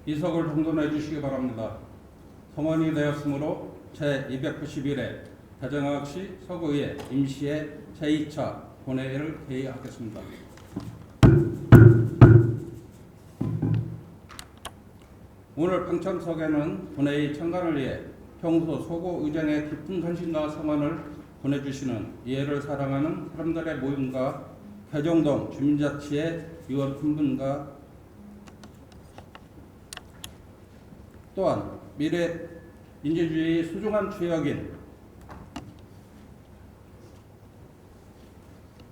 이석을 정돈해 주시기 바랍니다. 성원이 되었으므로 제291회 대전광역시 서구의회 임시회 제2차 본회의를 개의하겠습니다. 오늘 방청석에는 본회의 참관을 위해 평소 서구 의정의 깊은 관심과 성원을 보내주시는 이해를 사랑하는 사람들의 모임과 개정동 주민자치의 위원 한 분과 또한 미래 민주주의 소중한 주역인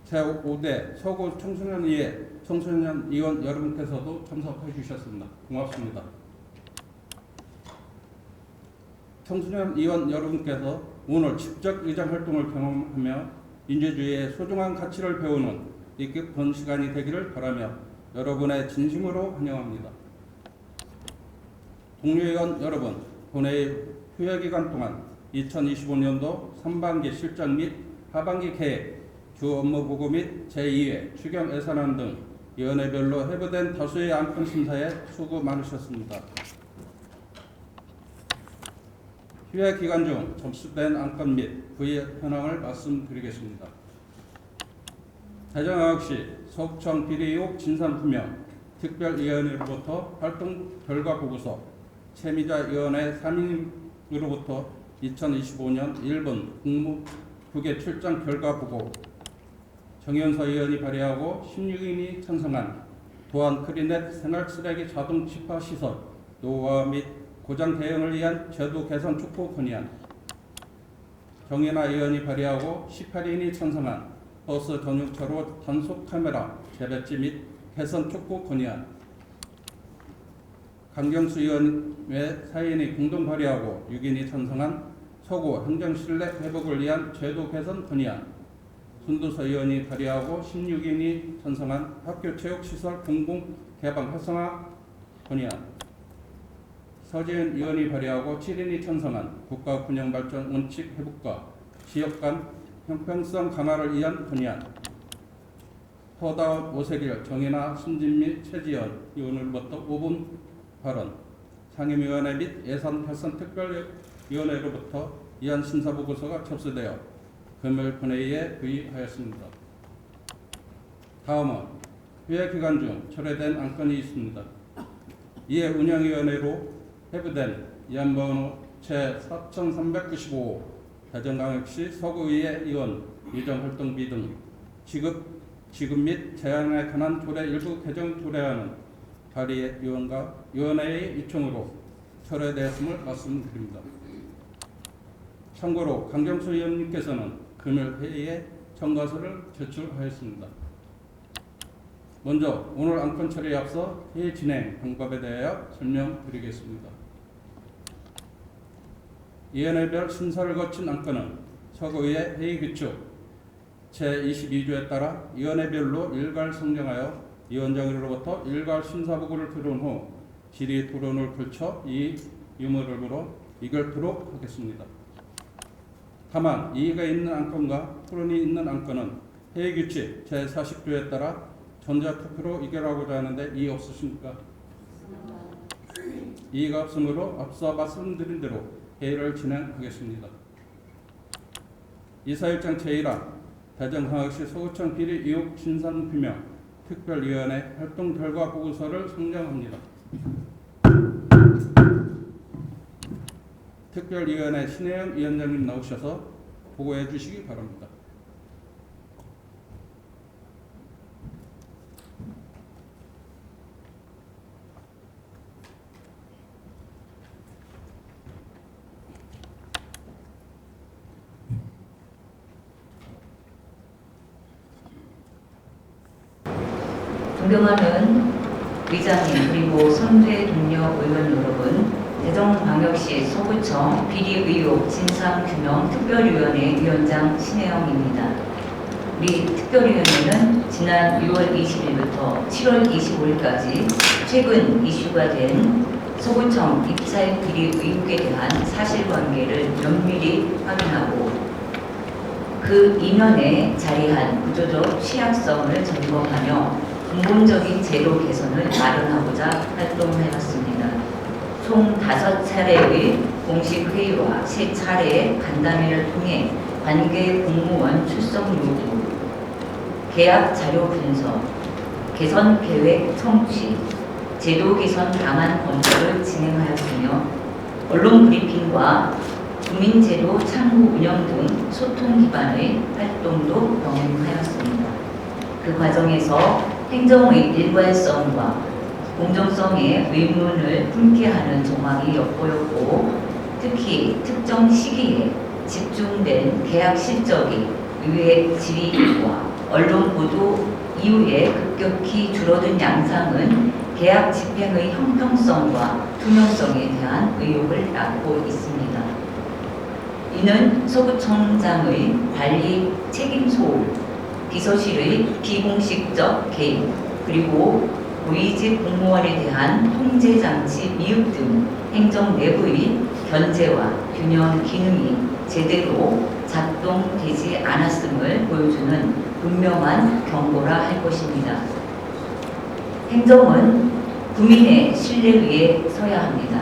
제5대 서구 청소년 위원 여러분께서도 참석해 주셨습니다. 고맙습니다. 청소년 위원 여러분께서 오늘 직접 의정 활동을 경험하며 민주주의의 소중한 가치를 배우는 뜻깊은 시간이 되기를 바라며 여러분의 진심으로 환영합니다. 동료위원 여러분, 본회의 휴회 기간 동안 2025년도 3반기 실적 및 하반기 계획, 주 업무 보고 및 제2회 추경 예산안 등 위원회별로 회부된 다수의 안건 심사에 수고 많으셨습니다. 휴회 기간 중 접수된 안건 및 그의 현황을 말씀드리겠습니다. 대전광역시 서구청 비리 의혹 진상규명 특별위원회로부터 활동 결과 보고서, 채미자위원회 3인으로부터 2025년 1번 국무국외 출장 결과 보고, 정현서 의원이 발의하고 16인이 찬성한 도안 크리넷 생활쓰레기 자동 집화 시설 노후화 및 고장 대응을 위한 제도 개선 촉구 건의안, 정인아 의원이 발의하고 18인이 찬성한 버스 전용차로 단속 카메라 재배치 및 개선 촉구 건의안, 강경수 의원의 4인이 공동 발의하고 6인이 찬성한 서구 행정신뢰 회복을 위한 제도 개선 건의안, 손두서 의원이 발의하고 16인이 찬성한 학교체육시설 공공 개방 활성화 건의안, 서지은 의원이 발의하고 7인이 찬성한 국가균형발전 원칙 회복과 지역 간 형평성 강화를 위한 건의안, 허다운 오세길 정인아 신진미 최지연 의원으로부터 5분 발언, 상임위원회 및 예산결산특별위원회로부터 이안 심사보고서가 접수되어 금요일 본회의에 의의하였습니다. 다음은 휴회 기간 중 철회된 안건이 있습니다. 이에 운영위원회로 회부된 이안번호 제4395 대전광역시 서구의회 의원 의정활동비 등 지급 및 제한에 관한 조례 일부 개정 조례안은 발의위원과 위원회의 요청으로 철회되었음을 말씀드립니다. 참고로 강경수 의원님께서는 금요일 회의에 청가서를 제출하였습니다. 먼저 오늘 안건 처리에 앞서 회의 진행 방법에 대하여 설명드리겠습니다. 위원회별 심사를 거친 안건은 서구의회 회의 규칙 제22조에 따라 위원회별로 일괄 선정하여 위원장으로부터 일괄 심사보고를 들은 후 질의 토론을 걸쳐 이 유무를 이결토록 하겠습니다. 다만 이의가 있는 안건과 토론이 있는 안건은 회의 규칙 제40조에 따라 전자투표로 이결하고자 하는데 이의 없으십니까? 이의가 없으므로 앞서 말씀드린 대로 회의를 진행하겠습니다. 이사일장 제1화 대전광역시 서구청 비리 의혹 진상규명 특별위원회 활동 결과 보고서를 상정합니다. 특별위원회 신혜영 위원장님 나오셔서 보고해 주시기 바랍니다. 존경하는 의장님 그리고 선대 동료 의원 여러분, 대전광역시 서구청 비리 의혹 진상규명 특별위원회 위원장 신혜영입니다. 우리 특별위원회는 지난 6월 20일부터 7월 25일까지 최근 이슈가 된 서구청 입찰 비리 의혹에 대한 사실관계를 면밀히 확인하고 그 이면에 자리한 구조적 취약성을 점검하며 근본적인 제도 개선을 마련하고자 활동해왔습니다. 총 5차례의 공식 회의와 3차례 간담회를 통해 관계 공무원 출석 요구, 계약 자료 분석, 개선 계획 청취, 제도 개선 방안 검토를 진행하였으며 언론 브리핑과 국민제도 창구 운영 등 소통 기반의 활동도 병행하였습니다. 그 과정에서 행정의 일관성과 공정성의 의문을 품게 하는 정황이 엿보였고, 특히 특정 시기에 집중된 계약 실적이 의회 질의와 언론 보도 이후에 급격히 줄어든 양상은 계약 집행의 형평성과 투명성에 대한 의혹을 낳고 있습니다. 이는 서구청장의 관리 책임 소홀, 비서실의 비공식적 개입, 그리고 고위직 공무원에 대한 통제장치 미흡 등 행정 내부의 견제와 균형 기능이 제대로 작동되지 않았음을 보여주는 분명한 경고라 할 것입니다. 행정은 국민의 신뢰 위에 서야 합니다.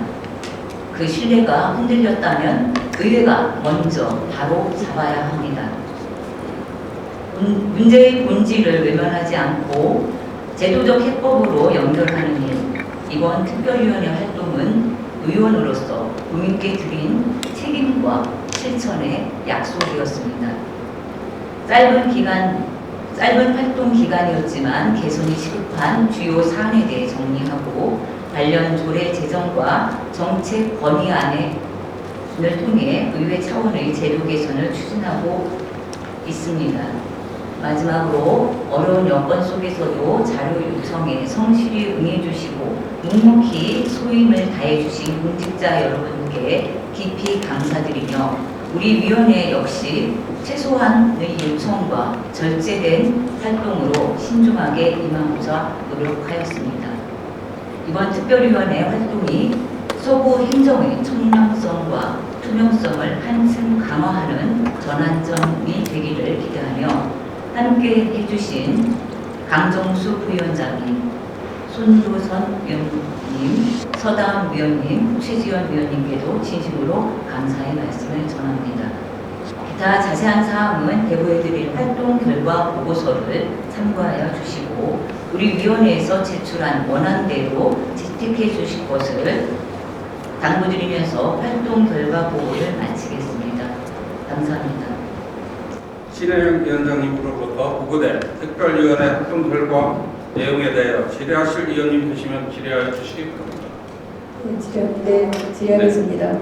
그 신뢰가 흔들렸다면 의회가 먼저 바로 잡아야 합니다. 문제의 본질을 외면하지 않고 제도적 해법으로 연결하는 일, 이번 특별위원회 활동은 의원으로서 국민께 드린 책임과 실천의 약속이었습니다. 짧은 활동 기간이었지만 개선이 시급한 주요 사안에 대해 정리하고 관련 조례 제정과 정책 건의안을 통해 의회 차원의 제도 개선을 추진하고 있습니다. 마지막으로 어려운 여건 속에서도 자료 요청에 성실히 응해주시고 묵묵히 소임을 다해주신 공직자 여러분께 깊이 감사드리며 우리 위원회 역시 최소한의 요청과 절제된 활동으로 신중하게 임하고자 노력하였습니다. 이번 특별위원회 활동이 서구 행정의 청렴성과 투명성을 한층 강화하는 전환점이 되기를 기대하며 함께 해주신 강정수 부위원장님, 손도선 위원님, 서다은 위원님, 최지원 위원님께도 진심으로 감사의 말씀을 전합니다. 기타 자세한 사항은 대부해드릴 활동 결과 보고서를 참고하여 주시고 우리 위원회에서 제출한 원안대로 채택해 주실 것을 당부드리면서 활동 결과 보고를 마치겠습니다. 감사합니다. 신혜영 위원장님으로부터 보고된 특별위원회 활동 결과 내용에 대하여 질의하실 위원님 계시면 질의하여 주시기 바랍니다. 네, 질의하겠습니다.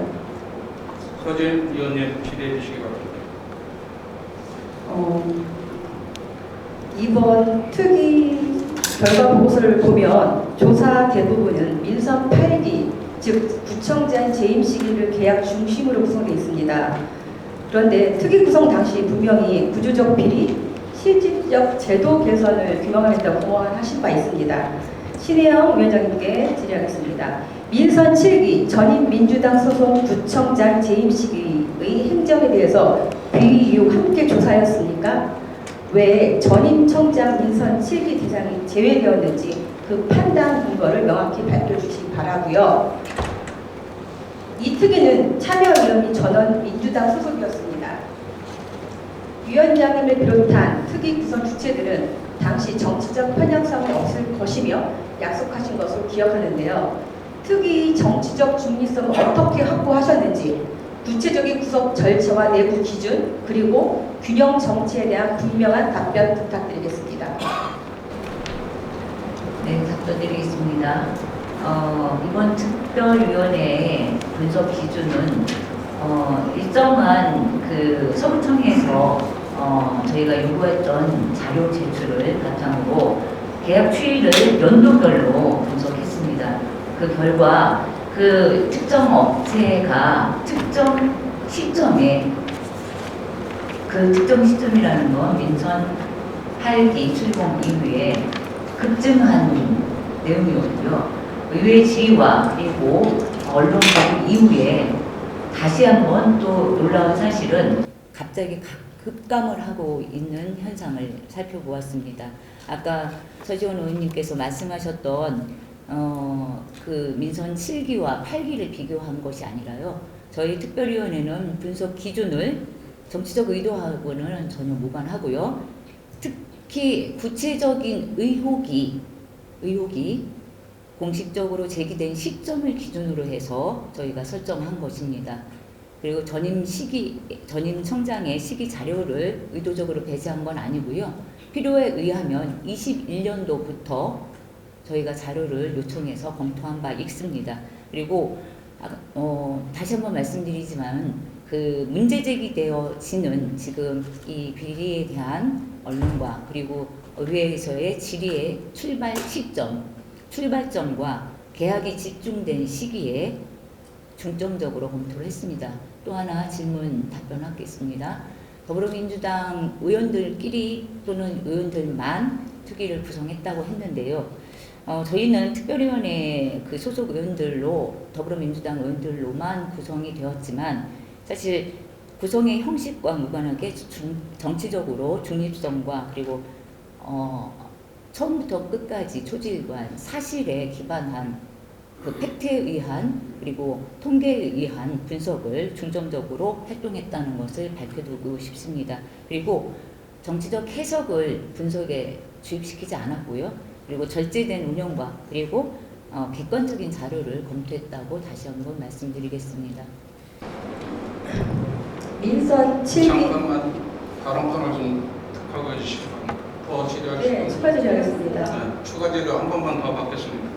서진 위원님 질의해 주시기 바랍니다. 이번 특위 결과 보고서를 보면 조사 대부분은 민선 8기, 즉 구청장 재임 시기를 계약 중심으로 구성되어 있습니다. 그런데 특위 구성 당시 분명히 구조적 비리, 실질적 제도 개선을 규명하겠다고 공언하신 바 있습니다. 신혜영 위원장님께 질의하겠습니다. 민선 7기 전임 민주당 소속 구청장 재임 시기의 행정에 대해서 비리 의혹 함께 조사하였습니까? 왜 전임 청장 민선 7기 대상이 제외되었는지 그 판단 근거를 명확히 밝혀주시기 바라고요. 이 특위는 참여위원이 전원 민주당 소속이었습니다. 위원장님을 비롯한 특위 구성 주체들은 당시 정치적 편향성이 없을 것이며 약속하신 것으로 기억하는데요. 특위의 정치적 중립성을 어떻게 확보하셨는지 구체적인 구성 절차와 내부 기준 그리고 균형 정치에 대한 분명한 답변 부탁드리겠습니다. 네, 답변드리겠습니다. 이번 특별위원회의 분석 기준은 일정한 그 서구청에서 저희가 요구했던 자료 제출을 바탕으로 계약 추이를 연도별로 분석했습니다. 그 결과 그 특정 업체가 특정 시점에 그 특정 시점이라는 건 민선 8기 출범 이후에 급증한 내용이었고요. 의회 질의와 그리고 언론 보도 이후에 다시 한번 또 놀라운 사실은 갑자기 급감을 하고 있는 현상을 살펴보았습니다. 아까 서지원 의원님께서 말씀하셨던 그 민선 7기와 8기를 비교한 것이 아니라요. 저희 특별위원회는 분석 기준을 정치적 의도하고는 전혀 무관하고요. 특히 구체적인 의혹이 공식적으로 제기된 시점을 기준으로 해서 저희가 설정한 것입니다. 그리고 전임 청장의 시기 자료를 의도적으로 배제한 건 아니고요. 필요에 의하면 21년도부터 저희가 자료를 요청해서 검토한 바 있습니다. 그리고 다시 한번 말씀드리지만 그 문제 제기되어지는 지금 이 비리에 대한 언론과 그리고 의회에서의 질의의 출발점과 개학이 집중된 시기에 중점적으로 검토를 했습니다. 또 하나 질문 답변하겠습니다. 더불어민주당 의원들끼리 또는 의원들만 특위를 구성했다고 했는데요. 저희는 특별위원회 그 소속 의원들로 더불어민주당 의원들로만 구성이 되었지만 사실 구성의 형식과 무관하게 정치적으로 중립성과 그리고 처음부터 끝까지 초지일관 사실에 기반한 그 팩트에 의한 그리고 통계에 의한 분석을 중점적으로 활동했다는 것을 밝혀두고 싶습니다. 그리고 정치적 해석을 분석에 주입시키지 않았고요. 그리고 절제된 운영과 그리고 객관적인 자료를 검토했다고 다시 한번 말씀드리겠습니다. 민선 7기 잠깐만 발언권을 좀 하고 해주시기 바랍니다. 더 질의하시고. 네, 추가 질의하겠습니다. 네, 추가 질의 한 번만 더 받겠습니다.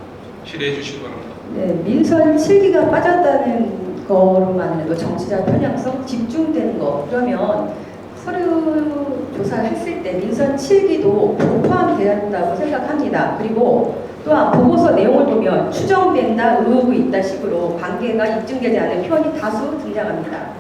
질의해 주시기 바랍니다. 네, 민선 7기가 빠졌다는 거로만 해도 정치적 편향성 집중된 거 그러면 서류 조사했을 때 민선 7기도 포함되었다고 생각합니다. 그리고 또한 보고서 내용을 보면 추정된다, 의혹이 있다 식으로 관계가 입증되지 않은 표현이 다수 등장합니다.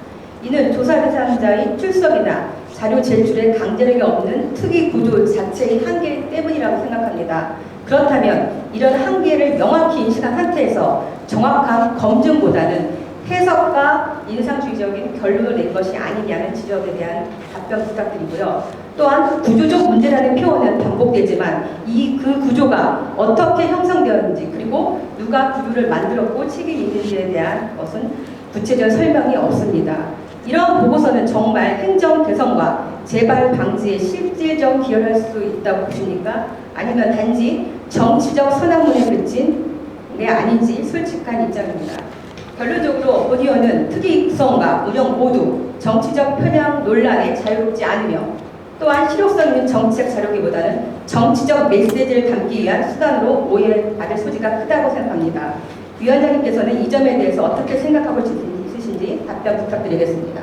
이는 조사 대상자의 출석이나 자료 제출에 강제력이 없는 특이 구조 자체의 한계 때문이라고 생각합니다. 그렇다면 이런 한계를 명확히 인식한 상태에서 정확한 검증보다는 해석과 인상주의적인 결론을 낸 것이 아니냐는 지적에 대한 답변 부탁드리고요. 또한 구조적 문제라는 표현은 반복되지만 그 구조가 어떻게 형성되었는지 그리고 누가 구조를 만들었고 책임이 있는지에 대한 것은 구체적 설명이 없습니다. 이런 보고서는 정말 행정 개선과 재발 방지에 실질적 기여를 할 수 있다고 보십니까? 아니면 단지 정치적 선악문에 그친 게 아닌지 솔직한 입장입니다. 결론적으로 보디어는 특위 구성과 운영 모두 정치적 편향 논란에 자유롭지 않으며 또한 실효성 있는 정치적 자료기보다는 정치적 메시지를 담기 위한 수단으로 오해받을 소지가 크다고 생각합니다. 위원장님께서는 이 점에 대해서 어떻게 생각하고 있으신지 답변 부탁드리겠습니다.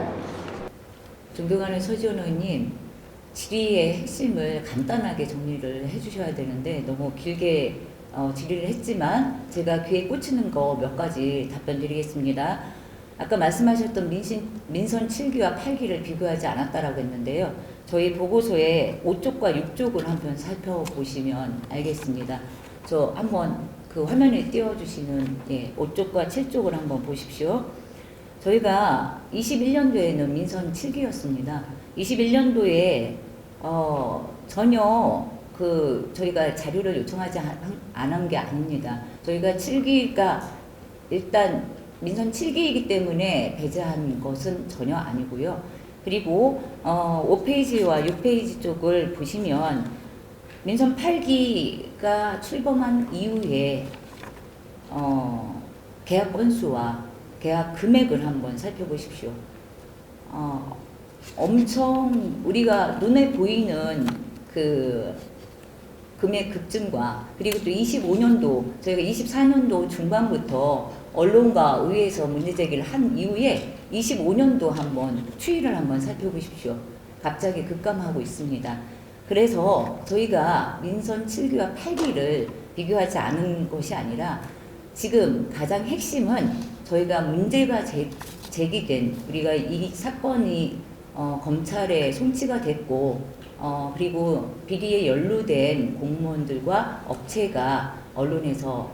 존경하는 서지원 의원님, 질의의 핵심을 간단하게 정리를 해주셔야 되는데 너무 길게 질의를 했지만 제가 귀에 꽂히는 거 몇 가지 답변 드리겠습니다. 아까 말씀하셨던 민선 7기와 8기를 비교하지 않았다라고 했는데요. 저희 보고서의 5쪽과 6쪽을 한번 살펴보시면 알겠습니다. 저 한번 그 화면에 띄워주시는 5쪽과 7쪽을 한번 보십시오. 저희가 21년도에는 민선 7기였습니다. 21년도에 전혀 저희가 자료를 요청하지 않은 게 아닙니다. 저희가 7기가 일단 민선 7기이기 때문에 배제한 것은 전혀 아니고요. 그리고 5페이지와 6페이지 쪽을 보시면 민선 8기가 출범한 이후에 계약 건수와 계약 금액을 한번 살펴보십시오. 엄청 우리가 눈에 보이는 그 금액 급증과 그리고 또 25년도 저희가 24년도 중반부터 언론과 의회에서 문제제기를 한 이후에 25년도 한번 추이를 한번 살펴보십시오. 갑자기 급감하고 있습니다. 그래서 저희가 민선 7기와 8기를 비교하지 않은 것이 아니라 지금 가장 핵심은 저희가 문제가 제기된 우리가 이 사건이 검찰에 송치가 됐고 그리고 비리에 연루된 공무원들과 업체가 언론에서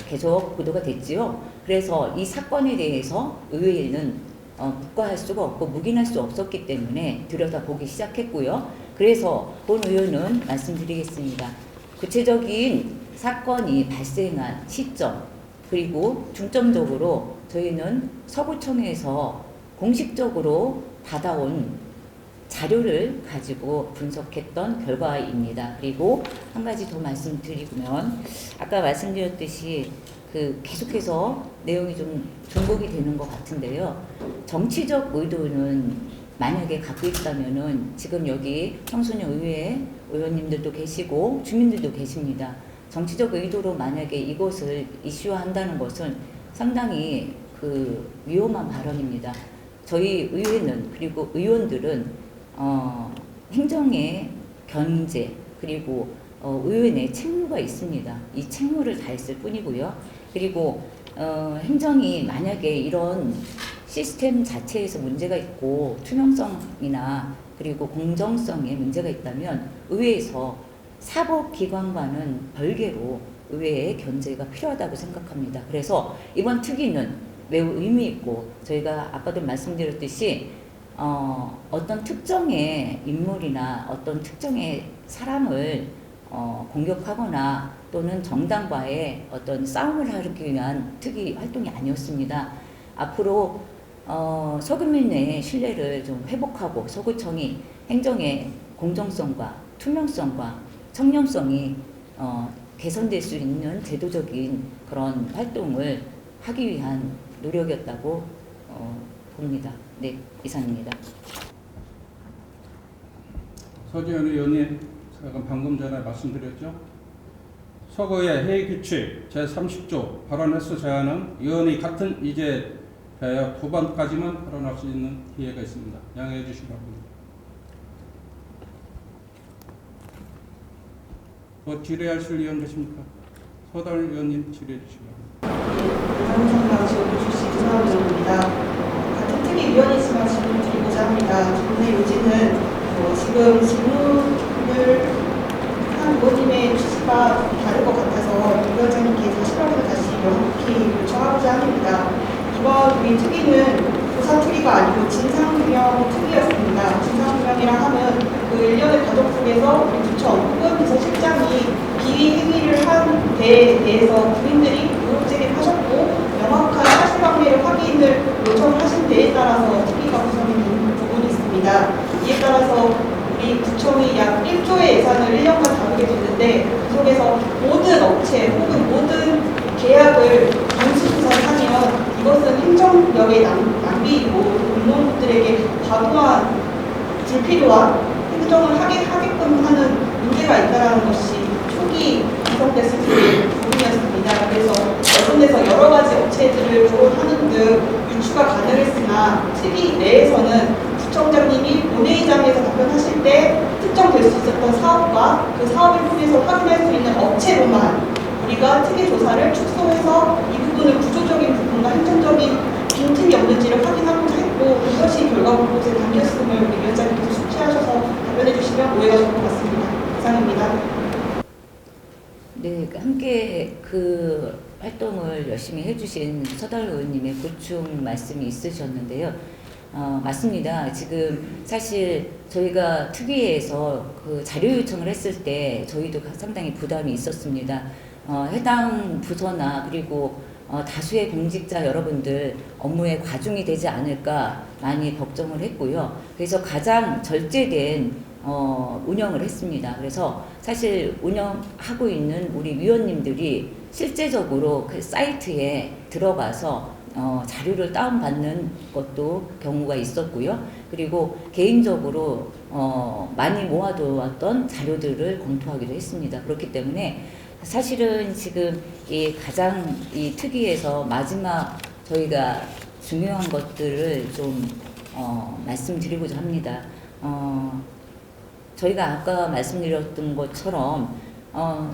계속 보도가 됐지요. 그래서 이 사건에 대해서 의회에는 묵과할 수가 없고 묵인할 수 없었기 때문에 들여다보기 시작했고요. 그래서 본 의원은 말씀드리겠습니다. 구체적인 사건이 발생한 시점, 그리고 중점적으로 저희는 서구청에서 공식적으로 받아온 자료를 가지고 분석했던 결과입니다. 그리고 한 가지 더 말씀드리면, 아까 말씀드렸듯이 계속해서 내용이 좀 중복이 되는 것 같은데요. 정치적 의도는 만약에 갖고 있다면은 지금 여기 청소년 의회 의원님들도 계시고 주민들도 계십니다. 정치적 의도로 만약에 이것을 이슈화한다는 것은 상당히 위험한 발언입니다. 저희 의회는, 그리고 의원들은 행정의 견제, 그리고 의회 내 책무가 있습니다. 이 책무를 다했을 뿐이고요. 그리고 행정이 만약에 이런 시스템 자체에서 문제가 있고 투명성이나 그리고 공정성에 문제가 있다면 의회에서 사법기관과는 별개로 의회의 견제가 필요하다고 생각합니다. 그래서 이번 특위는 매우 의미 있고, 저희가 아까도 말씀드렸듯이 어떤 특정의 인물이나 어떤 특정의 사람을 공격하거나 또는 정당과의 어떤 싸움을 하기 위한 특위 활동이 아니었습니다. 앞으로 서구민의 신뢰를 좀 회복하고 서구청이 행정의 공정성과 투명성과 청렴성이 개선될 수 있는 제도적인 그런 활동을 하기 위한 노력이었다고 봅니다. 네, 이상입니다. 서지현 의원님, 제가 방금 전에 말씀드렸죠. 서거의 회의규칙 제30조 발언 횟수 제한은 의원이 같은 이제에 대하여 2번까지만 발언할 수 있는 기회가 있습니다. 양해해 주시기 바랍니다. 질의하실 의원 계십니까? 서달 의원님 질의해 주시기 바랍니다. 부산청장 지역구 출신 이상한 의원입니다. 같은 특위 위원이지만 질문을 드리고자 합니다. 질문의 요지는 지금 질문을 한 의원님의 취지가 다른 것 같아서 위원장님께 다시 명확히 요청하고자 합니다. 이번 우리 특위는 조사 특위가 아니고 진상규명 특위였습니다. 진상규명이라 하면 그 일련의 과정 속에서 우리 부처 혹은 비서실장이 비위 행위를 한 데에 대해서 국민들이 의혹 제기하셨고 명확한 사실관계를 확인을 요청하신 데에 따라서 특위가 구성이 된 부분이 있습니다. 이에 따라서 우리 구청이 약 1조의 예산을 1년간 다루게 됐는데 그 속에서 모든 업체 혹은 모든 계약을 단수조사를 하면 이것은 행정력의 낭비이고 공무원들에게 과도한 불필요한 행정을 하게끔 하는 문제가 있다는 것이 초기 구성됐을 때 부분이었습니다. 그래서 언론에서 여러 가지 업체들을 거론하는 등 유추가 가능했으나 특위 내에서는 구청장님이 본회의장에서 답변하실 때 특정될 수 있었던 사업과 그 사업을 통해서 확인할 수 있는 업체로만 우리가 특위 조사를 축소해서 이 부분을 구조적인 부분과 행정적인 빈틈이 없는지를 확인하고자 했고, 이것이 결과 보고서에 담겼음을 우리 위원장님께서 숙지하셔서 답변해 주시면 오해가 될 것 같습니다. 이상입니다. 네, 함께 활동을 열심히 해주신 서달 의원님의 보충 말씀이 있으셨는데요. 맞습니다. 지금 사실 저희가 특위에서 자료 요청을 했을 때 저희도 상당히 부담이 있었습니다. 해당 부서나 그리고 다수의 공직자 여러분들 업무에 과중이 되지 않을까 많이 걱정을 했고요. 그래서 가장 절제된 운영을 했습니다. 그래서 사실 운영하고 있는 우리 위원님들이 실제적으로 그 사이트에 들어가서 자료를 다운받는 것도 경우가 있었고요. 그리고 개인적으로 많이 모아두었던 자료들을 검토하기도 했습니다. 그렇기 때문에 사실은 지금 가장 이 특위에서 마지막 저희가 중요한 것들을 좀 말씀드리고자 합니다. 저희가 아까 말씀드렸던 것처럼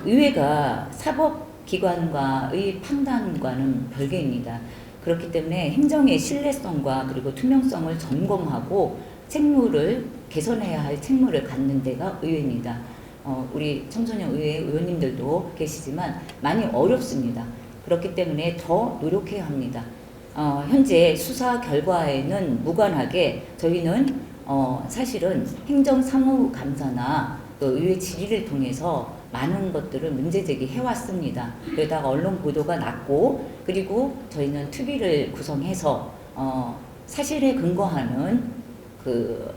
의회가 사법기관과의 판단과는 별개입니다. 그렇기 때문에 행정의 신뢰성과 그리고 투명성을 점검하고 책무를 개선해야 할 책무를 갖는 데가 의회입니다. 우리 청소년 의회 의원님들도 계시지만 많이 어렵습니다. 그렇기 때문에 더 노력해야 합니다. 현재 수사 결과에는 무관하게 저희는 사실은 행정사무감사나 의회 질의를 통해서 많은 것들을 문제 제기해 왔습니다. 그러다가 언론 보도가 났고, 그리고 저희는 특위를 구성해서 사실에 근거하는 그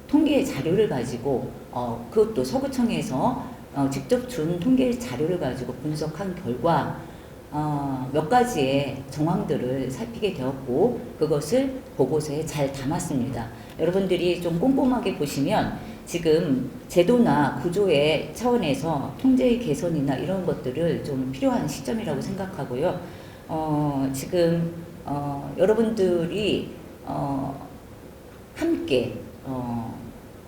통계 자료를 가지고 그것도 서구청에서 직접 준 통계 자료를 가지고 분석한 결과 몇 가지의 정황들을 살피게 되었고, 그것을 보고서에 잘 담았습니다. 여러분들이 좀 꼼꼼하게 보시면 지금 제도나 구조의 차원에서 통제의 개선이나 이런 것들을 좀 필요한 시점이라고 생각하고요. 지금 여러분들이 함께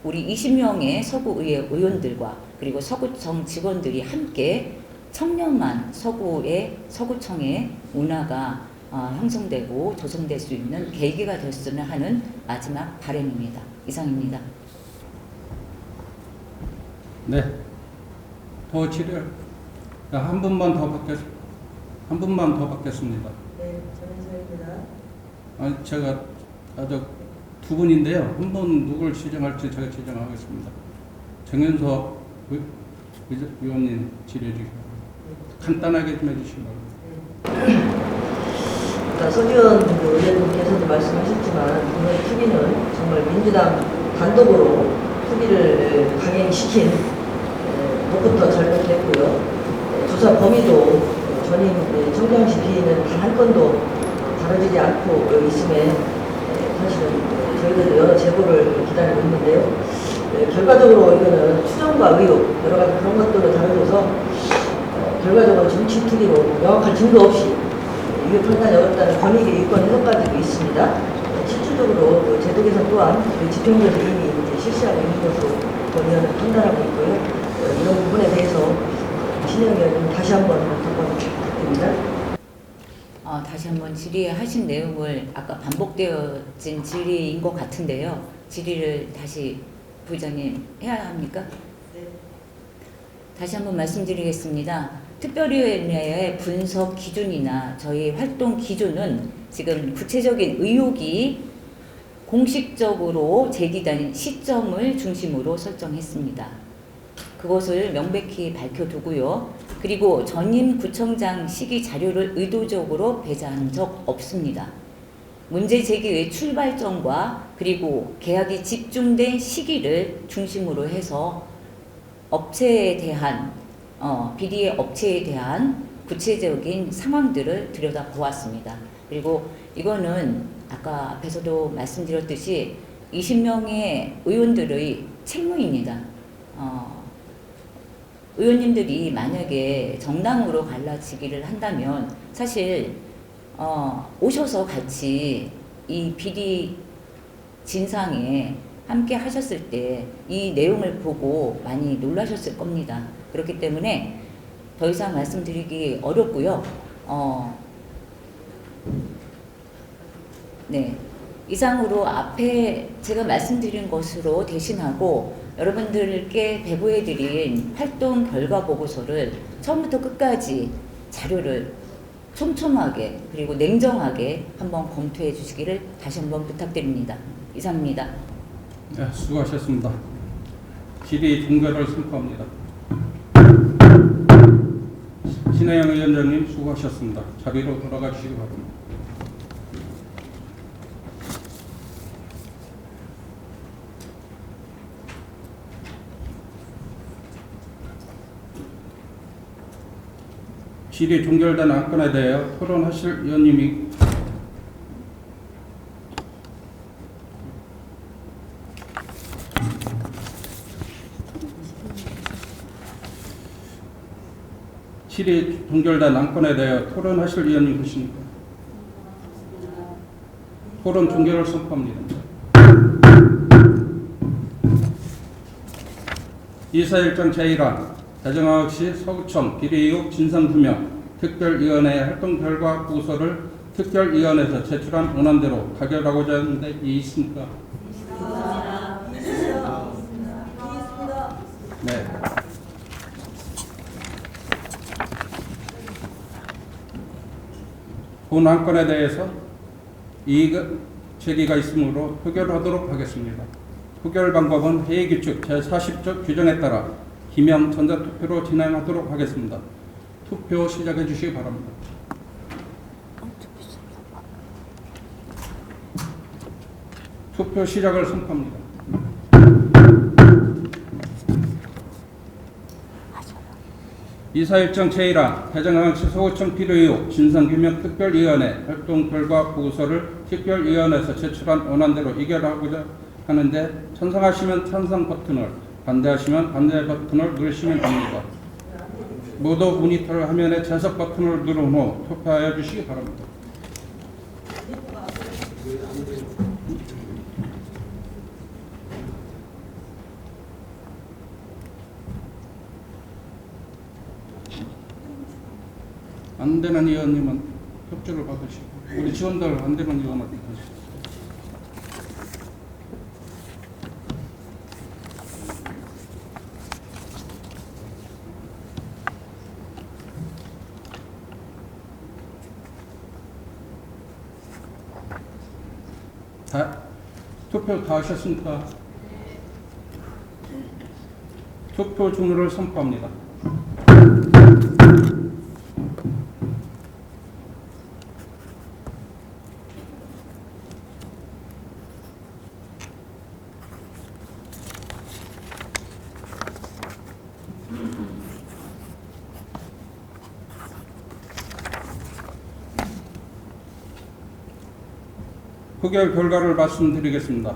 우리 20명의 서구의회 의원들과 그리고 서구청 직원들이 함께 청렴한 서구청의 문화가 형성되고 조성될 수 있는 계기가 됐으면 하는 마지막 바람입니다. 이상입니다. 네. 더 질의 한 분만 더 받겠습니다. 네, 전현서입니다. 아니 제가 아주 두 분인데요. 한 분 누굴 지정할지 제가 지정하겠습니다. 정현석 의원님 질의해 주시고 간단하게 좀 해주시기 바랍니다. 일단 서지원 의원님께서도 말씀하셨지만 오늘 TV는 정말 민주당 단독으로 TV를 강행시킨 것부터 잘못했고요. 조사 범위도 전임 청장시 비리는 단 한 건도 다뤄지지 않고 있음에 사실은 저희들도 여러 제보를 기다리고 있는데요. 결과적으로 이거는 추정과 의혹 여러 가지 그런 것들을 다뤄줘서 결과적으로 정치 투기로 명확한 증거 없이 이게 판단이 어렵다는 권익의 유권 해석까지도 있습니다. 실질적으로 제도 개선 또한 집행부에서 이미 이제 실시하고 있는 것으로 본의원은 판단하고 있고요. 이런 부분에 대해서 신영 의원님 다시 한번 부탁드립니다. 다시 한번 질의하신 내용을 아까 반복되어진 질의인 것 같은데요. 질의를 다시 부의장님 해야 합니까? 네. 다시 한번 말씀드리겠습니다. 특별위원회의 분석 기준이나 저희 활동 기준은 지금 구체적인 의혹이 공식적으로 제기된 시점을 중심으로 설정했습니다. 그것을 명백히 밝혀두고요. 그리고 전임 구청장 시기 자료를 의도적으로 배제한 적 없습니다. 문제 제기의 출발점과 그리고 계약이 집중된 시기를 중심으로 해서 업체에 대한 비리의 업체에 대한 구체적인 상황들을 들여다보았습니다. 그리고 이거는 아까 앞에서도 말씀드렸듯이 20명의 의원들의 책무입니다. 의원님들이 만약에 정당으로 갈라치기를 한다면 사실 오셔서 같이 이 비리 진상에 함께 하셨을 때 이 내용을 보고 많이 놀라셨을 겁니다. 그렇기 때문에 더 이상 말씀드리기 어렵고요. 네, 이상으로 앞에 제가 말씀드린 것으로 대신하고 여러분들께 배부해드린 활동 결과 보고서를 처음부터 끝까지 자료를 촘촘하게 그리고 냉정하게 한번 검토해 주시기를 다시 한번 부탁드립니다. 이상입니다. 네, 수고하셨습니다. 질의 종결을 선포합니다. 신혜영 위원장님 수고하셨습니다. 자리로 돌아가 주시기 바랍니다. 질의 종결된 안건에 대하여 토론하실 위원님이 질의 종결된 안건에 대하여 토론하실 위원님 계십니까? 토론 종결을 선포합니다. 이사일정 제1항 대정하역시 서구청 비리 의혹 진상규명 특별위원회 활동 결과 보고서를 특별위원회에서 제출한 원안대로 가결하고자 하는데 이의 있습니까? 네. 본 안건에 대해서 이의 제기가 있으므로 표결하도록 하겠습니다. 표결 방법은 회의규칙 제40조 규정에 따라 기명 전자투표로 진행하도록 하겠습니다. 투표 시작해 주시기 바랍니다. 투표 시작을 선포합니다. 이사일정 제1항 대전광역시 서구청 필요 의혹 진상규명 특별위원회 활동 결과 보고서를 특별위원회에서 제출한 원안대로 의결하고자 하는데 찬성하시면 찬성 버튼을, 반대하시면 반대 버튼을 누르시면 됩니다. 모두 모니터 화면에 재석 버튼을 누른 후 투표하여 주시기 바랍니다. 안 되는 의원님은 협조를 받으시고 우리 지원들 안 되는 의원한테 받으시고. 투표 다 하셨습니까? 투표 종료를 선포합니다. 흡결 결과를 말씀드리겠습니다.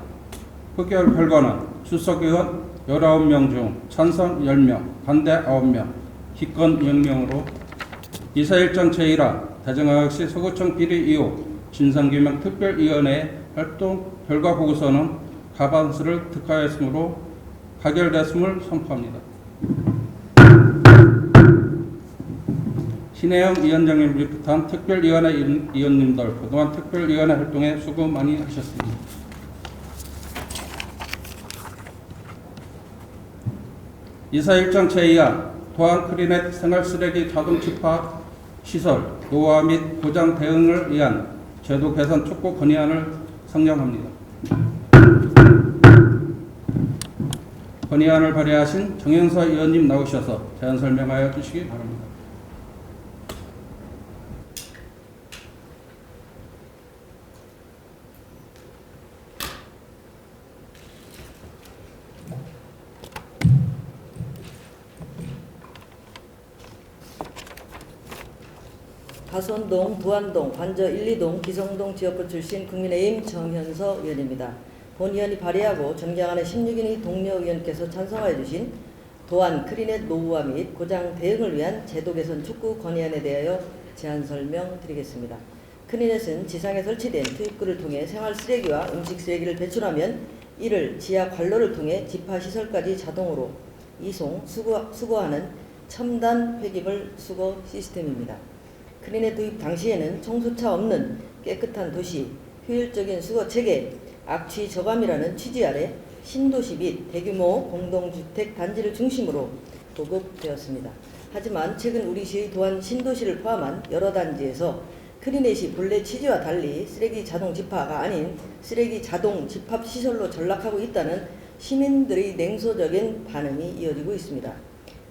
흡결 결과는 출석의원 19명 중 찬성 10명, 반대 9명, 기권 0명으로 이사일정 제1항 대전광역시 서구청 비리 의혹 진상규명 특별위원회 활동 결과 보고서는 과반수를 득하였으므로 가결됐음을 선포합니다. 신혜영 위원장님을 비롯한 특별위원회 위원님들 그동안 특별위원회 활동에 수고 많이 하셨습니다. 이사일정 제2항 도안 크리넷 생활쓰레기 자동 집합 시설 노후화 및 고장 대응을 위한 제도 개선 촉구 건의안을 상정합니다. 건의안을 발의하신 정영서 의원님 나오셔서 제안 설명하여 주시기 바랍니다. 가선동, 부안동, 관저 1, 2동, 기성동 지역구 출신 국민의힘 정현서 의원입니다. 본 의원이 발의하고 존경하는 16인의 동료 의원께서 찬성하여 주신 도안 크리넷 노후화 및 고장 대응을 위한 제도 개선 촉구 건의안에 대하여 제안 설명드리겠습니다. 크리넷은 지상에 설치된 투입구를 통해 생활 쓰레기와 음식 쓰레기를 배출하면 이를 지하 관로를 통해 집합시설까지 자동으로 이송, 수거하는 첨단 폐기물 수거 시스템입니다. 크리넷 도입 당시에는 청소차 없는 깨끗한 도시, 효율적인 수거 체계, 악취 저감이라는 취지 아래 신도시 및 대규모 공동주택 단지를 중심으로 보급되었습니다. 하지만 최근 우리 시의 도안 신도시를 포함한 여러 단지에서 크리넷이 본래 취지와 달리 쓰레기 자동 집합가 아닌 쓰레기 자동 집합 시설로 전락하고 있다는 시민들의 냉소적인 반응이 이어지고 있습니다.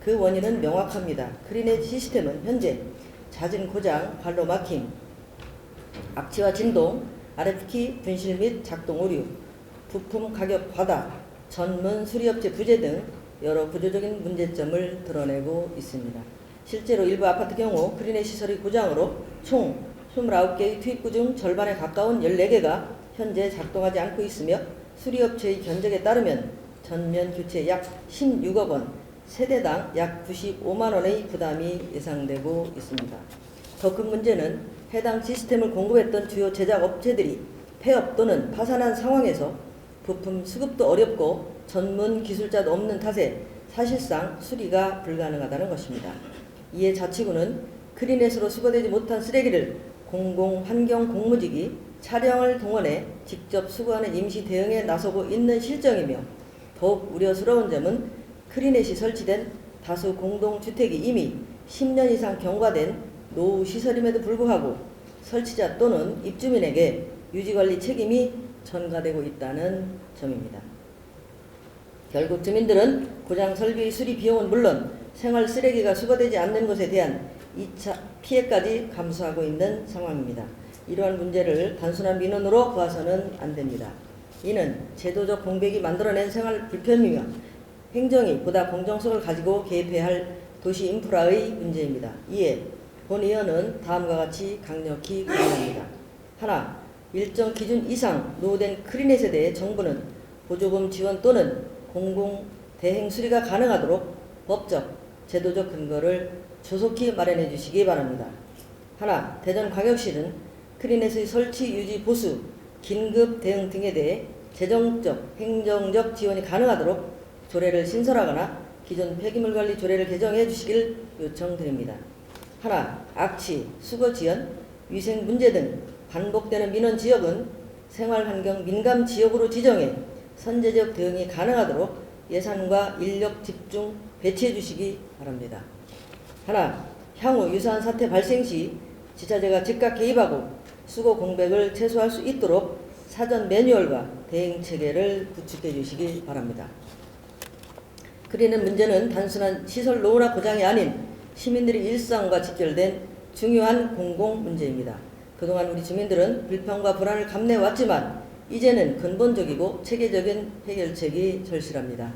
그 원인은 명확합니다. 크리넷 시스템은 현재 잦은 고장, 발로 막힘, 악취와 진동, RF키 분실 및 작동 오류, 부품 가격 과다, 전문 수리업체 부재 등 여러 구조적인 문제점을 드러내고 있습니다. 실제로 일부 아파트 경우 크리넷 시설의 고장으로 총 29개의 투입구 중 절반에 가까운 14개가 현재 작동하지 않고 있으며 수리업체의 견적에 따르면 전면 교체 약 16억 원, 세대당 약 95만 원의 부담이 예상되고 있습니다. 더 큰 문제는 해당 시스템을 공급했던 주요 제작 업체들이 폐업 또는 파산한 상황에서 부품 수급도 어렵고 전문 기술자도 없는 탓에 사실상 수리가 불가능하다는 것입니다. 이에 자치구는 크리넷으로 수거되지 못한 쓰레기를 공공환경공무직이 차량을 동원해 직접 수거하는 임시 대응에 나서고 있는 실정이며 더욱 우려스러운 점은 크리넷이 설치된 다수 공동주택이 이미 10년 이상 경과된 노후시설임에도 불구하고 설치자 또는 입주민에게 유지관리 책임이 전가되고 있다는 점입니다. 결국 주민들은 고장 설비 수리 비용은 물론 생활 쓰레기가 수거되지 않는 것에 대한 2차 피해까지 감수하고 있는 상황입니다. 이러한 문제를 단순한 민원으로 봐서는 안 됩니다. 이는 제도적 공백이 만들어낸 생활 불편이며 행정이 보다 공정성을 가지고 개입해야 할 도시 인프라의 문제입니다. 이에 본 의원은 다음과 같이 강력히 권고합니다. 하나, 일정 기준 이상 노후된 크리넷에 대해 정부는 보조금 지원 또는 공공 대행 수리가 가능하도록 법적, 제도적 근거를 조속히 마련해 주시기 바랍니다. 하나, 대전광역시는 크리넷의 설치, 유지, 보수, 긴급 대응 등에 대해 재정적, 행정적 지원이 가능하도록 조례를 신설하거나 기존 폐기물 관리 조례를 개정해 주시길 요청드립니다. 하나, 악취, 수거 지연, 위생 문제 등 반복되는 민원 지역은 생활환경 민감 지역으로 지정해 선제적 대응이 가능하도록 예산과 인력 집중 배치해 주시기 바랍니다. 하나, 향후 유사한 사태 발생 시 지자체가 즉각 개입하고 수거 공백을 최소화할 수 있도록 사전 매뉴얼과 대응 체계를 구축해 주시기 바랍니다. 크리넷 문제는 단순한 시설 노후나 고장이 아닌 시민들의 일상과 직결된 중요한 공공 문제입니다. 그동안 우리 주민들은 불평과 불안을 감내왔지만 이제는 근본적이고 체계적인 해결책이 절실합니다.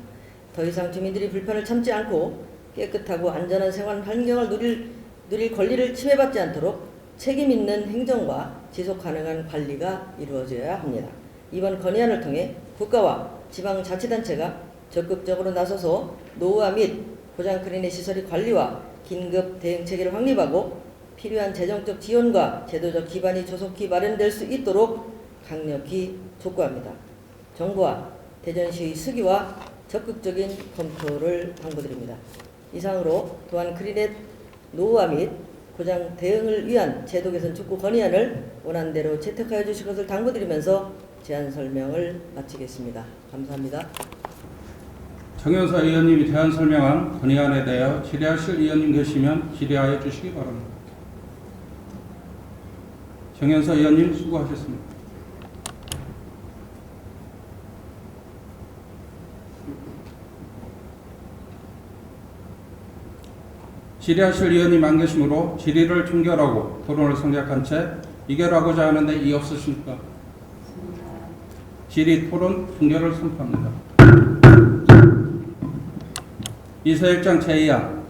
더 이상 주민들이 불편을 참지 않고 깨끗하고 안전한 생활 환경을 누릴 권리를 침해받지 않도록 책임 있는 행정과 지속 가능한 관리가 이루어져야 합니다. 이번 건의안을 통해 국가와 지방자치단체가 적극적으로 나서서 노후화 및 고장 크리넷 시설의 관리와 긴급 대응 체계를 확립하고 필요한 재정적 지원과 제도적 기반이 조속히 마련될 수 있도록 강력히 촉구합니다. 정부와 대전시의 수기와 적극적인 검토를 당부드립니다. 이상으로 또한 크리넷 노후화 및 고장 대응을 위한 제도 개선 촉구 건의안을 원안대로 채택하여 주실 것을 당부드리면서 제안 설명을 마치겠습니다. 감사합니다. 정현서 의원님이 제안 설명한 건의안에 대하여 질의하실 의원님 계시면 질의하여 주시기 바랍니다. 정현서 의원님 수고하셨습니다. 질의하실 의원님 안 계시므로 질의를 종결하고 토론을 성작한 채 의결하고자 하는데 이의 없으십니까? 질의 토론 종결을 선포합니다. 이사일장 제2안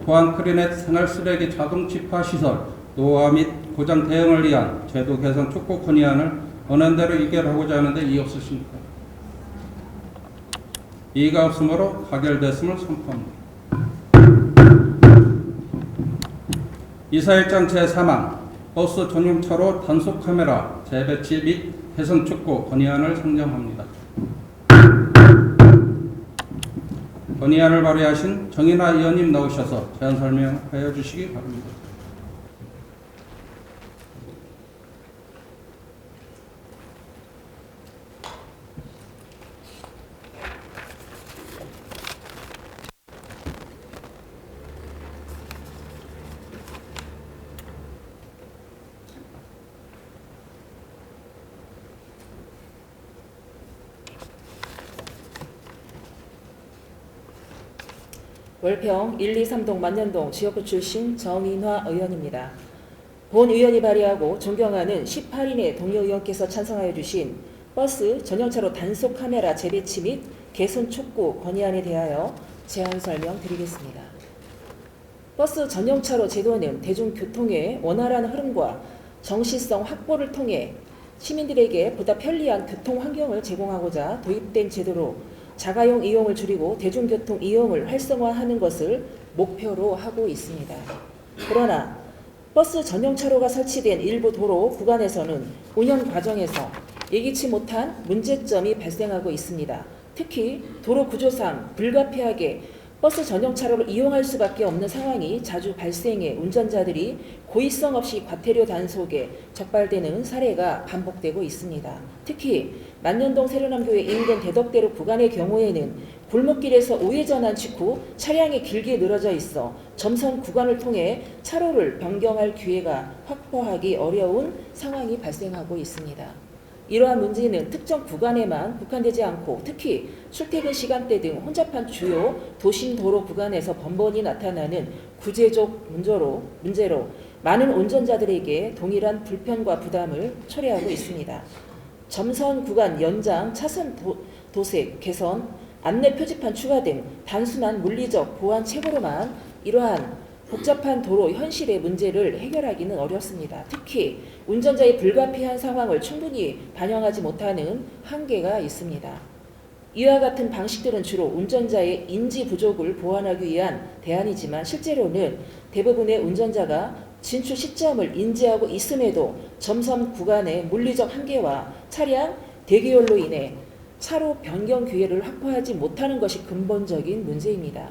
포항 크리넷 생활쓰레기 자동 집화 시설 노후화 및 고장 대응을 위한 제도 개선 촉구 건의안을 원안대로 의결하고자 하는데 이의 없으십니까? 이의가 없으므로 가결됐음을 선포합니다. 이사일장 제3안 버스 전용차로 단속 카메라 재배치 및 개선 촉구 건의안을 상정합니다. 건의안을 발의하신 정인화 의원님 나오셔서 제안 설명하여 주시기 바랍니다. 월평 1, 2, 3동 만년동 지역구 출신 정인화 의원입니다. 본 의원이 발의하고 존경하는 18인의 동료 의원께서 찬성하여 주신 버스 전용차로 단속 카메라 재배치 및 개선 촉구 건의안에 대하여 제안 설명 드리겠습니다. 버스 전용차로 제도는 대중교통의 원활한 흐름과 정시성 확보를 통해 시민들에게 보다 편리한 교통 환경을 제공하고자 도입된 제도로 자가용 이용을 줄이고 대중교통 이용을 활성화하는 것을 목표로 하고 있습니다. 그러나 버스 전용차로가 설치된 일부 도로 구간에서는 운영 과정에서 예기치 못한 문제점이 발생하고 있습니다. 특히 도로 구조상 불가피하게 버스 전용차로를 이용할 수밖에 없는 상황이 자주 발생해 운전자들이 고의성 없이 과태료 단속에 적발되는 사례가 반복되고 있습니다. 특히 만년동 세련남교회 인근 대덕대로 구간의 경우에는 골목길에서 우회전한 직후 차량이 길게 늘어져 있어 점선 구간을 통해 차로를 변경할 기회가 확보하기 어려운 상황이 발생하고 있습니다. 이러한 문제는 특정 구간에만 국한되지 않고 특히 출퇴근 시간대 등 혼잡한 주요 도심 도로 구간에서 번번이 나타나는 구제적 문제로 많은 운전자들에게 동일한 불편과 부담을 초래하고 있습니다. 점선 구간 연장, 차선 도색, 개선, 안내 표지판 추가 등 단순한 물리적 보완 책으로만 이러한 복잡한 도로 현실의 문제를 해결하기는 어렵습니다. 특히 운전자의 불가피한 상황을 충분히 반영하지 못하는 한계가 있습니다. 이와 같은 방식들은 주로 운전자의 인지 부족을 보완하기 위한 대안이지만 실제로는 대부분의 운전자가 진출 시점을 인지하고 있음에도 점선 구간의 물리적 한계와 차량 대기열로 인해 차로 변경 기회를 확보하지 못하는 것이 근본적인 문제입니다.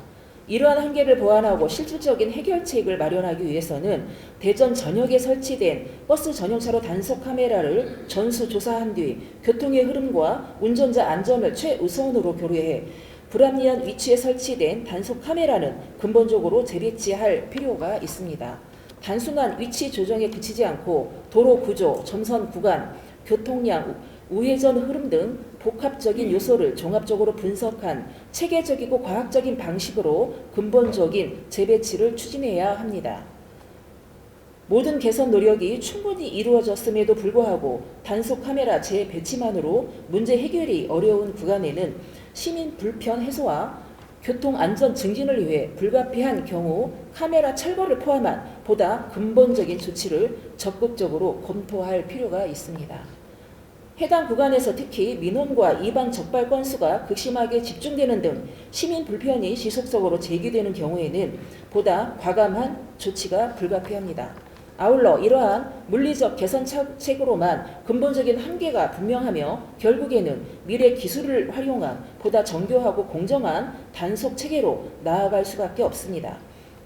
이러한 한계를 보완하고 실질적인 해결책을 마련하기 위해서는 대전 전역에 설치된 버스 전용차로 단속 카메라를 전수조사한 뒤 교통의 흐름과 운전자 안전을 최우선으로 고려해 불합리한 위치에 설치된 단속 카메라는 근본적으로 재배치할 필요가 있습니다. 단순한 위치 조정에 그치지 않고 도로 구조, 점선 구간, 교통량, 우회전 흐름 등 복합적인 요소를 종합적으로 분석한 체계적이고 과학적인 방식으로 근본적인 재배치를 추진해야 합니다. 모든 개선 노력이 충분히 이루어졌음에도 불구하고 단속 카메라 재배치만으로 문제 해결이 어려운 구간에는 시민 불편 해소와 교통 안전 증진을 위해 불가피한 경우 카메라 철거를 포함한 보다 근본적인 조치를 적극적으로 검토할 필요가 있습니다. 해당 구간에서 특히 민원과 위반 적발 건수가 극심하게 집중되는 등 시민 불편이 지속적으로 제기되는 경우에는 보다 과감한 조치가 불가피합니다. 아울러 이러한 물리적 개선책으로만 근본적인 한계가 분명하며 결국에는 미래 기술을 활용한 보다 정교하고 공정한 단속 체계로 나아갈 수밖에 없습니다.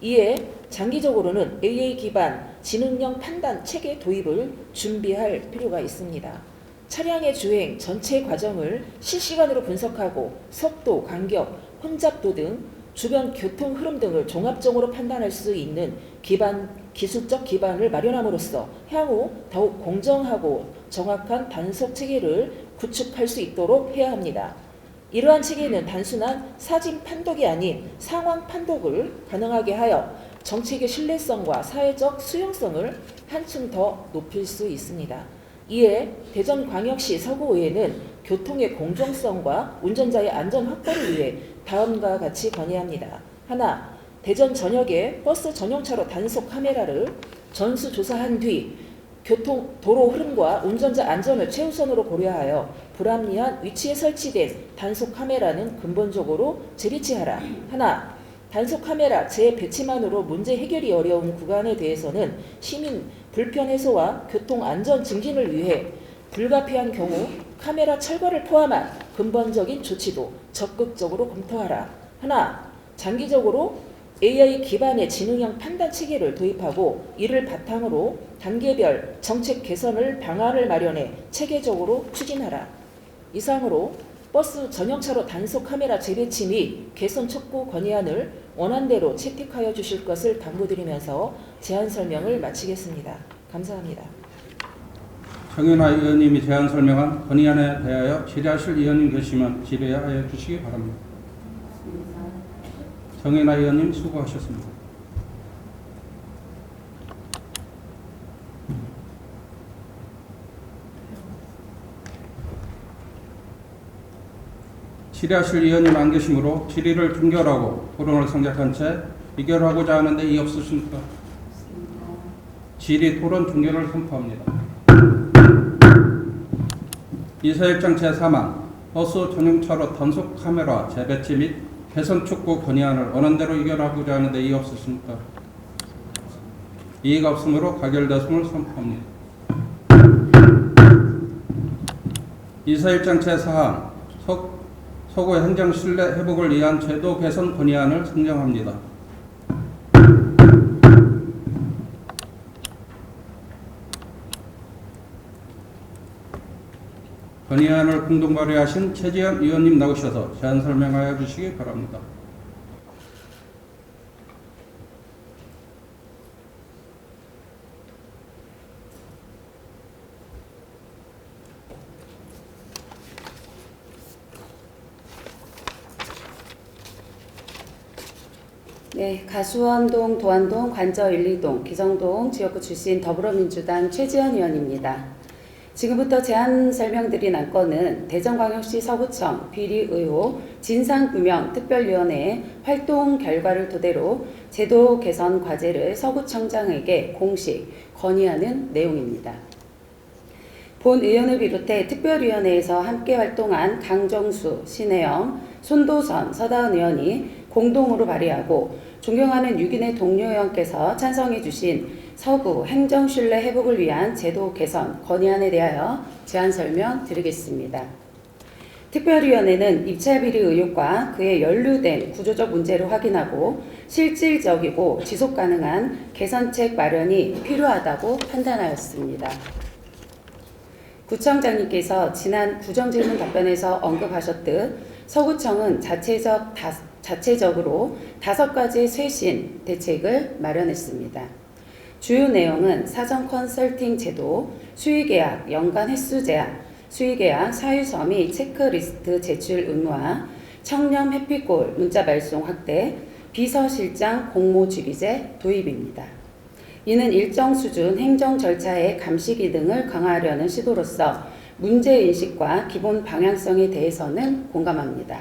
이에 장기적으로는 AI 기반 지능형 판단 체계 도입을 준비할 필요가 있습니다. 차량의 주행 전체 과정을 실시간으로 분석하고 속도, 간격, 혼잡도 등 주변 교통 흐름 등을 종합적으로 판단할 수 있는 기술적 기반을 마련함으로써 향후 더욱 공정하고 정확한 단속 체계를 구축할 수 있도록 해야 합니다. 이러한 체계는 단순한 사진 판독이 아닌 상황 판독을 가능하게 하여 정책의 신뢰성과 사회적 수용성을 한층 더 높일 수 있습니다. 이에 대전광역시 서구의회는 교통의 공정성과 운전자의 안전 확보를 위해 다음과 같이 건의합니다. 하나, 대전 전역에 버스 전용차로 단속 카메라를 전수조사한 뒤 도로 흐름과 운전자 안전을 최우선으로 고려하여 불합리한 위치에 설치된 단속 카메라는 근본적으로 재배치하라. 하나, 단속 카메라 재배치만으로 문제 해결이 어려운 구간에 대해서는 시민 불편 해소와 교통 안전 증진을 위해 불가피한 경우 카메라 철거를 포함한 근본적인 조치도 적극적으로 검토하라. 하나, 장기적으로 AI 기반의 지능형 판단 체계를 도입하고 이를 바탕으로 단계별 정책 개선을 방안을 마련해 체계적으로 추진하라. 이상으로 버스 전용차로 단속 카메라 재배치 및 개선 촉구 건의안을 원안대로 채택하여 주실 것을 당부드리면서 제안 설명을 마치겠습니다. 감사합니다. 정윤아 의원님이 제안 설명한 건의안에 대하여 질의하실 의원님 계시면 질의하여 주시기 바랍니다. 정윤아 의원님 수고하셨습니다. 질의하실 의원님 안 계시므로 질의를 종결하고 토론을 성작한 채 의결하고자 하는데 이의 없으십니까? 질의 토론 종결을 선포합니다. 이사일장 제4만 버스 전용차로 단속 카메라 재배치 및 개선 촉구 건의안을 원안대로 의결하고자 하는데 이의 없으십니까? 이의가 없으므로 가결되었음을 선포합니다. 이사일장 제4항 서구 행정 신뢰 회복을 위한 제도 개선 건의안을 상정합니다. 건의안을 공동 발의하신 최지현 의원님 나오셔서 제안 설명하여 주시기 바랍니다. 네, 가수원동, 도안동, 관저 1, 2동, 기성동 지역구 출신 더불어민주당 최지연 의원입니다. 지금부터 제안 설명드린 안건은 대전광역시 서구청 비리 의혹 진상규명 특별위원회의 활동 결과를 토대로 제도 개선 과제를 서구청장에게 공식 건의하는 내용입니다. 본 의원을 비롯해 특별위원회에서 함께 활동한 강정수, 신혜영, 손도선, 서다은 의원이 공동으로 발의하고 존경하는 6인의 동료 의원께서 찬성해 주신 서구 행정신뢰 회복을 위한 제도 개선 건의안에 대하여 제안 설명 드리겠습니다. 특별위원회는 입찰비리 의혹과 그에 연루된 구조적 문제를 확인하고 실질적이고 지속 가능한 개선책 마련이 필요하다고 판단하였습니다. 구청장님께서 지난 구정질문 답변에서 언급하셨듯 서구청은 자체적으로 5가지 쇄신 대책을 마련했습니다. 주요 내용은 사전 컨설팅 제도, 수의계약 연간 횟수 제한, 수의계약 사유서 및 체크리스트 제출 의무화, 청렴 해피골 문자 발송 확대, 비서실장 공모주기제 도입입니다. 이는 일정 수준 행정 절차의 감시 기능을 강화하려는 시도로서 문제인식과 기본 방향성에 대해서는 공감합니다.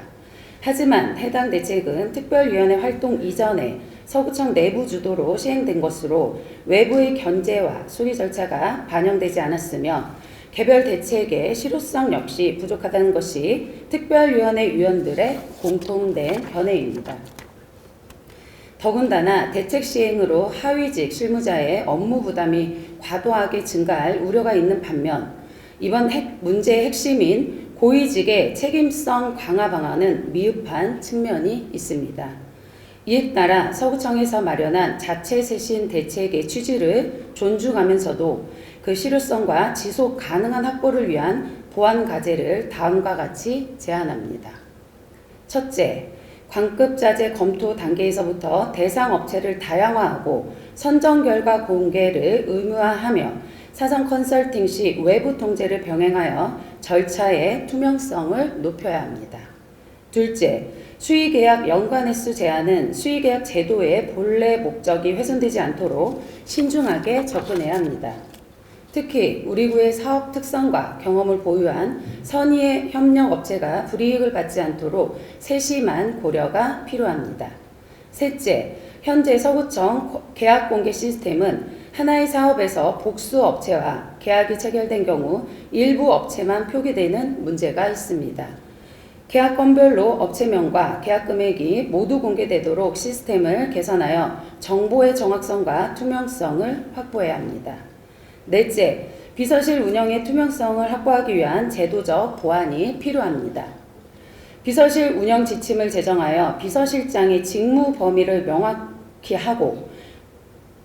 하지만 해당 대책은 특별위원회 활동 이전에 서구청 내부 주도로 시행된 것으로 외부의 견제와 수리 절차가 반영되지 않았으며 개별 대책의 실효성 역시 부족하다는 것이 특별위원회 위원들의 공통된 견해입니다. 더군다나 대책 시행으로 하위직 실무자의 업무 부담이 과도하게 증가할 우려가 있는 반면 이번 문제의 핵심인 고위직의 책임성 강화 방안은 미흡한 측면이 있습니다. 이에 따라 서구청에서 마련한 자체 쇄신 대책의 취지를 존중하면서도 그 실효성과 지속 가능한 확보를 위한 보완 과제를 다음과 같이 제안합니다. 첫째, 관급자재 검토 단계에서부터 대상 업체를 다양화하고 선정 결과 공개를 의무화하며 사전 컨설팅 시 외부 통제를 병행하여 절차의 투명성을 높여야 합니다. 둘째, 수의계약 연간 횟수 제한은 수의계약 제도의 본래 목적이 훼손되지 않도록 신중하게 접근해야 합니다. 특히 우리 구의 사업 특성과 경험을 보유한 선의의 협력업체가 불이익을 받지 않도록 세심한 고려가 필요합니다. 셋째, 현재 서구청 계약공개 시스템은 하나의 사업에서 복수 업체와 계약이 체결된 경우 일부 업체만 표기되는 문제가 있습니다. 계약건별로 업체명과 계약 금액이 모두 공개되도록 시스템을 개선하여 정보의 정확성과 투명성을 확보해야 합니다. 넷째, 비서실 운영의 투명성을 확보하기 위한 제도적 보완이 필요합니다. 비서실 운영 지침을 제정하여 비서실장의 직무 범위를 명확히 하고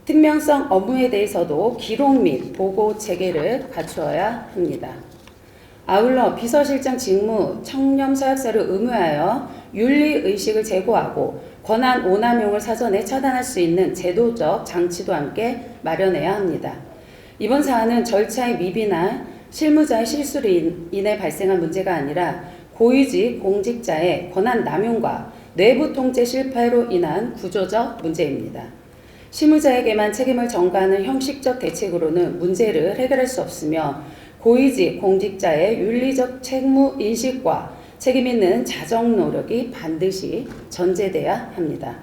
투명성 업무에 대해서도 기록 및 보고 체계를 갖추어야 합니다. 아울러 비서실장 직무 청렴 서약서를 의무화하여 윤리의식을 제고하고 권한 오남용을 사전에 차단할 수 있는 제도적 장치도 함께 마련해야 합니다. 이번 사안은 절차의 미비나 실무자의 실수로 인해 발생한 문제가 아니라 고위직 공직자의 권한 남용과 내부 통제 실패로 인한 구조적 문제입니다. 실무자에게만 책임을 전가하는 형식적 대책으로는 문제를 해결할 수 없으며 고위직 공직자의 윤리적 책무 인식과 책임 있는 자정 노력이 반드시 전제돼야 합니다.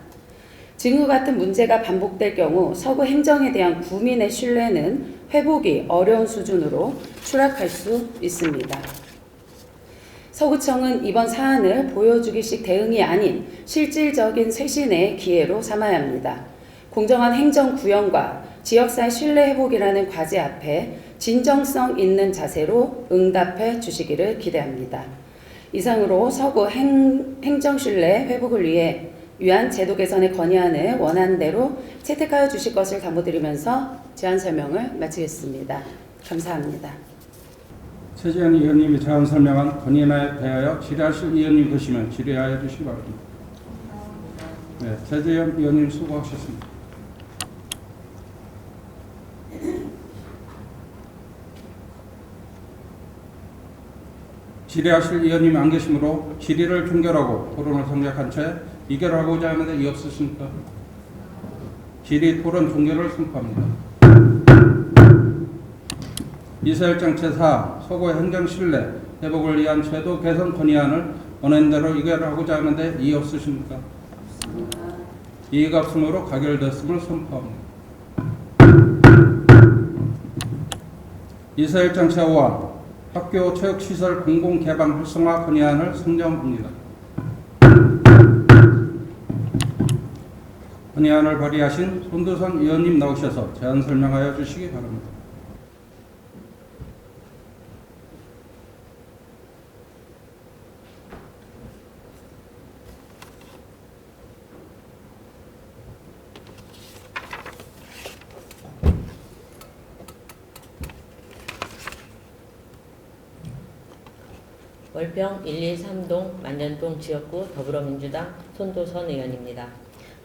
지금과 같은 문제가 반복될 경우 서구 행정에 대한 국민의 신뢰는 회복이 어려운 수준으로 추락할 수 있습니다. 서구청은 이번 사안을 보여주기식 대응이 아닌 실질적인 쇄신의 기회로 삼아야 합니다. 공정한 행정 구현과 지역사회 신뢰 회복이라는 과제 앞에 진정성 있는 자세로 응답해 주시기를 기대합니다. 이상으로 서구 행정 신뢰 회복을 위한 제도 개선의 건의안을 원하는 대로 채택하여 주실 것을 당부드리면서 제안 설명을 마치겠습니다. 감사합니다. 최재현 의원님이 제안 설명한 건의안에 대하여 질의하실 의원님 계시면 질의하여 주시기 바랍니다. 네, 최재현 의원님 수고하셨습니다. 질의하실 의원님이 안 계시므로 질의를 종결하고 토론을 성략한 채 의결하고자 하는데 이 없으십니까? 질의 토론 종료를 선포합니다. 이사일정 제4 서구 행정 신뢰 회복을 위한 제도 개선 건의안을 원안대로 의결하고자 하는데 이의 없으십니까? 이의가 없으므로 가결됐음을 선포합니다. 이사일정 제5화 학교 체육시설 공공개방 활성화 건의안을 상정합니다. 건의안을 발의하신 손도선 의원님 나오셔서 제안 설명하여 주시기 바랍니다. 월평 123동 만년동 지역구 더불어민주당 손도선 의원입니다.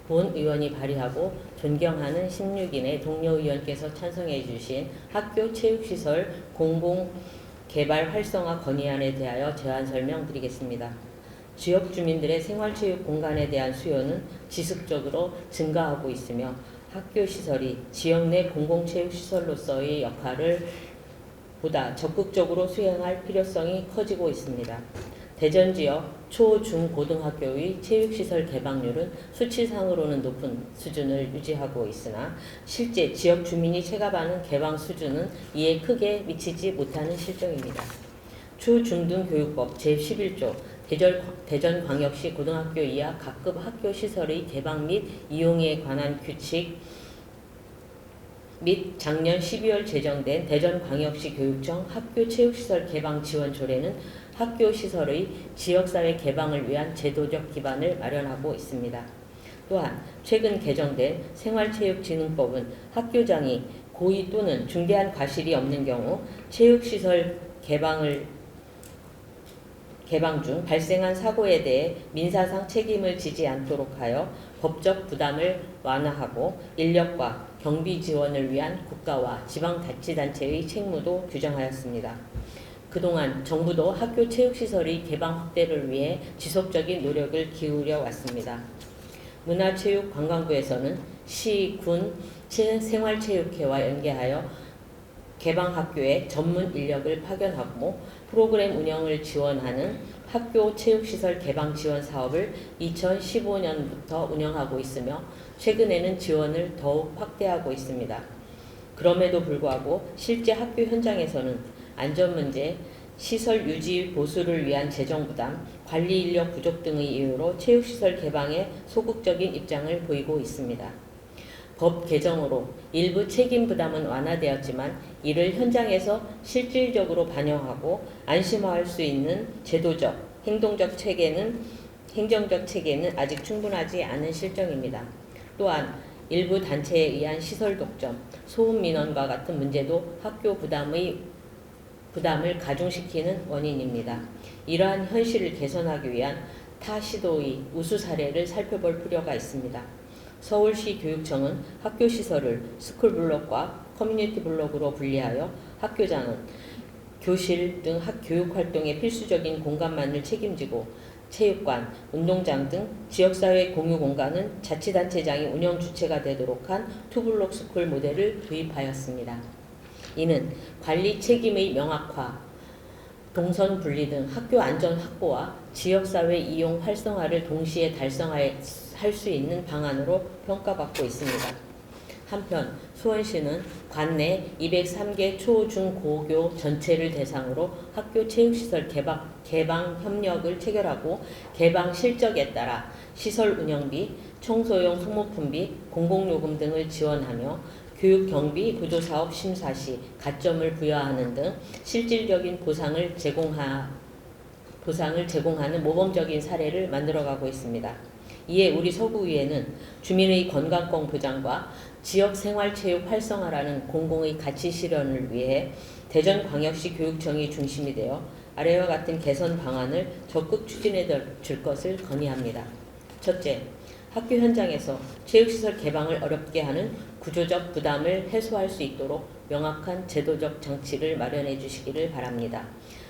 본 의원이 발의하고 존경하는 16인의 동료 의원께서 찬성해 주신 학교 체육시설 공공개발 활성화 건의안에 대하여 제안 설명드리겠습니다. 지역 주민들의 생활체육 공간에 대한 수요는 지속적으로 증가하고 있으며 학교 시설이 지역 내 공공체육시설로서의 역할을 보다 적극적으로 수행할 필요성이 커지고 있습니다. 대전 지역 초, 중, 고등학교의 체육시설 개방률은 수치상으로는 높은 수준을 유지하고 있으나 실제 지역 주민이 체감하는 개방 수준은 이에 크게 미치지 못하는 실정입니다. 초, 중등 교육법 제11조 대전광역시 고등학교 이하 각급 학교 시설의 개방 및 이용에 관한 규칙 및 작년 12월 제정된 대전광역시 교육청 학교체육시설 개방 지원 조례는 학교 시설의 지역사회 개방을 위한 제도적 기반을 마련하고 있습니다. 또한 최근 개정된 생활체육진흥법은 학교장이 고의 또는 중대한 과실이 없는 경우 체육시설 개방 중 발생한 사고에 대해 민사상 책임을 지지 않도록 하여 법적 부담을 완화하고 인력과 경비 지원을 위한 국가와 지방자치단체의 책무도 규정하였습니다. 그동안 정부도 학교 체육시설의 개방 확대를 위해 지속적인 노력을 기울여 왔습니다. 문화체육관광부에서는 시, 군, 생활체육회와 연계하여 개방학교에 전문 인력을 파견하고 프로그램 운영을 지원하는 학교 체육시설 개방 지원 사업을 2015년부터 운영하고 있으며 최근에는 지원을 더욱 확대하고 있습니다. 그럼에도 불구하고 실제 학교 현장에서는 안전문제, 시설 유지 보수를 위한 재정부담, 관리 인력 부족 등의 이유로 체육시설 개방에 소극적인 입장을 보이고 있습니다. 법 개정으로 일부 책임 부담은 완화되었지만 이를 현장에서 실질적으로 반영하고 안심화할 수 있는 제도적, 행정적 체계는 아직 충분하지 않은 실정입니다. 또한 일부 단체에 의한 시설 독점, 소음 민원과 같은 문제도 학교 부담을 가중시키는 원인입니다. 이러한 현실을 개선하기 위한 타 시도의 우수 사례를 살펴볼 필요가 있습니다. 서울시 교육청은 학교 시설을 스쿨블록과 커뮤니티 블록으로 분리하여 학교장은 교실 등 교육활동의 필수적인 공간만을 책임지고 체육관, 운동장 등 지역사회 공유 공간은 자치단체장이 운영 주체가 되도록 한 투블록 스쿨 모델을 도입하였습니다. 이는 관리 책임의 명확화, 동선 분리 등 학교 안전 확보와 지역사회 이용 활성화를 동시에 달성할 수 있는 방안으로 평가받고 있습니다. 한편 수원시는 관내 203개 초, 중, 고교 전체를 대상으로 학교 체육시설 개방 협력을 체결하고 개방 실적에 따라 시설 운영비, 청소용 소모품비, 공공요금 등을 지원하며 교육 경비 구조사업 심사 시 가점을 부여하는 등 실질적인 보상을 제공하는 모범적인 사례를 만들어가고 있습니다. 이에 우리 서구의회는 주민의 건강권 보장과 지역생활체육 활성화라는 공공의 가치 실현을 위해 대전광역시 교육청이 중심이 되어 아래와 같은 개선 방안을 적극 추진해 줄 것을 건의합니다. 첫째, 학교 현장에서 체육시설 개방을 어렵게 하는 구조적 부담을 해소할 수 있도록 명확한 제도적 장치를 마련해 주시기를 바랍니다.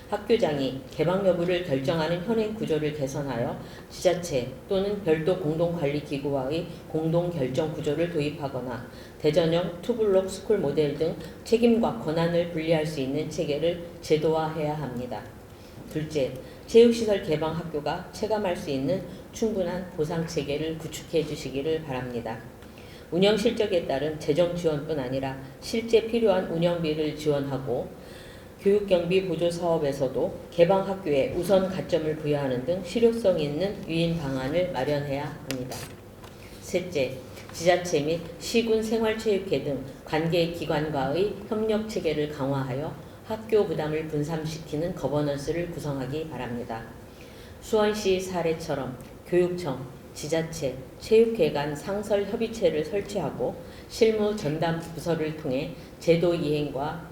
학교장이 개방 여부를 결정하는 현행 구조를 개선하여 지자체 또는 별도 공동관리기구와의 공동결정 구조를 도입하거나 대전형 투블록 스쿨 모델 등 책임과 권한을 분리할 수 있는 체계를 제도화해야 합니다. 둘째, 체육시설 개방 학교가 체감할 수 있는 충분한 보상 체계를 구축해 주시기를 바랍니다. 운영 실적에 따른 재정 지원뿐 아니라 실제 필요한 운영비를 지원하고 교육경비 보조 사업에서도 개방 학교에 우선 가점을 부여하는 등 실효성 있는 유인 방안을 마련해야 합니다. 셋째, 지자체 및 시군 생활체육회 등 관계기관과의 협력 체계를 강화하여 학교 부담을 분산시키는 거버넌스를 구성하기 바랍니다. 수원시 사례처럼 교육청, 지자체, 체육회 간 상설 협의체를 설치하고 실무 전담 부서를 통해 제도 이행과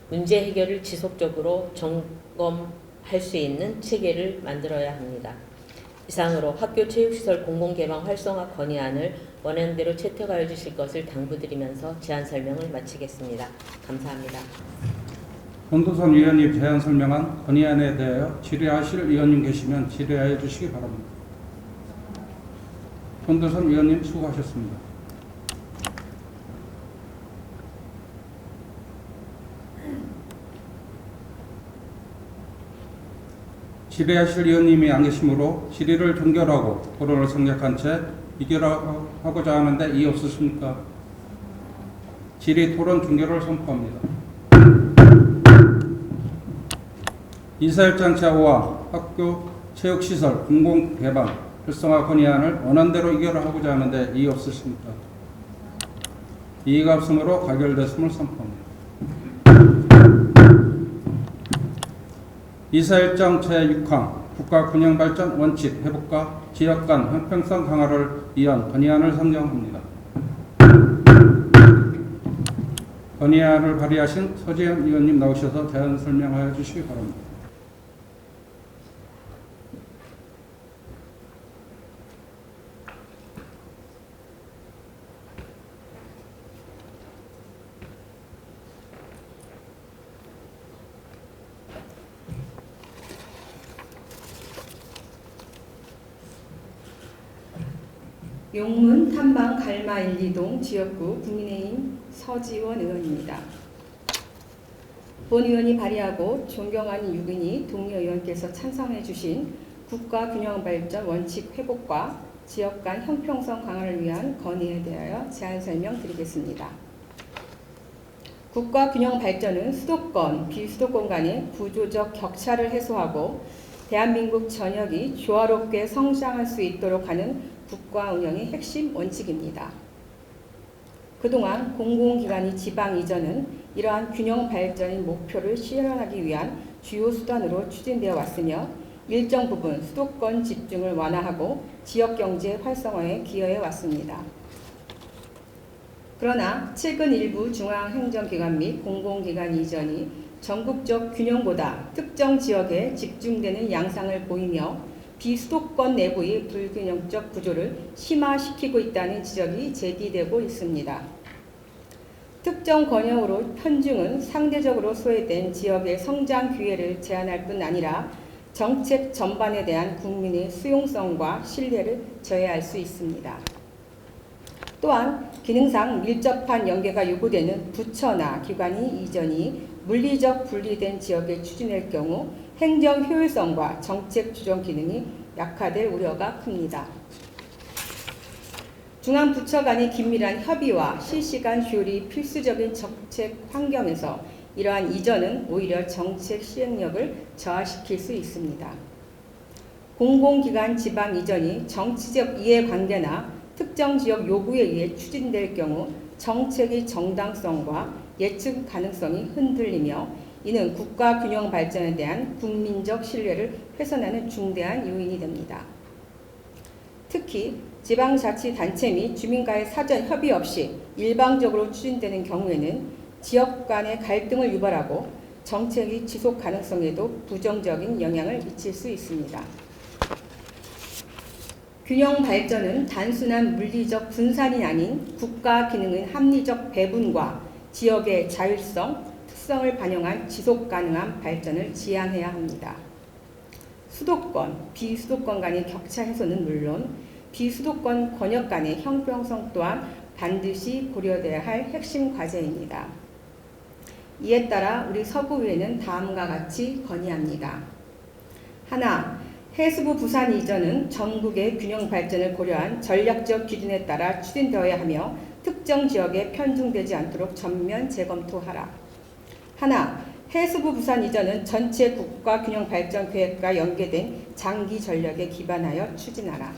문제 해결을 지속적으로 점검할 수 있는 체계를 만들어야 합니다. 이상으로 학교 체육시설 공공개방 활성화 건의안을 원안대로 채택하여 주실 것을 당부드리면서 제안 설명을 마치겠습니다. 감사합니다. 권도선 의원님 제안 설명한 건의안에 대하여 질의하실 의원님 계시면 질의하여 주시기 바랍니다. 권도선 의원님 수고하셨습니다. 질의하실 의원님이 안 계시므로 질의를 종결하고 토론을 생략한 채 의결하고자 하는데 이의 없으십니까? 질의 토론 종결을 선포합니다. 이사일장 제5화 학교 체육시설 공공개방 활성화 건의안을 원안대로 의결하고자 하는데 이의 없으십니까? 이의가 없으므로 가결됐음을 선포합니다. 이사일장 제6항 국가균형발전 원칙 회복과 지역 간 형평성 강화를 위한 건의안을 상정합니다. 건의안을 발의하신 서지현 의원님 나오셔서 대안 설명하여 주시기 바랍니다. 용문 탐방 갈마 1, 2동 지역구 국민의힘 서지원 의원입니다. 본 의원이 발의하고 존경하는 유근희 동료 의원께서 찬성해 주신 국가균형발전 원칙 회복과 지역 간 형평성 강화를 위한 건의에 대하여 제안 설명드리겠습니다. 국가균형발전은 수도권, 비수도권 간의 구조적 격차를 해소하고 대한민국 전역이 조화롭게 성장할 수 있도록 하는 국가 운영의 핵심 원칙입니다. 그동안 공공기관이 지방 이전은 이러한 균형 발전의 목표를 실현하기 위한 주요 수단으로 추진되어 왔으며 일정 부분 수도권 집중을 완화하고 지역경제 활성화에 기여해 왔습니다. 그러나 최근 일부 중앙행정기관 및 공공기관 이전이 전국적 균형보다 특정 지역에 집중되는 양상을 보이며 비수도권 내부의 불균형적 구조를 심화시키고 있다는 지적이 제기되고 있습니다. 특정 권역으로 편중은 상대적으로 소외된 지역의 성장 기회를 제한할 뿐 아니라 정책 전반에 대한 국민의 수용성과 신뢰를 저해할 수 있습니다. 또한 기능상 밀접한 연계가 요구되는 부처나 기관이 이전이 물리적 분리된 지역에 추진할 경우 행정 효율성과 정책 조정 기능이 약화될 우려가 큽니다. 중앙 부처 간의 긴밀한 협의와 실시간 조율이 필수적인 정책 환경에서 이러한 이전은 오히려 정책 시행력을 저하시킬 수 있습니다. 공공기관 지방 이전이 정치적 이해관계나 특정 지역 요구에 의해 추진될 경우 정책의 정당성과 예측 가능성이 흔들리며 이는 국가 균형 발전에 대한 국민적 신뢰를 훼손하는 중대한 요인이 됩니다. 특히 지방자치단체 및 주민과의 사전 협의 없이 일방적으로 추진되는 경우에는 지역 간의 갈등을 유발하고 정책의 지속 가능성에도 부정적인 영향을 미칠 수 있습니다. 균형 발전은 단순한 물리적 분산이 아닌 국가 기능의 합리적 배분과 지역의 자율성, 특성을 반영한 지속 가능한 발전을 지향해야 합니다. 수도권, 비수도권 간의 격차 해소는 물론 비수도권 권역 간의 형평성 또한 반드시 고려돼야 할 핵심 과제입니다. 이에 따라 우리 서구의회는 다음과 같이 건의합니다. 하나, 해수부 부산 이전은 전국의 균형 발전을 고려한 전략적 기준에 따라 추진되어야 하며 특정 지역에 편중되지 않도록 전면 재검토하라. 하나, 해수부 부산 이전은 전체 국가 균형 발전 계획과 연계된 장기 전략에 기반하여 추진하라.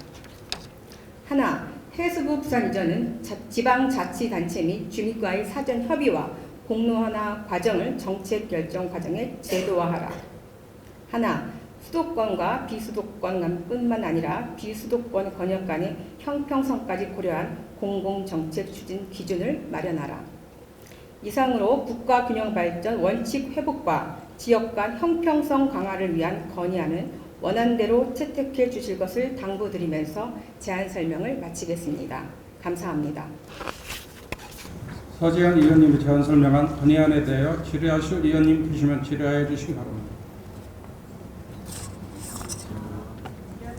하나, 해수부 부산 이전은 지방자치단체 및 주민과의 사전 협의와 공론화 과정을 정책 결정 과정에 제도화하라. 하나, 수도권과 비수도권 간뿐만 아니라 비수도권 권역 간의 형평성까지 고려한 공공정책 추진 기준을 마련하라. 이상으로 국가균형발전 원칙 회복과 지역 간 형평성 강화를 위한 건의안을 원안대로 채택해 주실 것을 당부드리면서 제안 설명을 마치겠습니다. 감사합니다. 서재현 의원님이 제안 설명한 건의안에 대하여 질의하실 의원님 계시면 질의하여 주시기 바랍니다.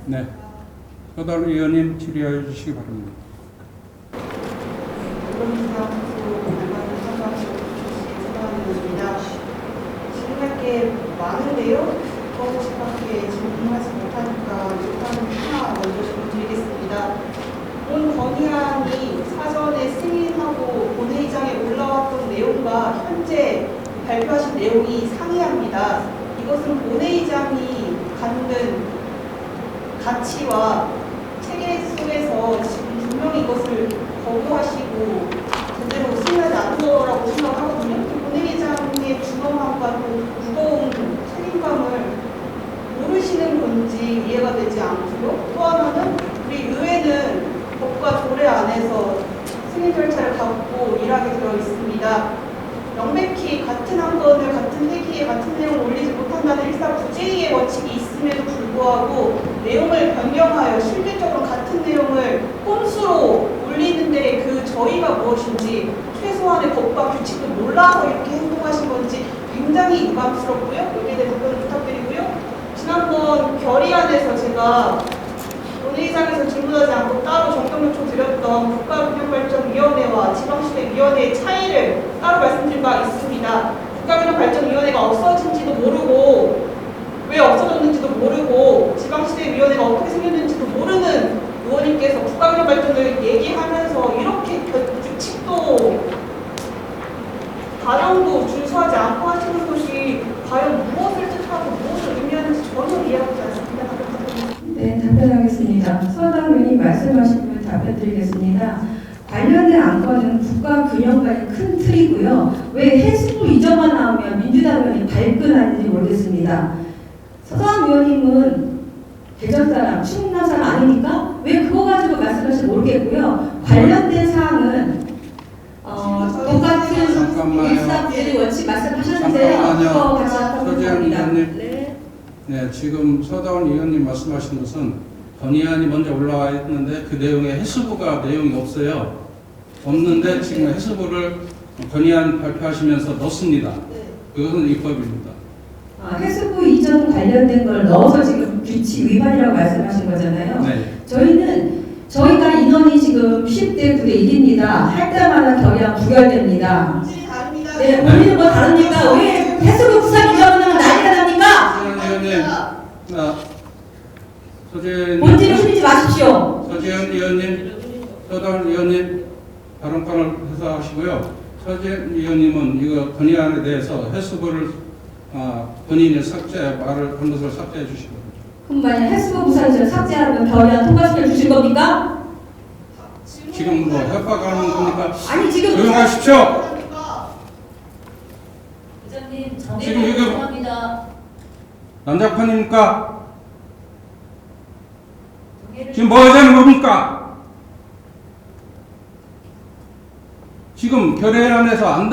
네, 서다운 의원님 질의하여 주시기 바랍니다. 질문할 게 많은데요. 그것밖에 질문하지 못하니까 일단 하나 먼저 질문드리겠습니다. 본 건의안이 사전에 승인하고 본회의장에 올라왔던 내용과 현재 발표하신 내용이 상이합니다. 이것은 본회의장이 갖는 가치와 체계 속에서 지금 분명히 이것을 거부하시고 제대로 승인하지 않은 거라고 생각하거든요. 본회의장의 준엄함과 또 무거운 책임감을 모르시는 건지 이해가 되지 않고요. 또 하나는 우리 의회는 법과 조례 안에서 승인 절차를 갖고 일하게 되어 있습니다. 명백히 같은 한 건을 같은 회기에 같은 내용을 올리지 못한다는 일사부재의 원칙이 있음에도 불구하고 내용을 변경하여 실질적으로 같은 내용을 꼼수로 올리는데 그 저희가 무엇인지 최소한의 법과 규칙도 몰라서 이렇게 행동하신 건지 굉장히 유감스럽고요. 여기에 대해 답변을 부탁드리고요. 지난번 결의안에서 제가 본회의장에서 질문하지 않고 따로 정정 요청 드렸던 국가균형발전위원회와 지방시대위원회의 차이를 따로 말씀드린 바 있습니다. 국가균형발전위원회가 없어진지도 모르고 왜 없어졌는지도 모르고 지방시대위원회가 어떻게 생겼는지도 모르는 의원님께서 국가균형발전을 얘기하면서 이렇게 규칙도 과정도 준수하지 않고 하시는 것이 과연 무엇을 뜻하고 무엇을 의미하는지 전혀 이해하지 않습니다. 네, 답변하겠습니다. 서당 의원님 말씀하신 부분 답변드리겠습니다. 관련된 안건은 국가균형과의 큰 틀이고요. 왜 해수부 이전만 나오면 민주당 의원이 발끈하는지 모르겠습니다. 서당 의원님은 대전 사람, 충남 사람 아니니까 왜 그거 가지고 말씀하실지 모르겠고요. 관련된 사항은 똑같은 일사부재의 원칙 말씀하셨는데 그거 같이 서재현 합니다. 의원님. 네, 지금 서다운 의원님 말씀하신 것은 건의안이 먼저 올라와 있는데 그 내용에 해수부가 내용이 없어요. 없는데 지금 해수부를 건의안 발표하시면서 넣습니다. 그것은 입법입니다. 해수부 이전 관련된 걸 넣어서 지금 규칙 위반이라고 말씀하신 거잖아요. 네. 저희가 인원이 지금 10대 9대 1입니다. 할 때마다 결의안 부결됩니다. 네, 본인은 뭐 다릅니까? 왜 해수부 부산 이전하면 난리가 납니까? 서재현 본질을 숨기지 마십시오. 서재현 의원님, 서다운 의원님 발언권을 해석하시고요. 서재현 의원님은 이거 건의안에 대해서 해수부를 본인이 말을 한 것을 삭제해 주시고. 그럼 만약 해수부 부산 이전 삭제하면 결의안 통과시켜 주실 겁니까? 지금 뭐 협박하는 겁니까? 아니 지금 조용하십시오. 의장님, 지금 이거 정리합니다. 난장판입니까? 지금 뭐 하자는 겁니까? 지금 결의안에서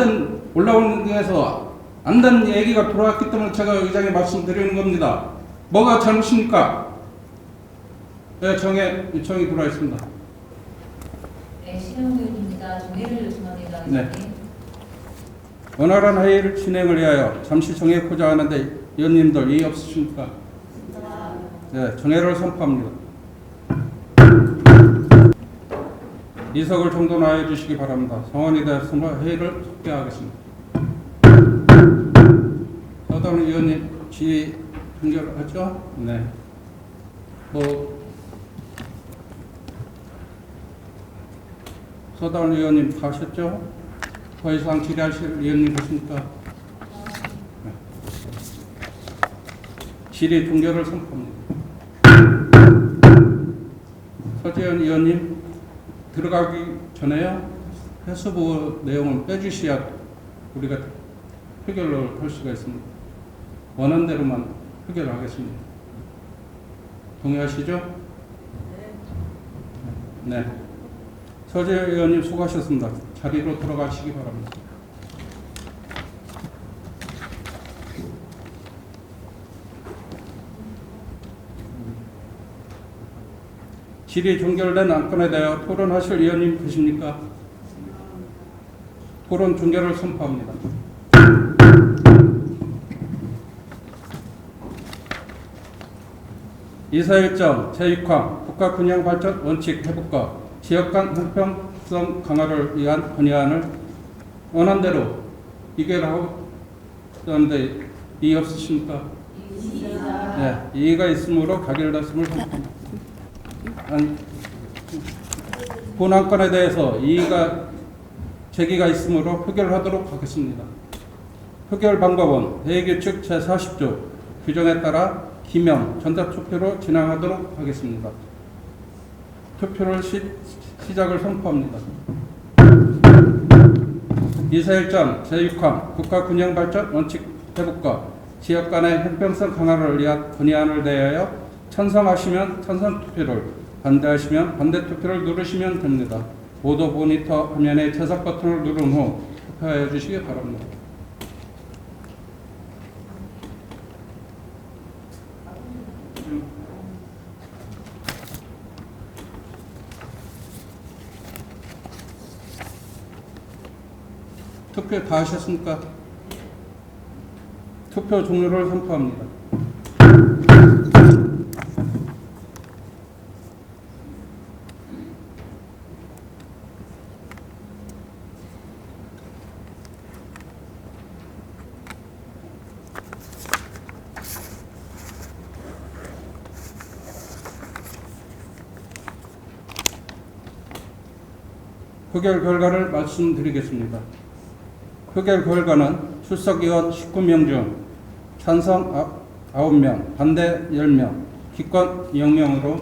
올라오는 데에서 안 된 얘기가 들어왔기 때문에 제가 의장에 말씀드리는 겁니다. 뭐가 잘못입니까? 네, 요청이 들어와 있습니다. 네, 신영 의원입니다. 정리를 요청합니다. 네. 의장님. 원활한 회의를 진행을 위하여 잠시 정해고자 하는데 의원님들 이의 없으십니까? 네, 정회를 선포합니다. 이석을 정돈하여 주시기 바랍니다. 성원이 되었으므로 회의를 속개하겠습니다. 서다운 의원님 지휘 종결하죠? 네. 서다운 의원님 다 하셨죠? 더 이상 질의하실 의원님 계십니까? 네. 질의 종결을 선포합니다. 서재현 의원님 들어가기 전에요. 해수부 내용을 빼주셔야 우리가 표결을 할 수가 있습니다. 원하는 대로만 표결을 하겠습니다. 동의하시죠? 네. 서재현 의원님 수고하셨습니다. 자리로 들어가시기 바랍니다. 질의 종결된 안건에 대하여 토론하실 의원님 계십니까? 토론 종결을 선포합니다. 이사일정 제6항 국가균형발전 원칙 회복과 지역 간 형평성 강화를 위한 건의안을 원안대로 의결하고 있는데 이의 없으십니까? 네, 이의가 있으므로 가결됐음을 선포합니다. 본 안건에 대해서 이의가 제기가 있으므로 표결하도록 하겠습니다. 표결 방법은 회의규칙 제40조 규정에 따라 기명, 전자투표로 진행하도록 하겠습니다. 투표를 시작을 선포합니다. 이사일정 제6항 국가균형발전 원칙 회복과 지역 간의 형평성 강화를 위한 건의안을 대하여 찬성하시면 찬성 투표를, 반대하시면 반대 투표를 누르시면 됩니다. 모두 모니터 화면에 채석 버튼을 누른 후 투표해 주시기 바랍니다. 투표 다 하셨습니까? 투표 종료를 선포합니다. 표결 결과를 말씀드리겠습니다. 표결 결과는 출석의원 19명 중 찬성 9명, 반대 10명, 기권 0명으로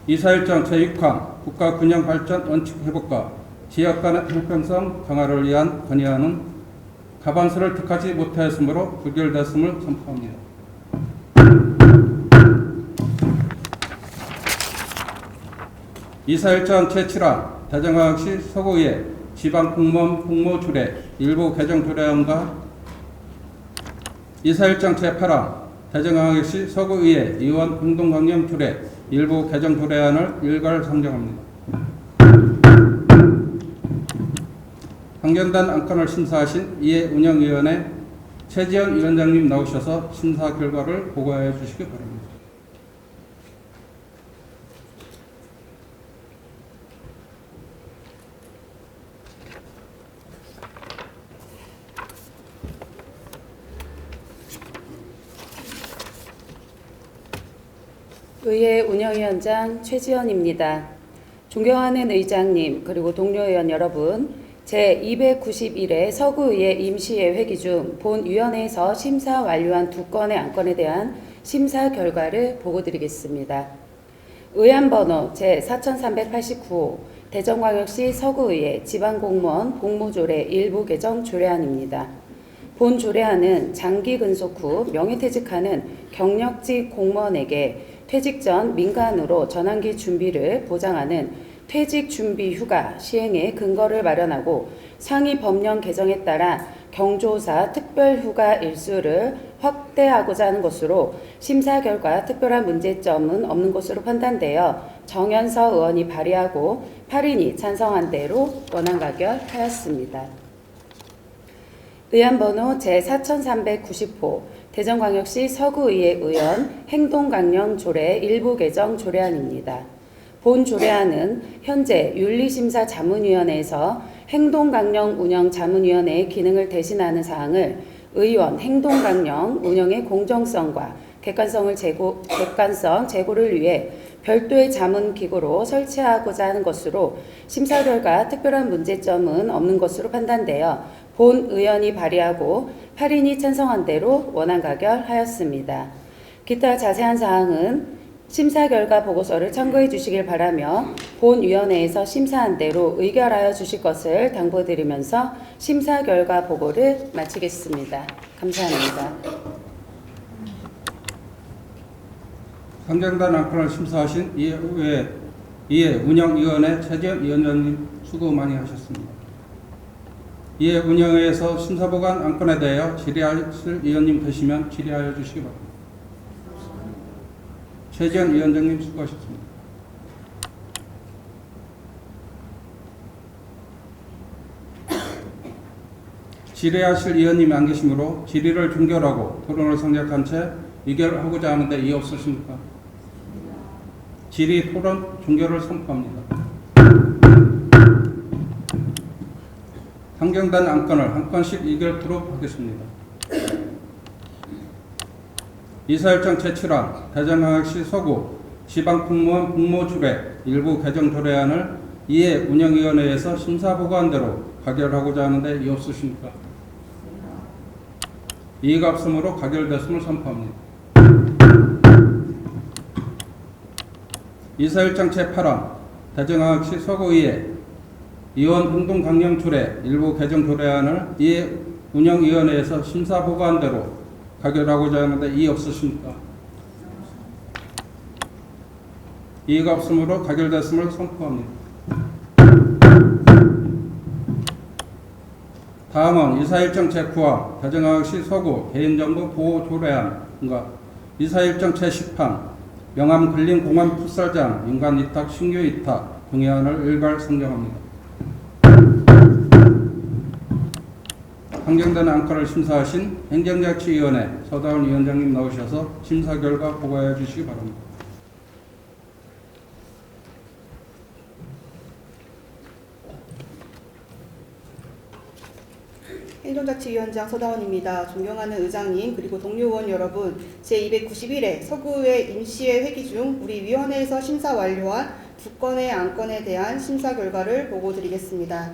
이사일정 제6항 국가균형발전 원칙 회복과 지역 간의 형평성 강화를 위한 건의안은 과반수를 득하지 못하였으므로 부결됐음을 선포합니다. 이사일정 제7항 대전광역시 서구의회 지방공무원 공모조례 일부 개정 조례안과 이사일정 제8항 대전광역시 서구의회 의원 행동강령 조례 일부 개정 조례안을 일괄 상정합니다. 상정된 안건을 심사하신 이해운영위원회 최지현 위원장님 나오셔서 심사 결과를 보고해 주시기 바랍니다. 의회 운영위원장 최지연입니다. 존경하는 의장님 그리고 동료 의원 여러분, 제291회 서구의회 임시회 회기 중 본위원회에서 심사 완료한 2건의 안건에 대한 심사 결과를 보고드리겠습니다. 의안번호 제4389호 대전광역시 서구의회 지방공무원 공모조례 일부 개정 조례안입니다. 본 조례안은 장기 근속 후 명예퇴직하는 경력직 공무원에게 퇴직 전 민간으로 전환기 준비를 보장하는 퇴직준비휴가 시행의 근거를 마련하고 상위 법령 개정에 따라 경조사 특별휴가 일수를 확대하고자 하는 것으로 심사 결과 특별한 문제점은 없는 것으로 판단되어 정현서 의원이 발의하고 8인이 찬성한 대로 원안 가결하였습니다. 의안번호 제4390호 대전광역시 서구의회 의원 행동강령 조례 일부 개정 조례안입니다. 본 조례안은 현재 윤리심사자문위원회에서 행동강령 운영 자문위원회의 기능을 대신하는 사항을 의원 행동강령 운영의 공정성과 객관성 제고를 위해 별도의 자문기구로 설치하고자 하는 것으로 심사 결과 특별한 문제점은 없는 것으로 판단되어 본 의원이 발의하고 8인이 찬성한 대로 원안 가결하였습니다. 기타 자세한 사항은 심사 결과 보고서를 참고해 주시길 바라며 본 위원회에서 심사한 대로 의결하여 주실 것을 당부드리면서 심사 결과 보고를 마치겠습니다. 감사합니다. 상정단 안건을 심사하신 이해 운영위원회 최재현 위원장님 수고 많이 하셨습니다. 이해 운영회에서 심사보관 안건에 대하여 질의하실 위원님 계시면 질의하여 주시기 바랍니다. 최재현 위원장님 수고하셨습니다. 질의하실 위원님이 안 계시므로 질의를 종결하고 토론을 생략한 채 의결하고자 하는데 이의 없으십니까? 질의 토론 종결을 선포합니다. 상정단 안건을 한 건씩 의결토록 하겠습니다. 이사일정 제7항 대전광역시 서구 지방공무원 복무조례 일부 개정 조례안을 이해 운영위원회에서 심사보고한 대로 가결하고자 하는데 이의 없으십니까? 이의가 없으므로 가결됐음을 선포합니다. 이사일정 제8항 대전광역시 서구의회 이원 행동강령 조례 일부 개정 조례안을 이해 운영위원회에서 심사보고한 대로 가결하고자 하는데 이의 없으십니까? 이의가 없으므로 가결됐음을 선포합니다. 다음은 이사일정 제9항 대전광역시 서구 개인정보 보호 조례안과 이사일정 제10항 명암 근린공원 풋살장 민간 위탁 신규 위탁 동의안을 일괄 상정합니다. 상정된 안건을 심사하신 행정자치위원회 서다운 위원장님 나오셔서 심사 결과 보고해 주시기 바랍니다. 행정자치위원장 서다원입니다. 존경하는 의장님 그리고 동료 의원 여러분, 제291회 서구의회 임시회 회기 중 우리 위원회에서 심사 완료한 2건의 안건에 대한 심사 결과를 보고드리겠습니다.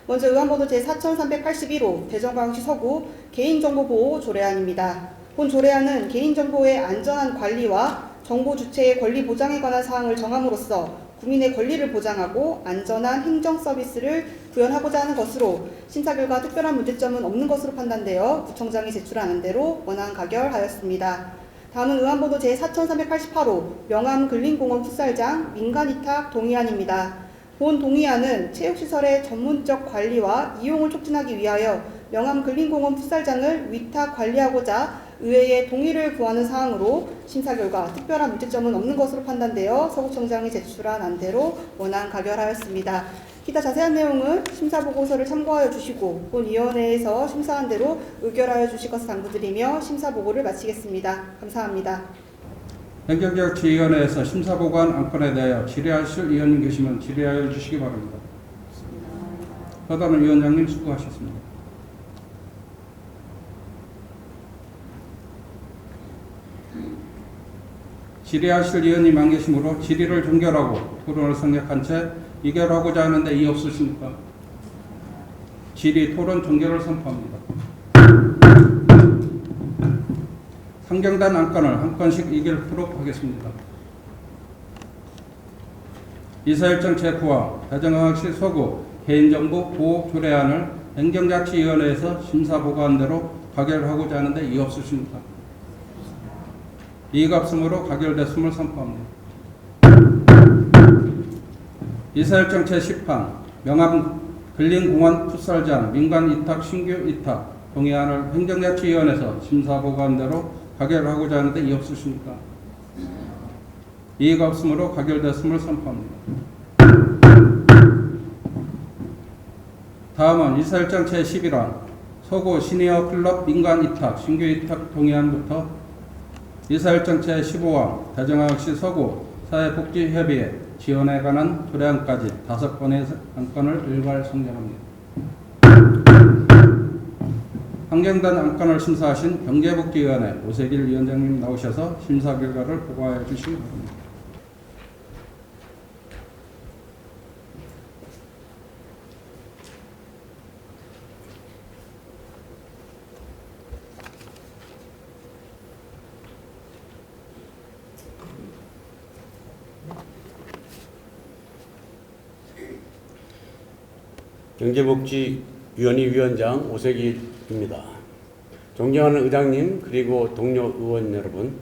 먼저 의안번호 제4381호 대전광역시 서구 개인정보보호 조례안입니다. 본 조례안은 개인정보의 안전한 관리와 정보 주체의 권리 보장에 관한 사항을 정함으로써 국민의 권리를 보장하고 안전한 행정 서비스를 구현하고자 하는 것으로 심사 결과 특별한 문제점은 없는 것으로 판단되어 구청장이 제출하는 대로 원안 가결하였습니다. 다음은 의안번호 제4388호 명암 근린공원 풋살장 민간위탁 동의안입니다. 본 동의안은 체육시설의 전문적 관리와 이용을 촉진하기 위하여 명암 근린공원 풋살장을 위탁 관리하고자 의회의 동의를 구하는 사항으로 심사 결과 특별한 문제점은 없는 것으로 판단되어 서구청장이 제출한 안대로 원안 가결하였습니다. 기타 자세한 내용은 심사보고서를 참고하여 주시고 본 위원회에서 심사한 대로 의결하여 주실 것을 당부드리며 심사보고를 마치겠습니다. 감사합니다. 행정자치위원회에서 심사보고한 안건에 대하여 질의하실 위원님 계시면 질의하여 주시기 바랍니다. 서다운 위원장님 수고하셨습니다. 질의하실 위원님 안 계시므로 질의를 종결하고 토론을 생략한 채 의결하고자 하는데 이의 없으십니까? 질의 토론 종결을 선포합니다. 상정단 안건을 한 건씩 의결토록 하겠습니다. 이사일정 제9항 대전광역시 서구 개인정보 보호 조례안을 행정자치위원회에서 심사보고한 대로 가결하고자 하는데 이의 없으십니까? 이의가 없으므로 가결됐음을 선포합니다. 이사일정 제10항 명암 근린공원 풋살장 민간 위탁 신규 위탁 동의안을 행정자치위원회에서 심사보고한 대로 가결하고자 하는데 이의 없으십니까? 이의가 없으므로 가결됐음을 선포합니다. 다음은 이사일정 제11항 서구 시니어 클럽 민간 위탁 신규 위탁 동의안부터 이사일정 제15항 대정하역시 서구 사회복지협의회 지원에 관한 조례안까지 5건의 안건을 일괄 상정합니다. 환경단 안건을 심사하신 경제복지위원회 오세길 위원장님 나오셔서 심사 결과를 보고해 주시기 바랍니다. 경제복지위원회 위원장 오세길입니다. 존경하는 의장님 그리고 동료 의원 여러분,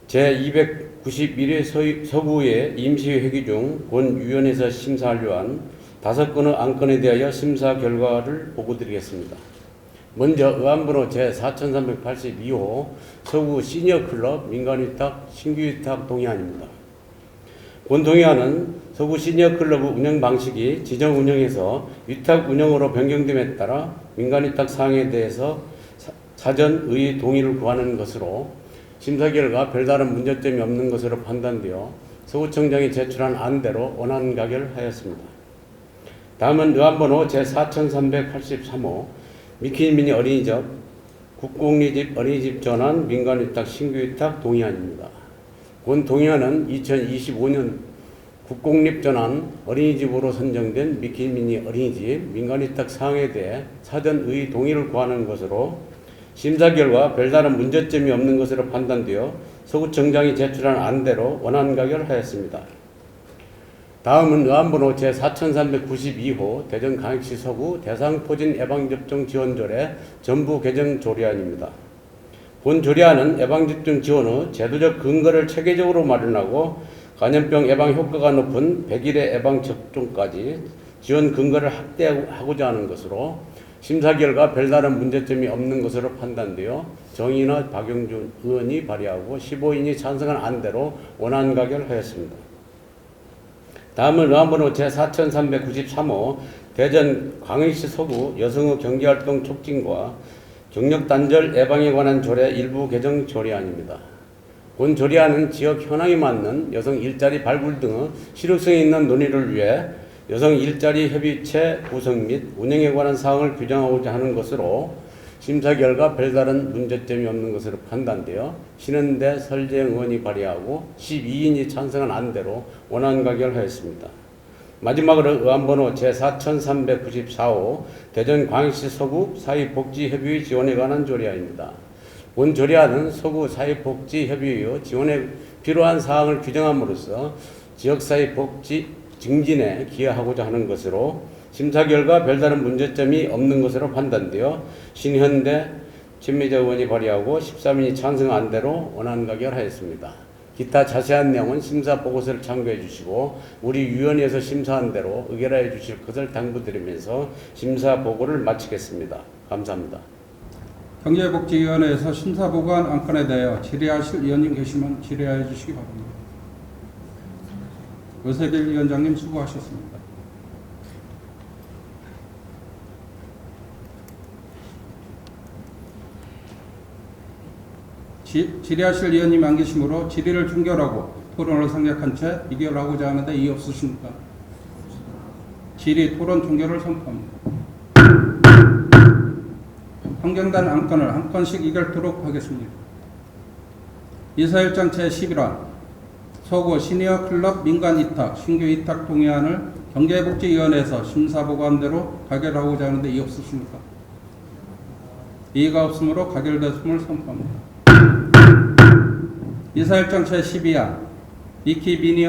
제291회 서구의 임시회기 중 본 위원회에서 심사하려 한 5건의 안건에 대하여 심사 결과를 보고드리겠습니다. 먼저 의안번호 제4382호 서구 시니어클럽 민간위탁 신규위탁 동의안입니다. 본 동의안은 서구 시니어클럽 운영 방식이 지정 운영에서 위탁 운영으로 변경됨에 따라 민간위탁 사항에 대해서 사전 의 동의를 구하는 것으로 심사 결과 별다른 문제점이 없는 것으로 판단되어 서구청장이 제출한 안대로 원안 가결하였습니다. 다음은 의안번호 제4383호 미키미니 어린이집 국공립집 어린이집 전환 민간위탁 신규위탁 동의안입니다. 본 동의안은 2025년 국공립 전환 어린이집으로 선정된 미키미니 어린이집 민간위탁 사항에 대해 사전 의 동의를 구하는 것으로 심사 결과 별다른 문제점이 없는 것으로 판단되어 서구청장이 제출한 안대로 원안 가결하였습니다. 다음은 의안번호 제4392호 대전광역시 서구 대상포진 예방접종 지원조례 전부 개정 조례안입니다. 본 조례안은 예방접종 지원의 제도적 근거를 체계적으로 마련하고 감염병 예방 효과가 높은 100일의 예방접종까지 지원 근거를 확대하고자 하는 것으로 심사 결과 별다른 문제점이 없는 것으로 판단되어 정인화 박영준 의원이 발의하고 15인이 찬성한 안대로 원안 가결하였습니다. 다음은 의안번호 제4393호 대전 광역시 서구 여성의 경제활동 촉진과 경력단절 예방에 관한 조례 일부 개정 조례안입니다. 본 조례안은 지역 현황에 맞는 여성 일자리 발굴 등의 실효성이 있는 논의를 위해 여성 일자리 협의체 구성 및 운영에 관한 사항을 규정하고자 하는 것으로 심사 결과 별다른 문제점이 없는 것으로 판단되어 신현대 설재영 의원이 발의하고 12인이 찬성한 안대로 원안 가결하였습니다. 마지막으로 의안번호 제4394호 대전광역시 서구 사회복지협의회 지원에 관한 조례안입니다. 본 조례안은 서구 사회복지협의회 지원에 필요한 사항을 규정함으로써 지역사회복지 증진에 기여하고자 하는 것으로 심사 결과 별다른 문제점이 없는 것으로 판단되어 신현대 최미자 의원이 발의하고 13인이 찬성 안대로 원안 가결하였습니다. 기타 자세한 내용은 심사 보고서를 참고해 주시고 우리 위원회에서 심사한 대로 의결하여 주실 것을 당부드리면서 심사 보고를 마치겠습니다. 감사합니다. 경제복지위원회에서 심사 보고한 안건에 대하여 질의하실 위원님 계시면 질의하여 주시기 바랍니다. 오세길 위원장님 수고하셨습니다. 질의하실 위원님 안 계시므로 질의를 종결하고 토론을 생략한 채 의결하고자 하는데 이의 없으십니까? 질의 토론 종결을 선포합니다. 환경단 안건을 한 건씩 의결토록 하겠습니다. 이사일정 제11화 서구 시니어 클럽 민간 위탁 신규 위탁 동의안을 경제복지위원회에서 심사보고한 대로 가결하고자 하는데 이의 없으십니까? 이의가 없으므로 가결됐음을 선포합니다. 이사일정 제12화 미키미니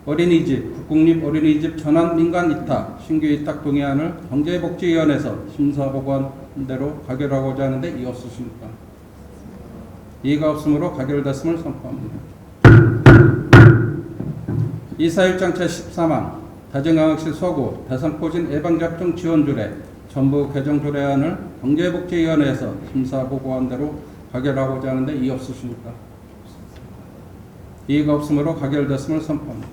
어린이집 국공립 어린이집 전환 민간 위탁 신규 위탁 동의안을 경제복지위원회에서 심사보고한 대로 가결하고자 하는데 이의 없으십니까? 이의가 없으므로 가결됐음을 선포합니다. 이사일정 제13항 대전광역시 서구 대상포진 예방접종 지원조례 전부 개정조례안을 경제복지위원회에서 심사보고한 대로 가결하고자 하는데 이의 없으십니까? 이의가 없으므로 가결됐음을 선포합니다.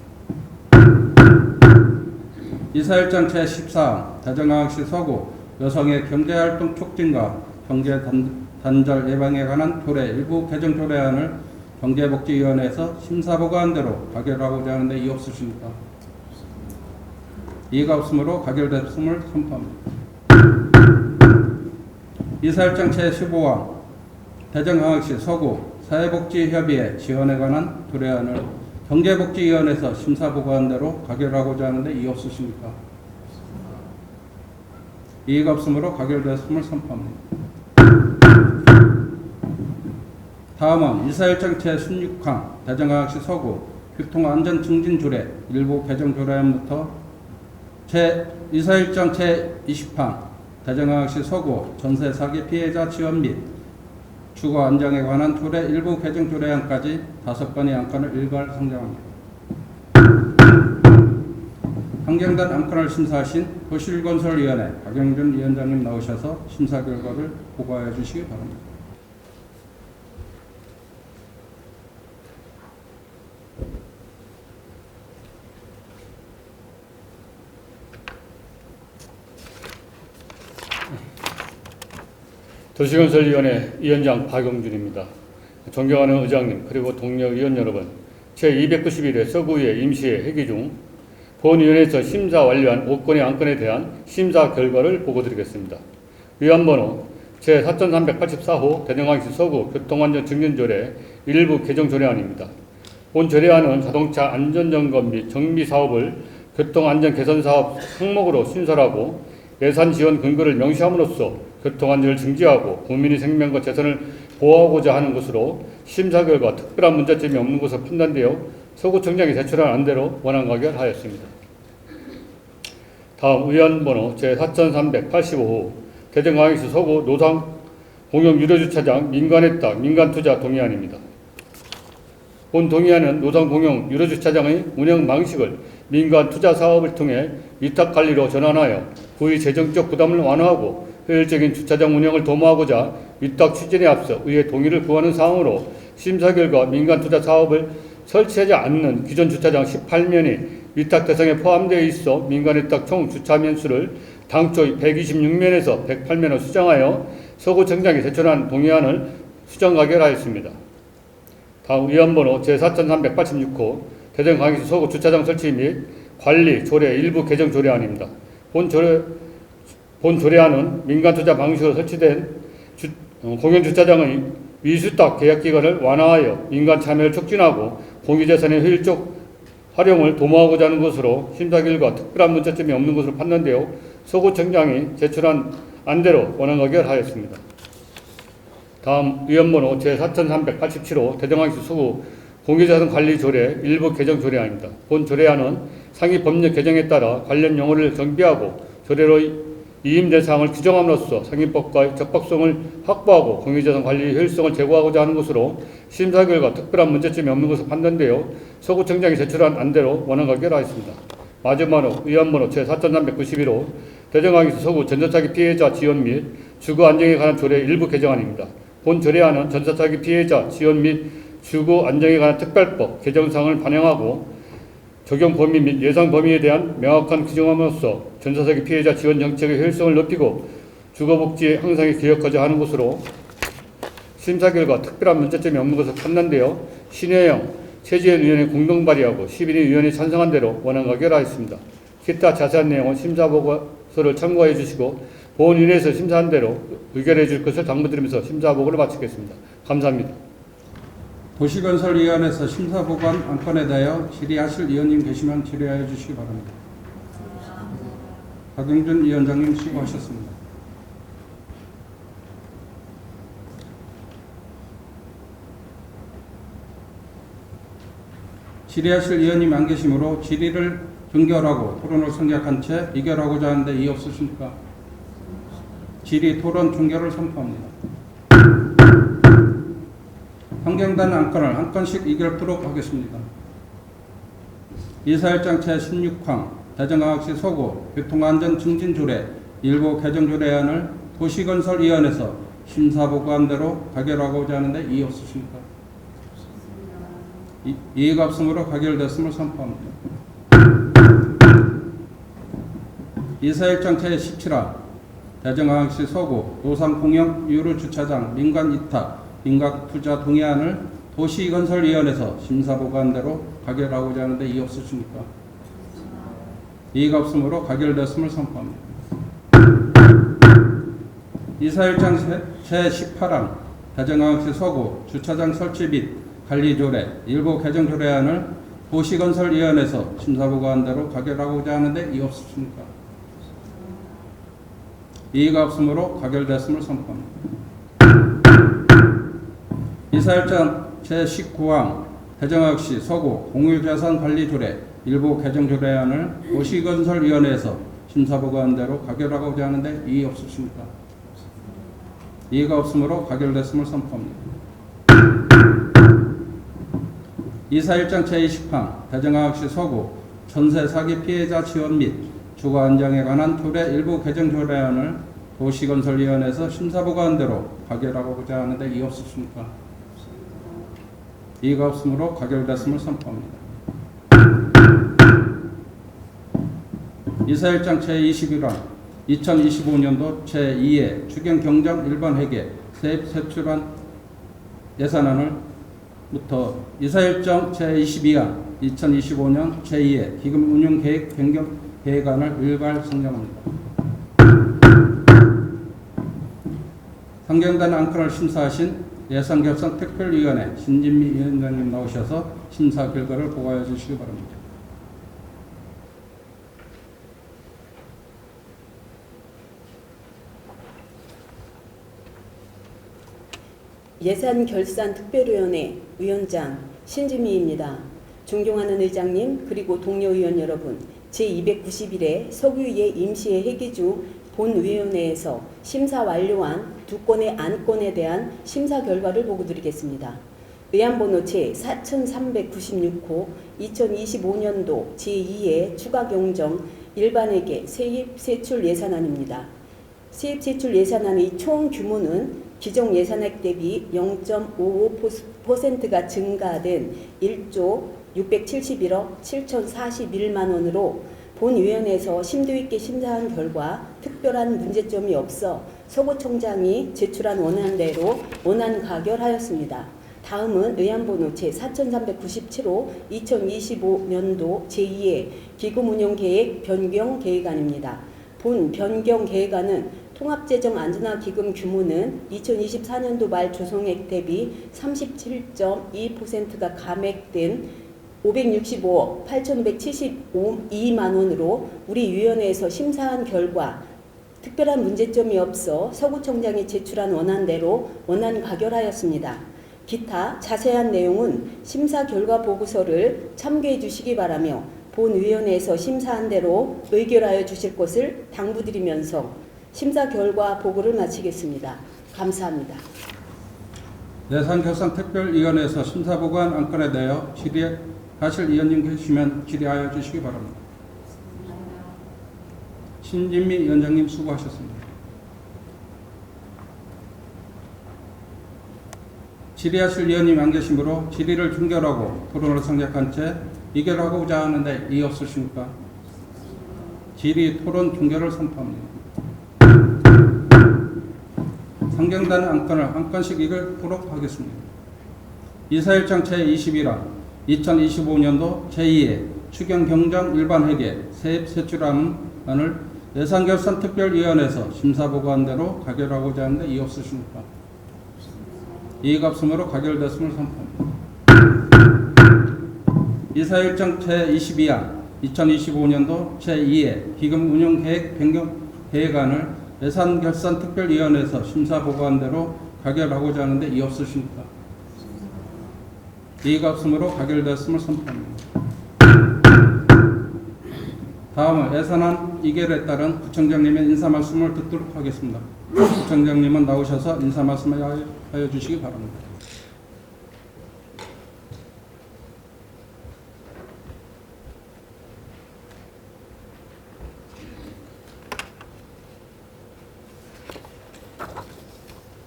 이사일정 제14항 대전광역시 서구 여성의 경제활동 촉진과 경제 단절 예방에 관한 조례 일부 개정 조례안을 경제복지위원회에서 심사보고한 대로 가결하고자 하는데 이의 없으십니까? 이의가 없으므로 가결됐음을 선포합니다. 이사일장 제15항 대전광역시 서구 사회복지협의회 지원에 관한 조례안을 경제복지위원회에서 심사보고한 대로 가결하고자 하는데 이의 없으십니까? 이의가 없으므로 가결됐음을 선포합니다. 다음은 이사일장 제16항 대전광역시 서구 교통안전증진조례 일부 개정 조례안부터 이사일장 제20항 대전광역시 서구 전세 사기 피해자 지원 및 주거 안정에 관한 조례 일부 개정 조례안까지 5건의 안건을 일괄 상정합니다. 환경단 안건을 심사하신 도시건설위원회 박영준 위원장님 나오셔서 심사 결과를 보고해 주시기 바랍니다. 도시건설위원회 위원장 박영준입니다. 존경하는 의장님 그리고 동료 위원 여러분, 제291회 서구의 임시회 회기 중 본위원회에서 심사 완료한 5건의 안건에 대한 심사 결과를 보고드리겠습니다. 위안번호 제4384호 대전광역시 서구 교통안전증진조례 일부 개정 조례안입니다. 본 조례안은 자동차 안전점검 및 정비 사업을 교통안전 개선 사업 항목으로 신설하고 예산 지원 근거를 명시함으로써 교통안전을 증진하고 국민의 생명과 재산을 보호하고자 하는 것으로 심사 결과 특별한 문제점이 없는 것으로 판단되어 서구청장이 제출한 안대로 원안 가결하였습니다. 다음 의안번호 제4385호 대전광역시 서구 노상 공영 유료주차장 민간의 땅 민간투자 동의안입니다. 본 동의안은 노상 공영 유료주차장의 운영 방식을 민간투자 사업을 통해 위탁관리로 전환하여 구의 재정적 부담을 완화하고 효율적인 주차장 운영을 도모하고자 위탁 추진에 앞서 의회 동의를 구하는 사항으로 심사 결과 민간투자 사업을 설치하지 않는 기존 주차장 18면이 위탁 대상에 포함되어 있어 민간의 땅 총 주차면 수를 당초 126면에서 108면으로 수정하여 서구청장이 제출한 동의안을 수정 가결하였습니다. 다음 위안번호 제4386호 대전광역시 서구 주차장 설치 및 관리 조례 일부 개정 조례안입니다. 본 조례안은 민간투자 방식으로 설치된 공영주차장의 위수탁 계약기간을 완화하여 민간 참여를 촉진하고 공유재산의 효율적 활용을 도모하고자 하는 것으로 심사 결과 특별한 문제점이 없는 것으로 판단되어 서구청장이 제출한 안대로 원안 가결하였습니다. 다음 위원번호 제4387호 대전광역시 서구 공유재산 관리 조례 일부 개정 조례안입니다. 본 조례안은 상위 법령 개정에 따라 관련 용어를 정비하고 조례로 이임된 사항을 규정함으로써 상위법과의 적법성을 확보하고 공유재산 관리 효율성을 제고하고자 하는 것으로 심사 결과 특별한 문제점이 없는 것으로 판단되어 서구청장이 제출한 안대로 원안 가결하였습니다. 마지막으로 위안번호 제4391호 대전광역시 서구 전자차기 피해자 지원 및 주거 안정에 관한 조례 일부 개정안입니다. 본 조례안은 전자차기 피해자 지원 및 주거 안정에 관한 특별법 개정사항을 반영하고 적용 범위 및 예상 범위에 대한 명확한 규정함으로써 전자사기 피해자 지원 정책의 효율성을 높이고 주거복지 향상에 기여하고자 하는 것으로 심사 결과 특별한 문제점이 없는 것으로 판단되어 신혜영, 최지현 의원이 공동 발의하고 11인 의원이 찬성한 대로 원안 가결하였습니다. 기타 자세한 내용은 심사보고서를 참고해 주시고 본위원회에서 심사한 대로 의결해 줄 것을 당부드리면서 심사보고를 마치겠습니다. 감사합니다. 도시건설위원회에서 심사보고한 안건에 대하여 질의하실 위원님 계시면 질의하여 주시기 바랍니다. 박영준 위원장님 수고하셨습니다. 질의하실 위원님 안 계시므로 질의를 종결하고 토론을 생략한 채 의결하고자 하는데 이의 없으십니까? 질의 토론 종결을 선포합니다. 환경단 안건을 한 건씩 의결토록 하겠습니다. 이사일장 제16항 대전광역시 서구 교통안전증진조례 일부 개정조례안을 도시건설위원회에서 심사보고한 대로 가결하고자 하는데 이의 없으십니까? 이의가 없으므로 가결됐음을 선포합니다. 이사일장 제17항 대전광역시 서구 노상공영 유료 주차장 민간 이탁 민간 투자 동의안을 도시건설위원회에서 심사보고한 대로 가결하고자 하는데 이의 없으십니까? 이의가 없으므로 가결됐음을 선포합니다. 이사일장 제18항 대전광역시 서구 주차장 설치 및 관리 조례 일부 개정 조례안을 도시건설위원회에서 심사보고한 대로 가결하고자 하는데 이의 없으십니까? 이의가 없으므로 가결됐음을 선포합니다. 이사일장 제19항 대전광역시 서구 공유재산 관리 조례 일부 개정 조례안을 도시건설위원회에서 심사보고한 대로 가결하고자 하는데 이의 없으십니까? 이의가 없으므로 가결됐음을 선포합니다. 이사일장 제20항 대전광역시 서구 전세 사기 피해자 지원 및 주거 안정에 관한 조례 일부 개정 조례안을 도시건설위원회에서 심사보고한 대로 가결하고자 하는데 이의 없으십니까? 이의가 없으므로 가결됐음을 선포합니다. 이사일장 제21항 2025년도 제2회 추경경정 일반 회계 세입 세출안 예산안을부터 이사일장 제22항 2025년 제2회 기금 운용 계획 변경 계획안을 일괄 상정합니다. 상정된 안건을 심사하신 예산결산특별위원회 신진미 위원장님 나오셔서 심사 결과를 보고해 주시기 바랍니다. 예산결산특별위원회 위원장 신진미입니다. 존경하는 의장님 그리고 동료 의원 여러분, 제291회 석유의 임시회 회기 중 본위원회에서 심사 완료한 두 건의 안건에 대한 심사 결과를 보고드리겠습니다. 의안번호 제4396호 2025년도 제2회 추가경정 일반회계 세입세출 예산안입니다. 세입세출 예산안의 총 규모는 기존 예산액 대비 0.55%가 증가된 1조 671억 7,041만 원으로 본위원회에서 심도 있게 심사한 결과 특별한 문제점이 없어 서구청장이 제출한 원안대로 원안 가결하였습니다. 다음은 의안번호 제4397호 2025년도 제2회 기금운용계획 변경계획안입니다. 본 변경계획안은 통합재정안전화기금 규모는 2024년도 말 조성액 대비 37.2%가 감액된 565억 8,572만 원으로 우리 위원회에서 심사한 결과 특별한 문제점이 없어 서구청장이 제출한 원안대로 원안 가결하였습니다. 기타 자세한 내용은 심사 결과 보고서를 참고해 주시기 바라며 본위원회에서 심사한 대로 의결하여 주실 것을 당부드리면서 심사 결과 보고를 마치겠습니다. 감사합니다. 예산결산특별위원회에서 심사보고한 안건에 대하여 질의하실 위원님 계시면 질의하여 주시기 바랍니다. 신진미 위원장님 수고하셨습니다. 질의하실 위원님 안 계시므로 질의를 종결하고 토론을 성격한 채 의결하고자 하는데 이의 없으십니까? 질의 토론 종결을 선포합니다. 상정된 안건을 한 건씩 읽도록 하겠습니다. 이사일장 제21항 2025년도 제2회 추경경정 일반회계 세입세출안을 예산결산특별위원회에서 심사보고한 대로 가결하고자 하는데 이의 없으십니까? 이의가 없으므로 가결됐음을 선포합니다. 이사일장 제22항 2025년도 제2회 기금운용계획 변경계획안을 예산결산특별위원회에서 심사보고한 대로 가결하고자 하는데 이의 없으십니까? 이의가 없으므로 가결됐음을 선포합니다. 다음은 예산안 의결에 따른 부총장님의 인사말씀을 듣도록 하겠습니다. 부총장님은 나오셔서 인사말씀을 하여 주시기 바랍니다.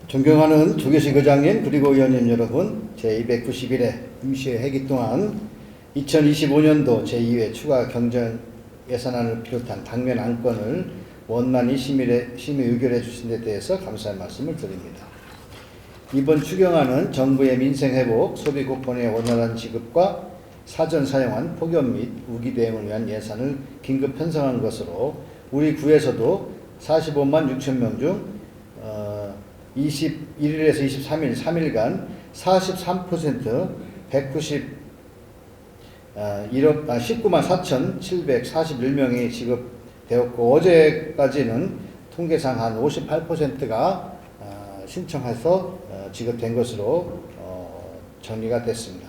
존경하는 조계식 의장님 그리고 의원님 여러분, 제291회 임시회 회기 동안 2025년도 제2회 추가 경정 예산안을 비롯한 당면 안건을 원만히 심의 의결해 주신 데 대해서 감사의 말씀을 드립니다. 이번 추경안은 정부의 민생회복, 소비 국권의 원활한 지급과 사전 사용한 폭염 및 우기 대응을 위한 예산을 긴급 편성한 것으로 우리 구에서도 45만 6천 명 중 21일에서 23일 3일간 43% 19만 4,741명이 지급되었고 어제까지는 통계상 한 58%가 신청해서 지급된 것으로 정리가 됐습니다.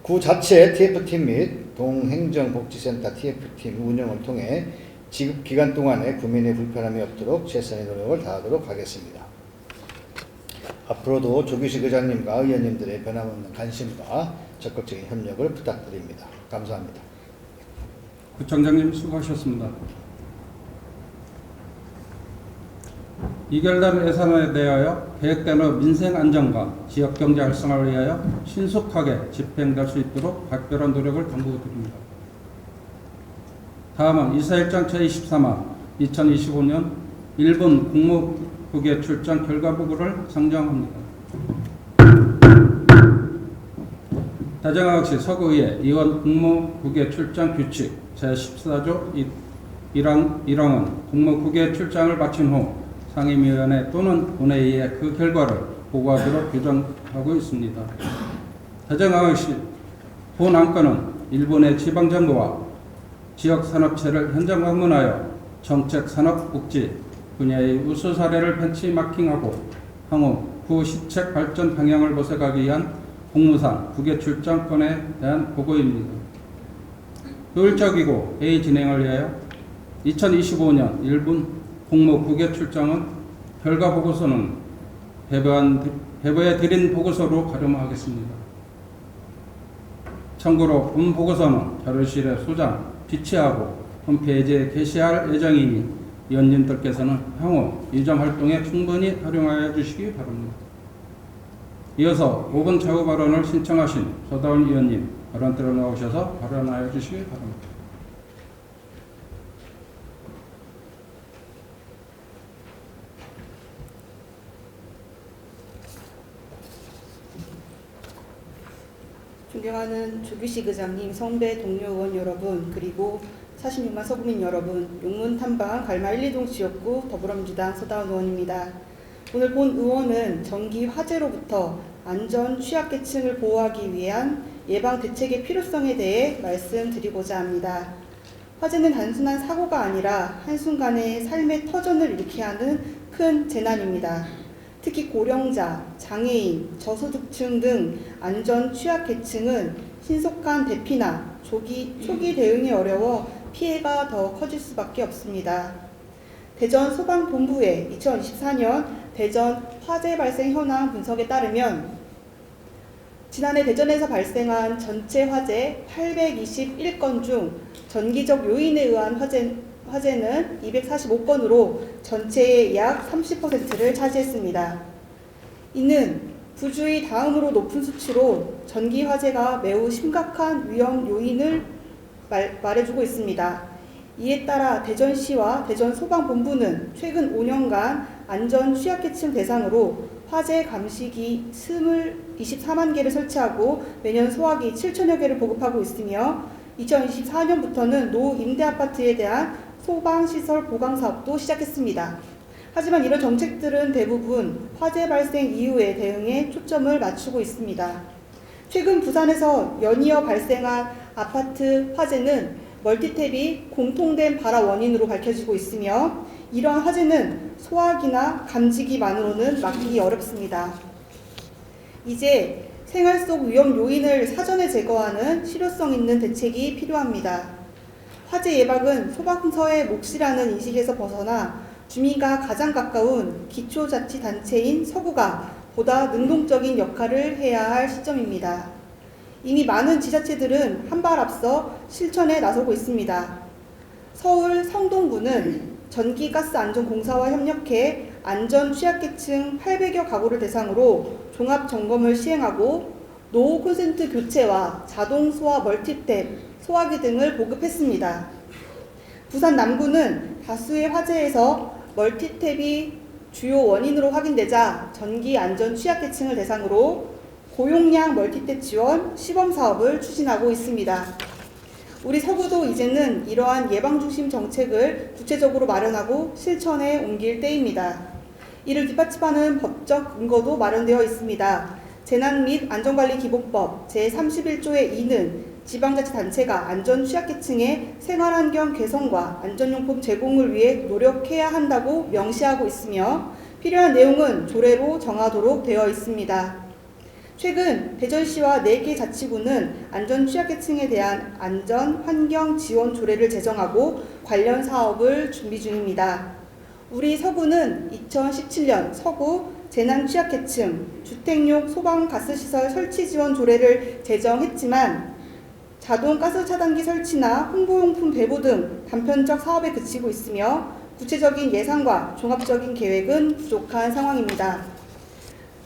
구 자체 TF팀 및 동행정복지센터 TF팀 운영을 통해 지급 기간 동안에 국민의 불편함이 없도록 최선의 노력을 다하도록 하겠습니다. 앞으로도 조규식 의장님과 의원님들의 변함없는 관심과 적극적인 협력을 부탁드립니다. 감사합니다. 구청장님 수고하셨습니다. 이결단 예산에 대하여 계획대로 민생 안정과 지역 경제 활성화를 위하여 신속하게 집행될 수 있도록 각별한 노력을 당부드립니다. 다음은 이사일장 제23화 2025년 일본 국무국외 출장 결과 보고를 상정합니다. 다정하시 서구의 이원 국무국외 출장 규칙 제14조 1항은 국무국외 출장을 마친 후 상임위원회 또는 본회의에 그 결과를 보고하도록 규정하고 있습니다. 다정하시 본 안건은 일본의 지방정부와 지역산업체를 현장 방문하여 정책 산업복지 분야의 우수 사례를 벤치마킹하고 향후 구시책 발전 방향을 모색하기 위한 공무상 국외 출장권에 대한 보고입니다. 효율적이고 회의 진행을 위하여 2025년 일본 국무 국외 출장은 결과 보고서는 배부해 드린 보고서로 가름하겠습니다. 참고로 본 보고서는 자료실에 소장, 비치하고 홈페이지에 게시할 예정이니 위원님들께서는 향후 이전 활동에 충분히 활용하여 주시기 바랍니다. 이어서 5분 차후 발언을 신청하신 서다운 의원님 발언대로 나오셔서 발언하여 주시기 바랍니다. 존경하는 조규식 의장님, 성배 동료 의원 여러분, 그리고 46만 서구민 여러분, 용문 탐방 갈마 1, 2동 지역구 더불어민주당 서다운 의원입니다. 오늘 본 의원은 전기 화재로부터 안전 취약계층을 보호하기 위한 예방 대책의 필요성에 대해 말씀드리고자 합니다. 화재는 단순한 사고가 아니라 한순간의 삶의 터전을 잃게 하는 큰 재난입니다. 특히 고령자, 장애인, 저소득층 등 안전 취약계층은 신속한 대피나 초기 대응이 어려워 피해가 더 커질 수밖에 없습니다. 대전 소방본부의 2024년 대전 화재 발생 현황 분석에 따르면 지난해 대전에서 발생한 전체 화재 821건 중 전기적 요인에 의한 화재는 245건으로 전체의 약 30%를 차지했습니다. 이는 부주의 다음으로 높은 수치로 전기 화재가 매우 심각한 위험 요인을 말해주고 있습니다. 이에 따라 대전시와 대전소방본부는 최근 5년간 안전 취약계층 대상으로 화재 감시기 24만 개를 설치하고 매년 소화기 7천여 개를 보급하고 있으며 2024년부터는 노 임대아파트에 대한 소방시설 보강 사업도 시작했습니다. 하지만 이런 정책들은 대부분 화재 발생 이후의 대응에 초점을 맞추고 있습니다. 최근 부산에서 연이어 발생한 아파트 화재는 멀티탭이 공통된 발화 원인으로 밝혀지고 있으며 이러한 화재는 소화기나 감지기만으로는 막기 어렵습니다. 이제 생활 속 위험 요인을 사전에 제거하는 실효성 있는 대책이 필요합니다. 화재 예방은 소방서의 몫이라는 인식에서 벗어나 주민과 가장 가까운 기초자치단체인 서구가 보다 능동적인 역할을 해야 할 시점입니다. 이미 많은 지자체들은 한 발 앞서 실천에 나서고 있습니다. 서울 성동구는 전기가스안전공사와 협력해 안전 취약계층 800여 가구를 대상으로 종합점검을 시행하고 노후 콘센트 교체와 자동 소화 멀티탭, 소화기 등을 보급했습니다. 부산 남구는 다수의 화재에서 멀티탭이 주요 원인으로 확인되자 전기 안전 취약계층을 대상으로 고용량 멀티탭 지원 시범 사업을 추진하고 있습니다. 우리 서구도 이제는 이러한 예방중심 정책을 구체적으로 마련하고 실천에 옮길 때입니다. 이를 뒷받침하는 법적 근거도 마련되어 있습니다. 재난 및 안전관리기본법 제31조의 2는 지방자치단체가 안전 취약계층의 생활환경 개선과 안전용품 제공을 위해 노력해야 한다고 명시하고 있으며 필요한 내용은 조례로 정하도록 되어 있습니다. 최근 대전시와 4개 자치구는 안전 취약계층에 대한 안전 환경 지원 조례를 제정하고 관련 사업을 준비 중입니다. 우리 서구는 2017년 서구 재난 취약계층 주택용 소방가스시설 설치 지원 조례를 제정했지만 자동 가스 차단기 설치나 홍보용품 배부 등 단편적 사업에 그치고 있으며 구체적인 예산과 종합적인 계획은 부족한 상황입니다.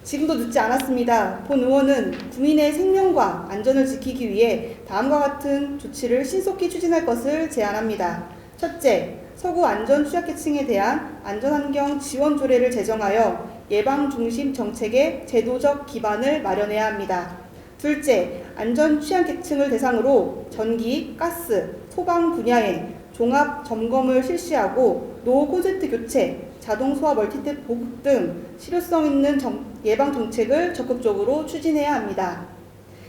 지금도 늦지 않았습니다. 본 의원은 국민의 생명과 안전을 지키기 위해 다음과 같은 조치를 신속히 추진할 것을 제안합니다. 첫째, 서구 안전 취약계층에 대한 안전환경 지원 조례를 제정하여 예방중심 정책의 제도적 기반을 마련해야 합니다. 둘째, 안전 취약계층을 대상으로 전기, 가스, 소방 분야에 종합 점검을 실시하고 노후 콘센트 교체, 자동 소화 멀티탭 보급 등 실효성 있는 예방 정책을 적극적으로 추진해야 합니다.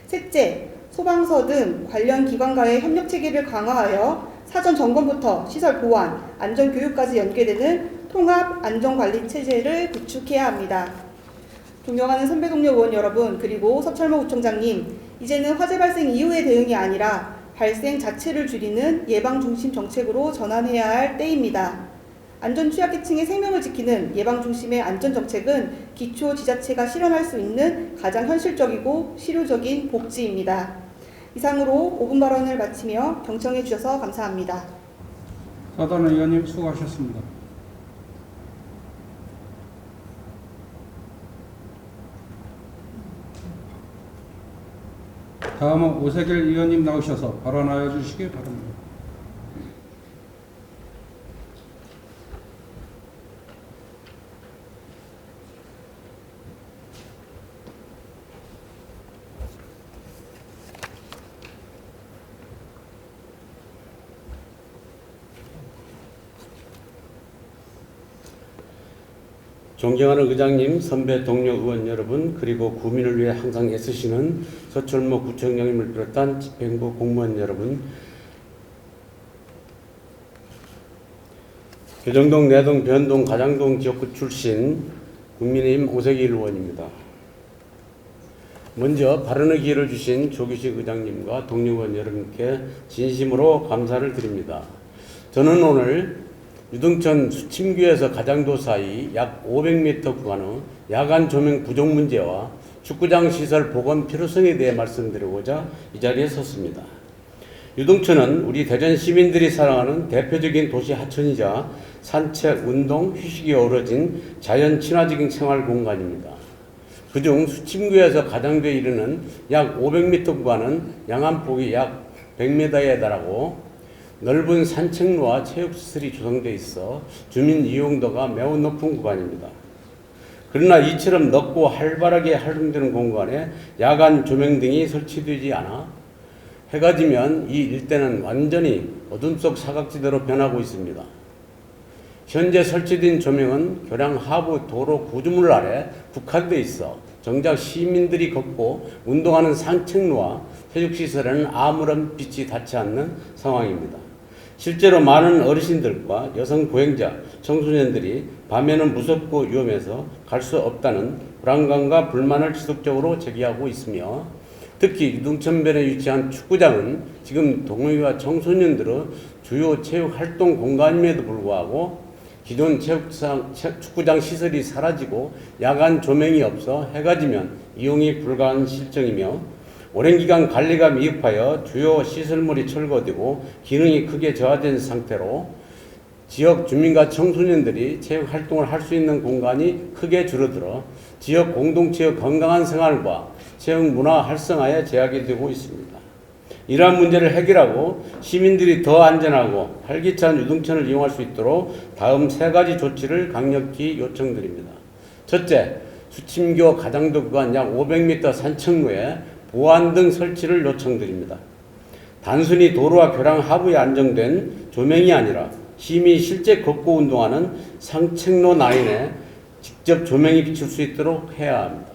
셋째, 소방서 등 관련 기관과의 협력 체계를 강화하여 사전 점검부터 시설 보안, 안전 교육까지 연계되는 통합 안전관리 체제를 구축해야 합니다. 존경하는 선배 동료 의원 여러분, 그리고 서철모 구청장님, 이제는 화재 발생 이후의 대응이 아니라 발생 자체를 줄이는 예방 중심 정책으로 전환해야 할 때입니다. 안전 취약계층의 생명을 지키는 예방 중심의 안전 정책은 기초 지자체가 실현할 수 있는 가장 현실적이고 실효적인 복지입니다. 이상으로 5분 발언을 마치며 경청해 주셔서 감사합니다. 서다원 의원님 수고하셨습니다. 다음은 오세길 의원님 나오셔서 발언하여 주시기 바랍니다. 존경하는 의장님, 선배 동료 의원 여러분, 그리고 구민을 위해 항상 애쓰시는 서철모 구청장님을 비롯한 집행부 공무원 여러분, 교정동, 내동, 변동, 가장동 지역구 출신 국민의힘 오세길 의원입니다. 먼저 발언의 기회를 주신 조규식 의장님과 동료 의원 여러분께 진심으로 감사를 드립니다. 저는 오늘 유등천 수침교에서 가장도 사이 약 500m 구간의 야간 조명 부족 문제와 축구장 시설 복원 필요성에 대해 말씀드리고자 이 자리에 섰습니다. 유등천은 우리 대전 시민들이 사랑하는 대표적인 도시 하천이자 산책, 운동, 휴식이 어우러진 자연 친화적인 생활 공간입니다. 그중 수침교에서 가장도에 이르는 약 500m 구간은 양안폭이 약 100m에 달하고 넓은 산책로와 체육시설이 조성되어 있어 주민 이용도가 매우 높은 구간입니다. 그러나 이처럼 넓고 활발하게 활용되는 공간에 야간 조명 등이 설치되지 않아 해가 지면 이 일대는 완전히 어둠 속 사각지대로 변하고 있습니다. 현재 설치된 조명은 교량 하부 도로 구조물 아래 국한되어 있어 정작 시민들이 걷고 운동하는 산책로와 체육시설에는 아무런 빛이 닿지 않는 상황입니다. 실제로 많은 어르신들과 여성 보행자, 청소년들이 밤에는 무섭고 위험해서 갈 수 없다는 불안감과 불만을 지속적으로 제기하고 있으며 특히 유등천변에 위치한 축구장은 지금 동호회와 청소년들의 주요 체육활동 공간임에도 불구하고 기존 축구장 시설이 사라지고 야간 조명이 없어 해가 지면 이용이 불가한 실정이며 오랜 기간 관리가 미흡하여 주요 시설물이 철거되고 기능이 크게 저하된 상태로 지역 주민과 청소년들이 체육활동을 할 수 있는 공간이 크게 줄어들어 지역 공동체의 건강한 생활과 체육 문화 활성화에 제약이 되고 있습니다. 이러한 문제를 해결하고 시민들이 더 안전하고 활기찬 유등천을 이용할 수 있도록 다음 3가지 조치를 강력히 요청드립니다. 첫째, 수침교 가장도 구간 약 500m 산책로에 보안 등 설치를 요청드립니다. 단순히 도로와 교량 하부에 안정된 조명이 아니라 시민이 실제 걷고 운동하는 산책로 라인에 직접 조명이 비칠 수 있도록 해야 합니다.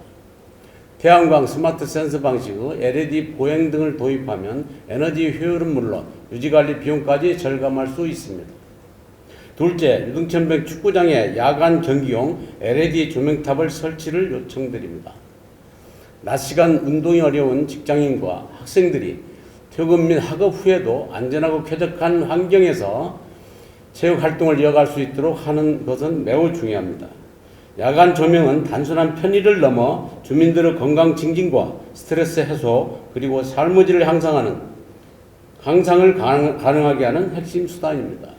태양광 스마트 센서 방식의 LED 보행 등을 도입하면 에너지 효율은 물론 유지관리 비용까지 절감할 수 있습니다. 둘째, 유등천변 축구장에 야간 경기용 LED 조명탑을 설치를 요청드립니다. 낮 시간 운동이 어려운 직장인과 학생들이 퇴근 및 학업 후에도 안전하고 쾌적한 환경에서 체육 활동을 이어갈 수 있도록 하는 것은 매우 중요합니다. 야간 조명은 단순한 편의를 넘어 주민들의 건강 증진과 스트레스 해소 그리고 삶의 질을 향상을 가능하게 하는 핵심 수단입니다.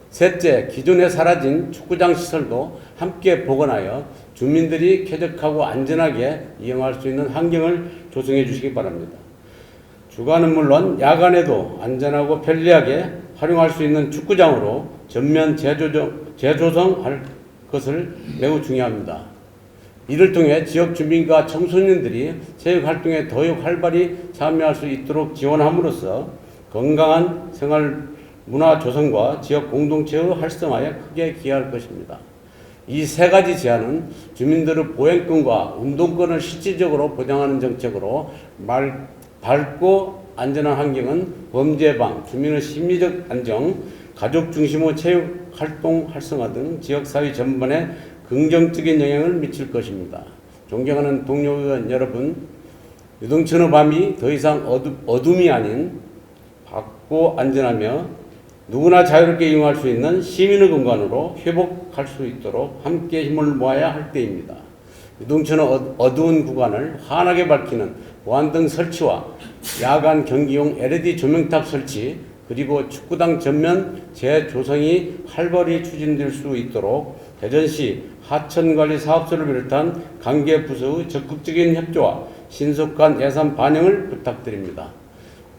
셋째, 기존에 사라진 축구장 시설도 함께 복원하여 주민들이 쾌적하고 안전하게 이용할 수 있는 환경을 조성해 주시기 바랍니다. 주간은 물론 야간에도 안전하고 편리하게 활용할 수 있는 축구장으로 전면 재조성할 것을 매우 중요합니다. 이를 통해 지역 주민과 청소년들이 체육 활동에 더욱 활발히 참여할 수 있도록 지원함으로써 건강한 생활 문화 조성과 지역 공동체의 활성화에 크게 기여할 것입니다. 이 3가지 제안은 주민들의 보행권과 운동권을 실질적으로 보장하는 정책으로 밝고 안전한 환경은 범죄 예방, 주민의 심리적 안정, 가족 중심의 체육 활동 활성화 등 지역사회 전반에 긍정적인 영향을 미칠 것입니다. 존경하는 동료 의원 여러분, 유등천의 밤이 더 이상 어둠이 아닌 밝고 안전하며 누구나 자유롭게 이용할 수 있는 시민의 공간으로 회복할 수 있도록 함께 힘을 모아야 할 때입니다. 유등천의 어두운 구간을 환하게 밝히는 보안등 설치와 야간 경기용 LED 조명탑 설치 그리고 축구장 전면 재조성이 활발히 추진될 수 있도록 대전시 하천관리사업소를 비롯한 관계 부서의 적극적인 협조와 신속한 예산 반영을 부탁드립니다.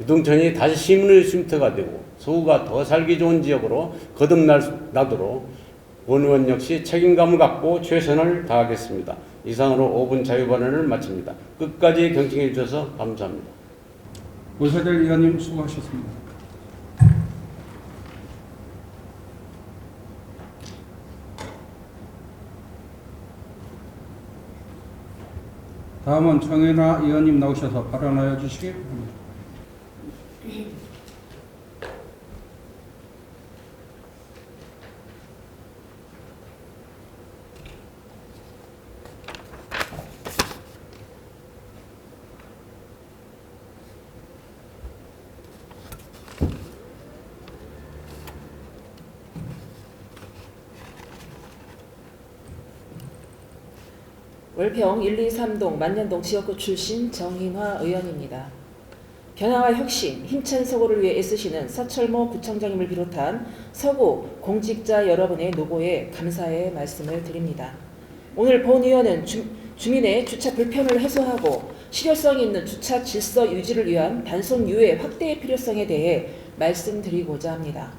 유등천이 다시 시민의 쉼터가 되고 서구가 더 살기 좋은 지역으로 거듭나도록 본 의원 역시 책임감을 갖고 최선을 다하겠습니다. 이상으로 5분 자유발언을 마칩니다. 끝까지 경청해 주셔서 감사합니다. 오세들 의원님 수고하셨습니다. 다음은 정연아 의원님 나오셔서 발언하여 주시기 바랍니다. 월평 1, 2, 3동 만년동 지역구 출신 정인화 의원입니다. 변화와 혁신, 힘찬 서구를 위해 애쓰시는 서철모 구청장님을 비롯한 서구 공직자 여러분의 노고에 감사의 말씀을 드립니다. 오늘 본 의원은 주민의 주차 불편을 해소하고 실효성 있는 주차 질서 유지를 위한 단속 유예 확대의 필요성에 대해 말씀드리고자 합니다.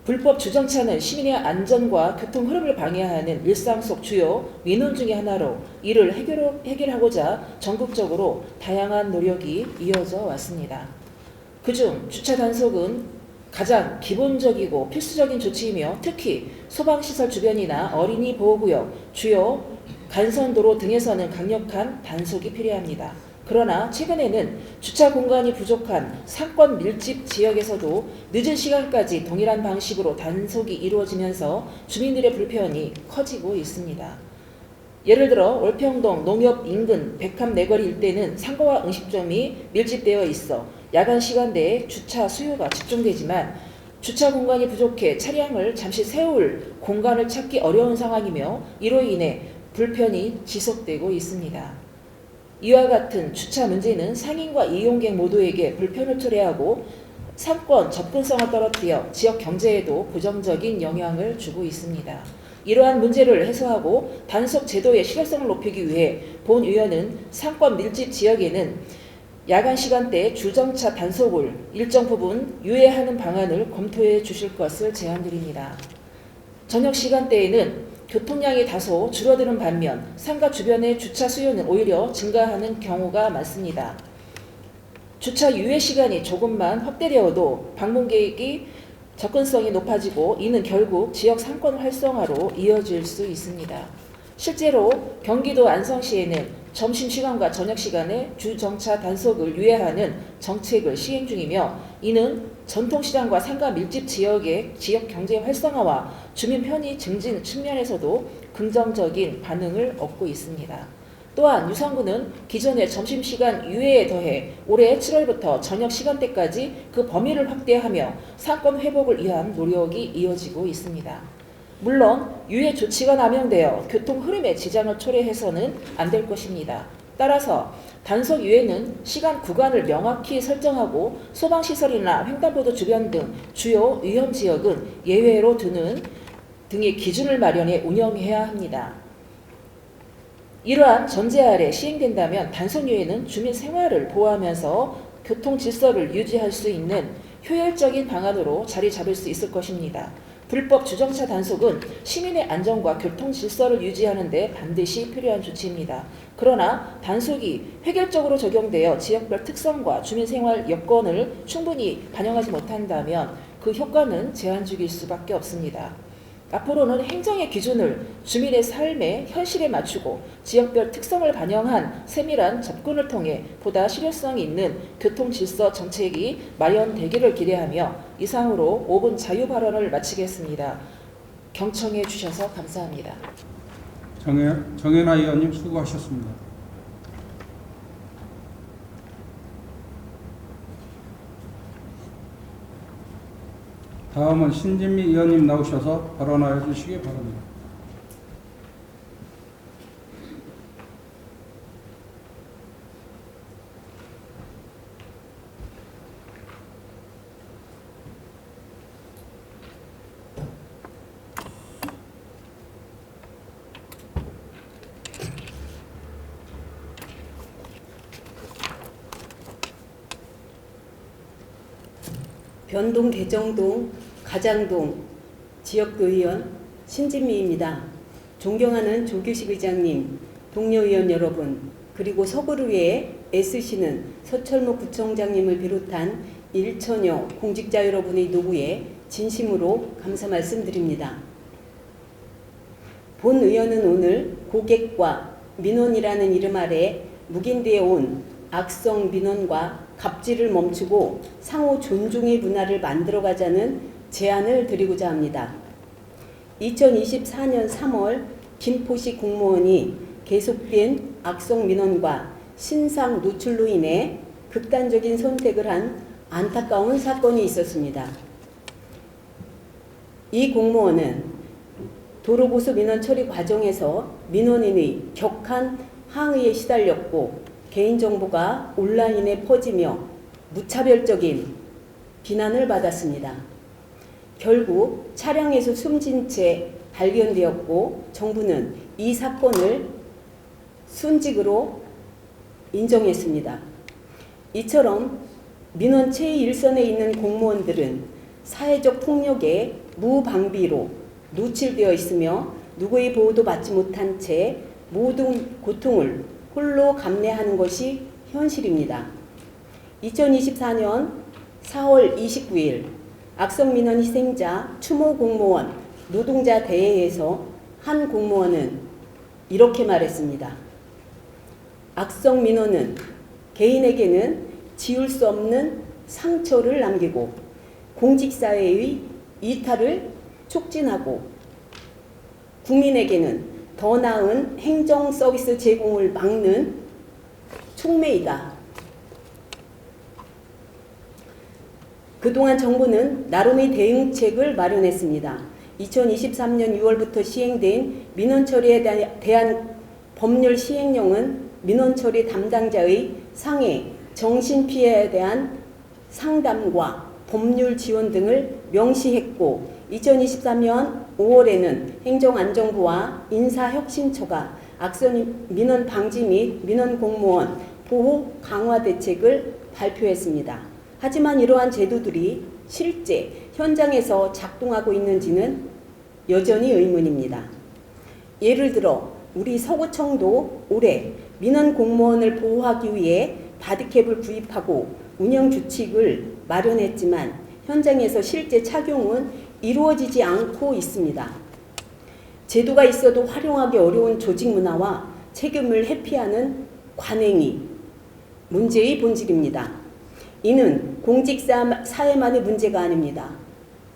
불법 주정차는 시민의 안전과 교통 흐름을 방해하는 일상 속 주요 민원 중의 하나로 이를 해결하고자 전국적으로 다양한 노력이 이어져 왔습니다. 그중 주차 단속은 가장 기본적이고 필수적인 조치이며 특히 소방시설 주변이나 어린이 보호구역, 주요 간선도로 등에서는 강력한 단속이 필요합니다. 그러나 최근에는 주차 공간이 부족한 상권 밀집 지역에서도 늦은 시간까지 동일한 방식으로 단속이 이루어지면서 주민들의 불편이 커지고 있습니다. 예를 들어 월평동 농협 인근 백합 내거리 일대는 상가와 음식점이 밀집되어 있어 야간 시간대에 주차 수요가 집중되지만 주차 공간이 부족해 차량을 잠시 세울 공간을 찾기 어려운 상황이며 이로 인해 불편이 지속되고 있습니다. 이와 같은 주차 문제는 상인과 이용객 모두에게 불편을 초래하고 상권 접근성을 떨어뜨려 지역 경제에도 부정적인 영향을 주고 있습니다. 이러한 문제를 해소하고 단속 제도의 실효성을 높이기 위해 본 의원은 상권 밀집 지역에는 야간 시간대 주정차 단속을 일정 부분 유예하는 방안을 검토해 주실 것을 제안드립니다. 저녁 시간대에는 교통량이 다소 줄어드는 반면 상가 주변의 주차 수요는 오히려 증가하는 경우가 많습니다. 주차 유예 시간이 조금만 확대되어도 방문객이 접근성이 높아지고 이는 결국 지역 상권 활성화로 이어질 수 있습니다. 실제로 경기도 안성시에는 점심시간과 저녁시간에 주정차 단속을 유예하는 정책을 시행 중이며 이는 전통시장과 상가 밀집 지역의 지역 경제 활성화와 주민 편의 증진 측면에서도 긍정적인 반응을 얻고 있습니다. 또한 유성구는 기존의 점심시간 유예에 더해 올해 7월부터 저녁 시간대까지 그 범위를 확대하며 상권 회복을 위한 노력이 이어지고 있습니다. 물론 유예 조치가 남용되어 교통 흐름에 지장을 초래해서는 안 될 것입니다. 따라서 단속 유예는 시간 구간을 명확히 설정하고 소방시설이나 횡단보도 주변 등 주요 위험 지역은 예외로 두는 등의 기준을 마련해 운영해야 합니다. 이러한 전제 아래 시행된다면 단속 유예는 주민 생활을 보호하면서 교통 질서를 유지할 수 있는 효율적인 방안으로 자리 잡을 수 있을 것입니다. 불법 주정차 단속은 시민의 안전과 교통 질서를 유지하는 데 반드시 필요한 조치입니다. 그러나 단속이 획일적으로 적용되어 지역별 특성과 주민생활 여건을 충분히 반영하지 못한다면 그 효과는 제한적일 수밖에 없습니다. 앞으로는 행정의 기준을 주민의 삶의 현실에 맞추고 지역별 특성을 반영한 세밀한 접근을 통해 보다 실효성 있는 교통질서 정책이 마련되기를 기대하며 이상으로 5분 자유 발언을 마치겠습니다. 경청해 주셔서 감사합니다. 정연아 의원님 수고하셨습니다. 다음은 신진미 의원님 나오셔서 발언하여 주시기 바랍니다. 변동 대정동 가장동 지역구의원 신진미입니다. 존경하는 조규식 의장님, 동료 의원 여러분, 그리고 서구를 위해 애쓰시는 서철목 구청장님을 비롯한 일천여 공직자 여러분의 노고에 진심으로 감사 말씀드립니다. 본 의원은 오늘 고객과 민원이라는 이름 아래 묵인되어 온 악성 민원과 갑질을 멈추고 상호 존중의 문화를 만들어가자는 제안을 드리고자 합니다. 2024년 3월 김포시 공무원이 계속된 악성 민원과 신상 노출로 인해 극단적인 선택을 한 안타까운 사건이 있었습니다. 이 공무원은 도로보수 민원 처리 과정에서 민원인의 격한 항의에 시달렸고 개인정보가 온라인에 퍼지며 무차별적인 비난을 받았습니다. 결국 차량에서 숨진 채 발견되었고 정부는 이 사건을 순직으로 인정했습니다. 이처럼 민원 최일선에 있는 공무원들은 사회적 폭력에 무방비로 노출되어 있으며 누구의 보호도 받지 못한 채 모든 고통을 홀로 감내하는 것이 현실입니다. 2024년 4월 29일 악성민원 희생자 추모 공무원 노동자 대회에서 한 공무원은 이렇게 말했습니다. 악성민원은 개인에게는 지울 수 없는 상처를 남기고 공직사회의 이탈을 촉진하고 국민에게는 더 나은 행정 서비스 제공을 막는 촉매이다. 그동안 정부는 나름의 대응책을 마련했습니다. 2023년 6월부터 시행된 민원 처리에 대한 법률 시행령은 민원 처리 담당자의 상해, 정신피해에 대한 상담과 법률 지원 등을 명시했고 2023년 5월에는 행정안전부와 인사혁신처가 악성 민원 방지 및 민원 공무원 보호 강화 대책을 발표했습니다. 하지만 이러한 제도들이 실제 현장에서 작동하고 있는지는 여전히 의문입니다. 예를 들어 우리 서구청도 올해 민원 공무원을 보호하기 위해 바디캡을 구입하고 운영 규칙을 마련했지만 현장에서 실제 착용은 이루어지지 않고 있습니다. 제도가 있어도 활용하기 어려운 조직 문화와 책임을 회피하는 관행이 문제의 본질입니다. 이는 공직사회만의 문제가 아닙니다.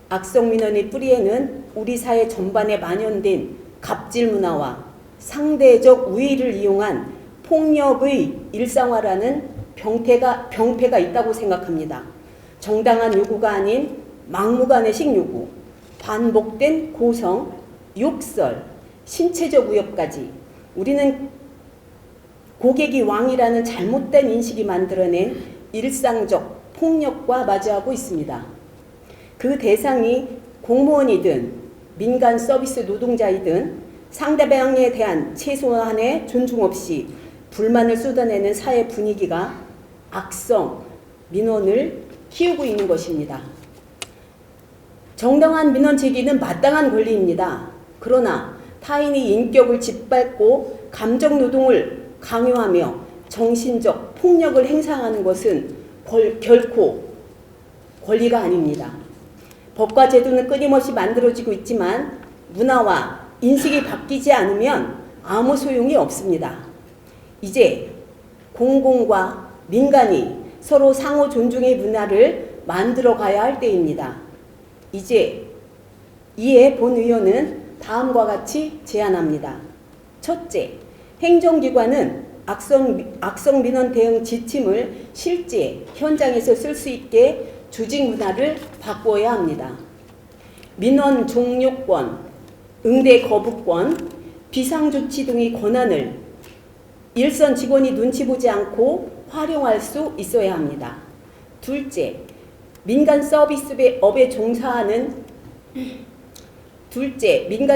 악성민원의 뿌리에는 우리 사회 전반에 만연된 갑질 문화와 상대적 우위를 이용한 폭력의 일상화라는 병폐가 있다고 생각합니다. 정당한 요구가 아닌 막무가내식 요구, 반복된 고성, 욕설, 신체적 위협까지 우리는 고객이 왕이라는 잘못된 인식이 만들어낸 일상적 폭력과 마주하고 있습니다. 그 대상이 공무원이든 민간 서비스 노동자이든 상대방에 대한 최소한의 존중 없이 불만을 쏟아내는 사회 분위기가 악성 민원을 키우고 있는 것입니다. 정당한 민원 제기는 마땅한 권리입니다. 그러나 타인의 인격을 짓밟고 감정 노동을 강요하며 정신적 폭력을 행사하는 것은 결코 권리가 아닙니다. 법과 제도는 끊임없이 만들어지고 있지만 문화와 인식이 바뀌지 않으면 아무 소용이 없습니다. 이제 공공과 민간이 서로 상호 존중의 문화를 만들어 가야 할 때입니다. 이에 본 의원은 다음과 같이 제안합니다. 첫째, 행정기관은 악성 민원 대응 지침을 실제 현장에서 쓸 수 있게 조직 문화를 바꾸어야 합니다. 민원 종료권, 응대 거부권, 비상조치 등의 권한을 일선 직원이 눈치 보지 않고 활용할 수 있어야 합니다. 둘째, 민간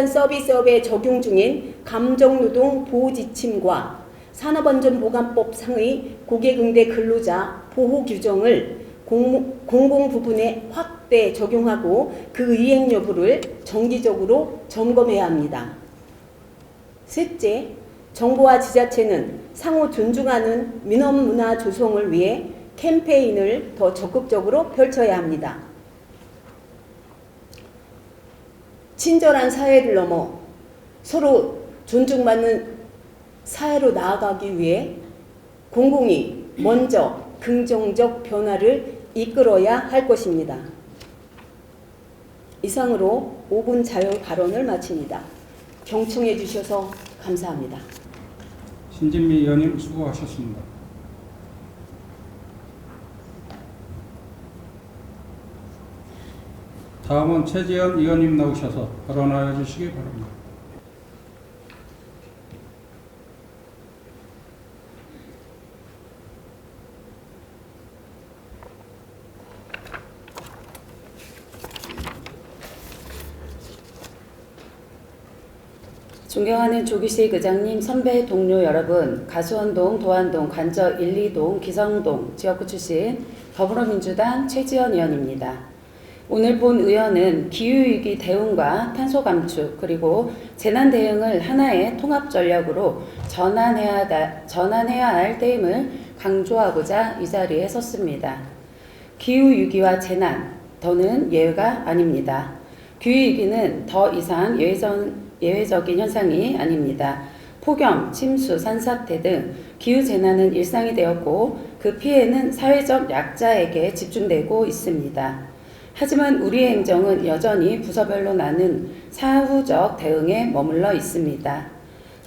서비스업에 적용 중인 감정노동 보호지침과 산업안전보건법 상의 고객응대 근로자 보호 규정을 공공 부분에 확대 적용하고 그 이행 여부를 정기적으로 점검해야 합니다. 셋째, 정부와 지자체는 상호 존중하는 민원 문화 조성을 위해 캠페인을 더 적극적으로 펼쳐야 합니다. 친절한 사회를 넘어 서로 존중받는 사회로 나아가기 위해 공공이 먼저 긍정적 변화를 이끌어야 할 것입니다. 이상으로 5분 자유 발언을 마칩니다. 경청해 주셔서 감사합니다. 신진미 의원님 수고하셨습니다. 다음은 최재현 의원님 나오셔서 발언하여 주시기 바랍니다. 존경하는 조기식 의장님, 선배 동료 여러분, 가수원동, 도안동, 관저 1, 2동, 기성동 지역구 출신 더불어민주당 최지연 의원입니다. 오늘 본 의원은 기후위기 대응과 탄소 감축 그리고 재난 대응을 하나의 통합 전략으로 전환해야 할 때임을 강조하고자 이 자리에 섰습니다. 기후위기와 재난, 더는 예외가 아닙니다. 기후위기는 더 이상 예외적인 현상이 아닙니다. 폭염, 침수, 산사태 등 기후재난은 일상이 되었고 그 피해는 사회적 약자에게 집중되고 있습니다. 하지만 우리의 행정은 여전히 부서별로 나눈 사후적 대응에 머물러 있습니다.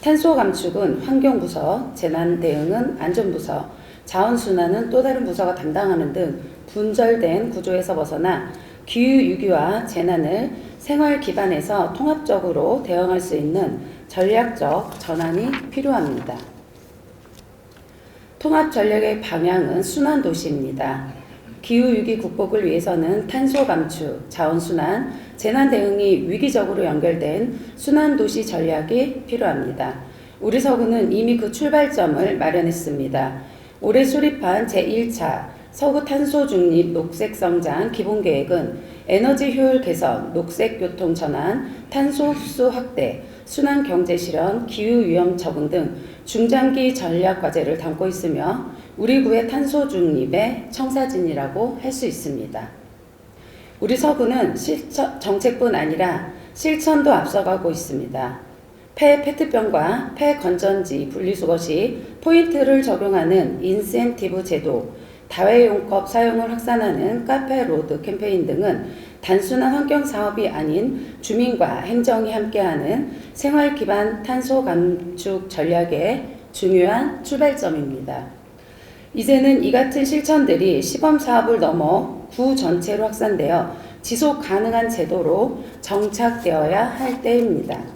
탄소 감축은 환경부서, 재난 대응은 안전부서, 자원순환은 또 다른 부서가 담당하는 등 분절된 구조에서 벗어나 기후위기와 재난을 생활 기반에서 통합적으로 대응할 수 있는 전략적 전환이 필요합니다. 통합 전략의 방향은 순환도시입니다. 기후위기 극복을 위해서는 탄소 감축, 자원순환, 재난 대응이 위기적으로 연결된 순환도시 전략이 필요합니다. 우리 서구는 이미 그 출발점을 마련했습니다. 올해 수립한 제1차 서구 탄소 중립 녹색 성장 기본계획은 에너지 효율 개선, 녹색 교통 전환, 탄소 흡수 확대, 순환 경제 실현, 기후 위험 적응 등 중장기 전략 과제를 담고 있으며 우리 구의 탄소 중립의 청사진이라고 할 수 있습니다. 우리 서구는 정책뿐 아니라 실천도 앞서가고 있습니다. 폐 페트병과 폐 건전지 분리수거 시 포인트를 적용하는 인센티브 제도, 다회용 컵 사용을 확산하는 카페 로드 캠페인 등은 단순한 환경 사업이 아닌 주민과 행정이 함께하는 생활 기반 탄소 감축 전략의 중요한 출발점입니다. 이제는 이 같은 실천들이 시범 사업을 넘어 구 전체로 확산되어 지속 가능한 제도로 정착되어야 할 때입니다.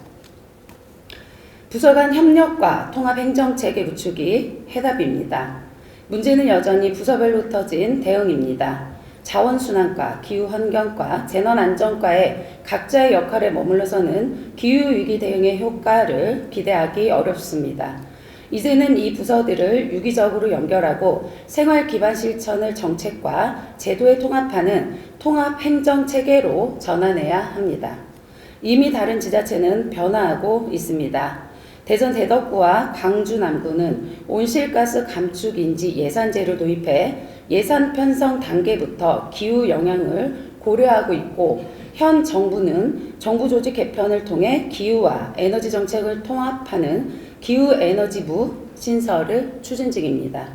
부서 간 협력과 통합 행정체계 구축이 해답입니다. 문제는 여전히 부서별로 흩어진 대응입니다. 자원순환과, 기후환경과, 재난안전과의 각자의 역할에 머물러서는 기후위기 대응의 효과를 기대하기 어렵습니다. 이제는 이 부서들을 유기적으로 연결하고 생활 기반 실천을 정책과 제도에 통합하는 통합 행정체계로 전환해야 합니다. 이미 다른 지자체는 변화하고 있습니다. 대전 대덕구와 광주 남구는 온실가스 감축 인지 예산제를 도입해 예산 편성 단계부터 기후 영향을 고려하고 있고, 현 정부는 정부 조직 개편을 통해 기후와 에너지 정책을 통합하는 기후에너지부 신설을 추진 중입니다.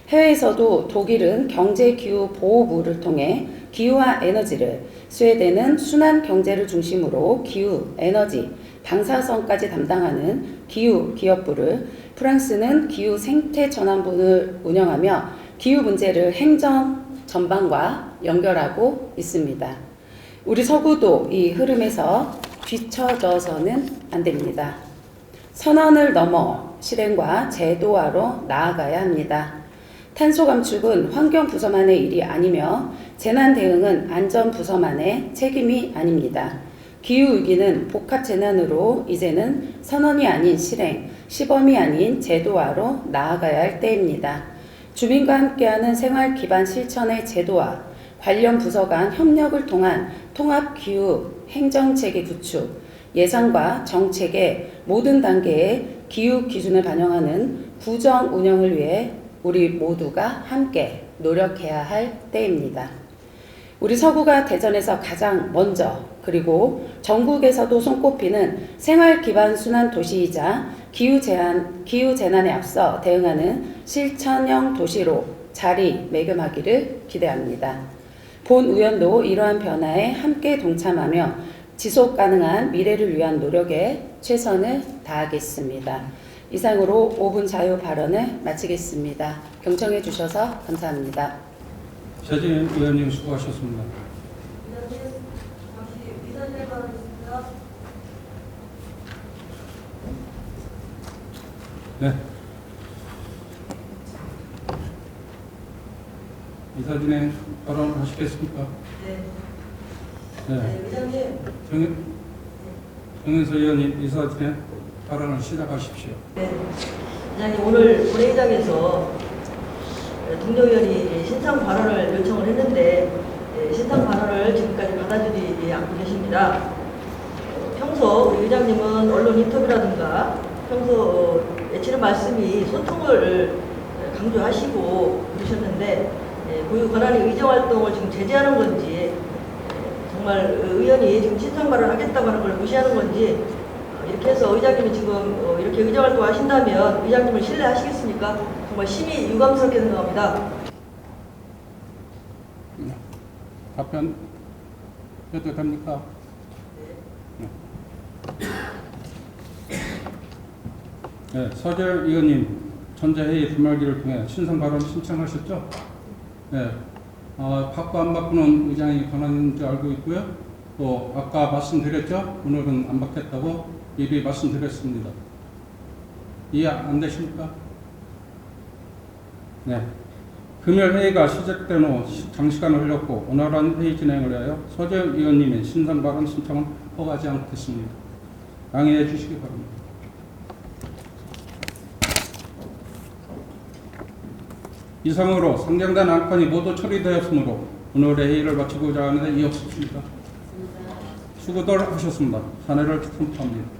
해외에서도 독일은 경제기후보호부를 통해 기후와 에너지를, 스웨덴은 순환 경제를 중심으로 기후, 에너지, 방사선까지 담당하는 기후 기업부를, 프랑스는 기후 생태 전환부를 운영하며 기후 문제를 행정 전반과 연결하고 있습니다. 우리 서구도 이 흐름에서 뒤처져서는 안 됩니다. 선언을 넘어 실행과 제도화로 나아가야 합니다. 탄소 감축은 환경부서만의 일이 아니며 재난 대응은 안전부서만의 책임이 아닙니다. 기후위기는 복합재난으로 이제는 선언이 아닌 실행, 시범이 아닌 제도화로 나아가야 할 때입니다. 주민과 함께하는 생활 기반 실천의 제도화, 관련 부서 간 협력을 통한 통합기후 행정체계 구축, 예산과 정책의 모든 단계의 기후 기준을 반영하는 구정 운영을 위해 우리 모두가 함께 노력해야 할 때입니다. 우리 서구가 대전에서 가장 먼저, 그리고 전국에서도 손꼽히는 생활 기반 순환 도시이자 기후 재난에 앞서 대응하는 실천형 도시로 자리매김하기를 기대합니다. 본 의원도 이러한 변화에 함께 동참하며 지속 가능한 미래를 위한 노력에 최선을 다하겠습니다. 이상으로 5분 자유 발언을 마치겠습니다. 경청해 주셔서 감사합니다. 최재현 의원님 수고하셨습니다. 네. 이사진행 발언하시겠습니까? 네. 의장님. 정현서 의원님 이사진행 발언을 시작하십시오. 네. 의장님, 오늘 본회의장에서 동료 의원이 신상 발언을 요청을 했는데 신상 발언을 지금까지 받아주지 않고 계십니다. 평소 우리 의장님은 언론 인터뷰라든가 평소 외치는 말씀이 소통을 강조하시고 그러셨는데 고유 권한의 의정활동을 지금 제재하는 건지, 정말 의원이 지금 신상 발언하겠다고 하는 걸 무시하는 건지, 이렇게 해서 의장님이 지금 이렇게 의정활동 하신다면 의장님을 신뢰하시겠습니까? 정말 심히 유감스럽게 생각합니다. 답변 해도 됩니까? 네, 서재 의원님 전자회의 드말기를 통해 신상 발언 신청하셨죠? 네, 받고 안 받고는 의장이 권한인 줄 알고 있고요. 또 아까 말씀드렸죠? 오늘은 안 받겠다고 미리 말씀드렸습니다. 이해 안 되십니까? 네. 금요일 회의가 시작된 후 장시간을 흘렸고 원활한 회의 진행을 위하여 서재 의원님의 신상 발언 신청은 허가하지 않겠습니다. 양해해 주시기 바랍니다. 이상으로 상정된 안건이 모두 처리되었으므로 오늘의 회의를 마치고자 하는데 이없습니다. 수고들 하셨습니다. 사내를 선포합니다.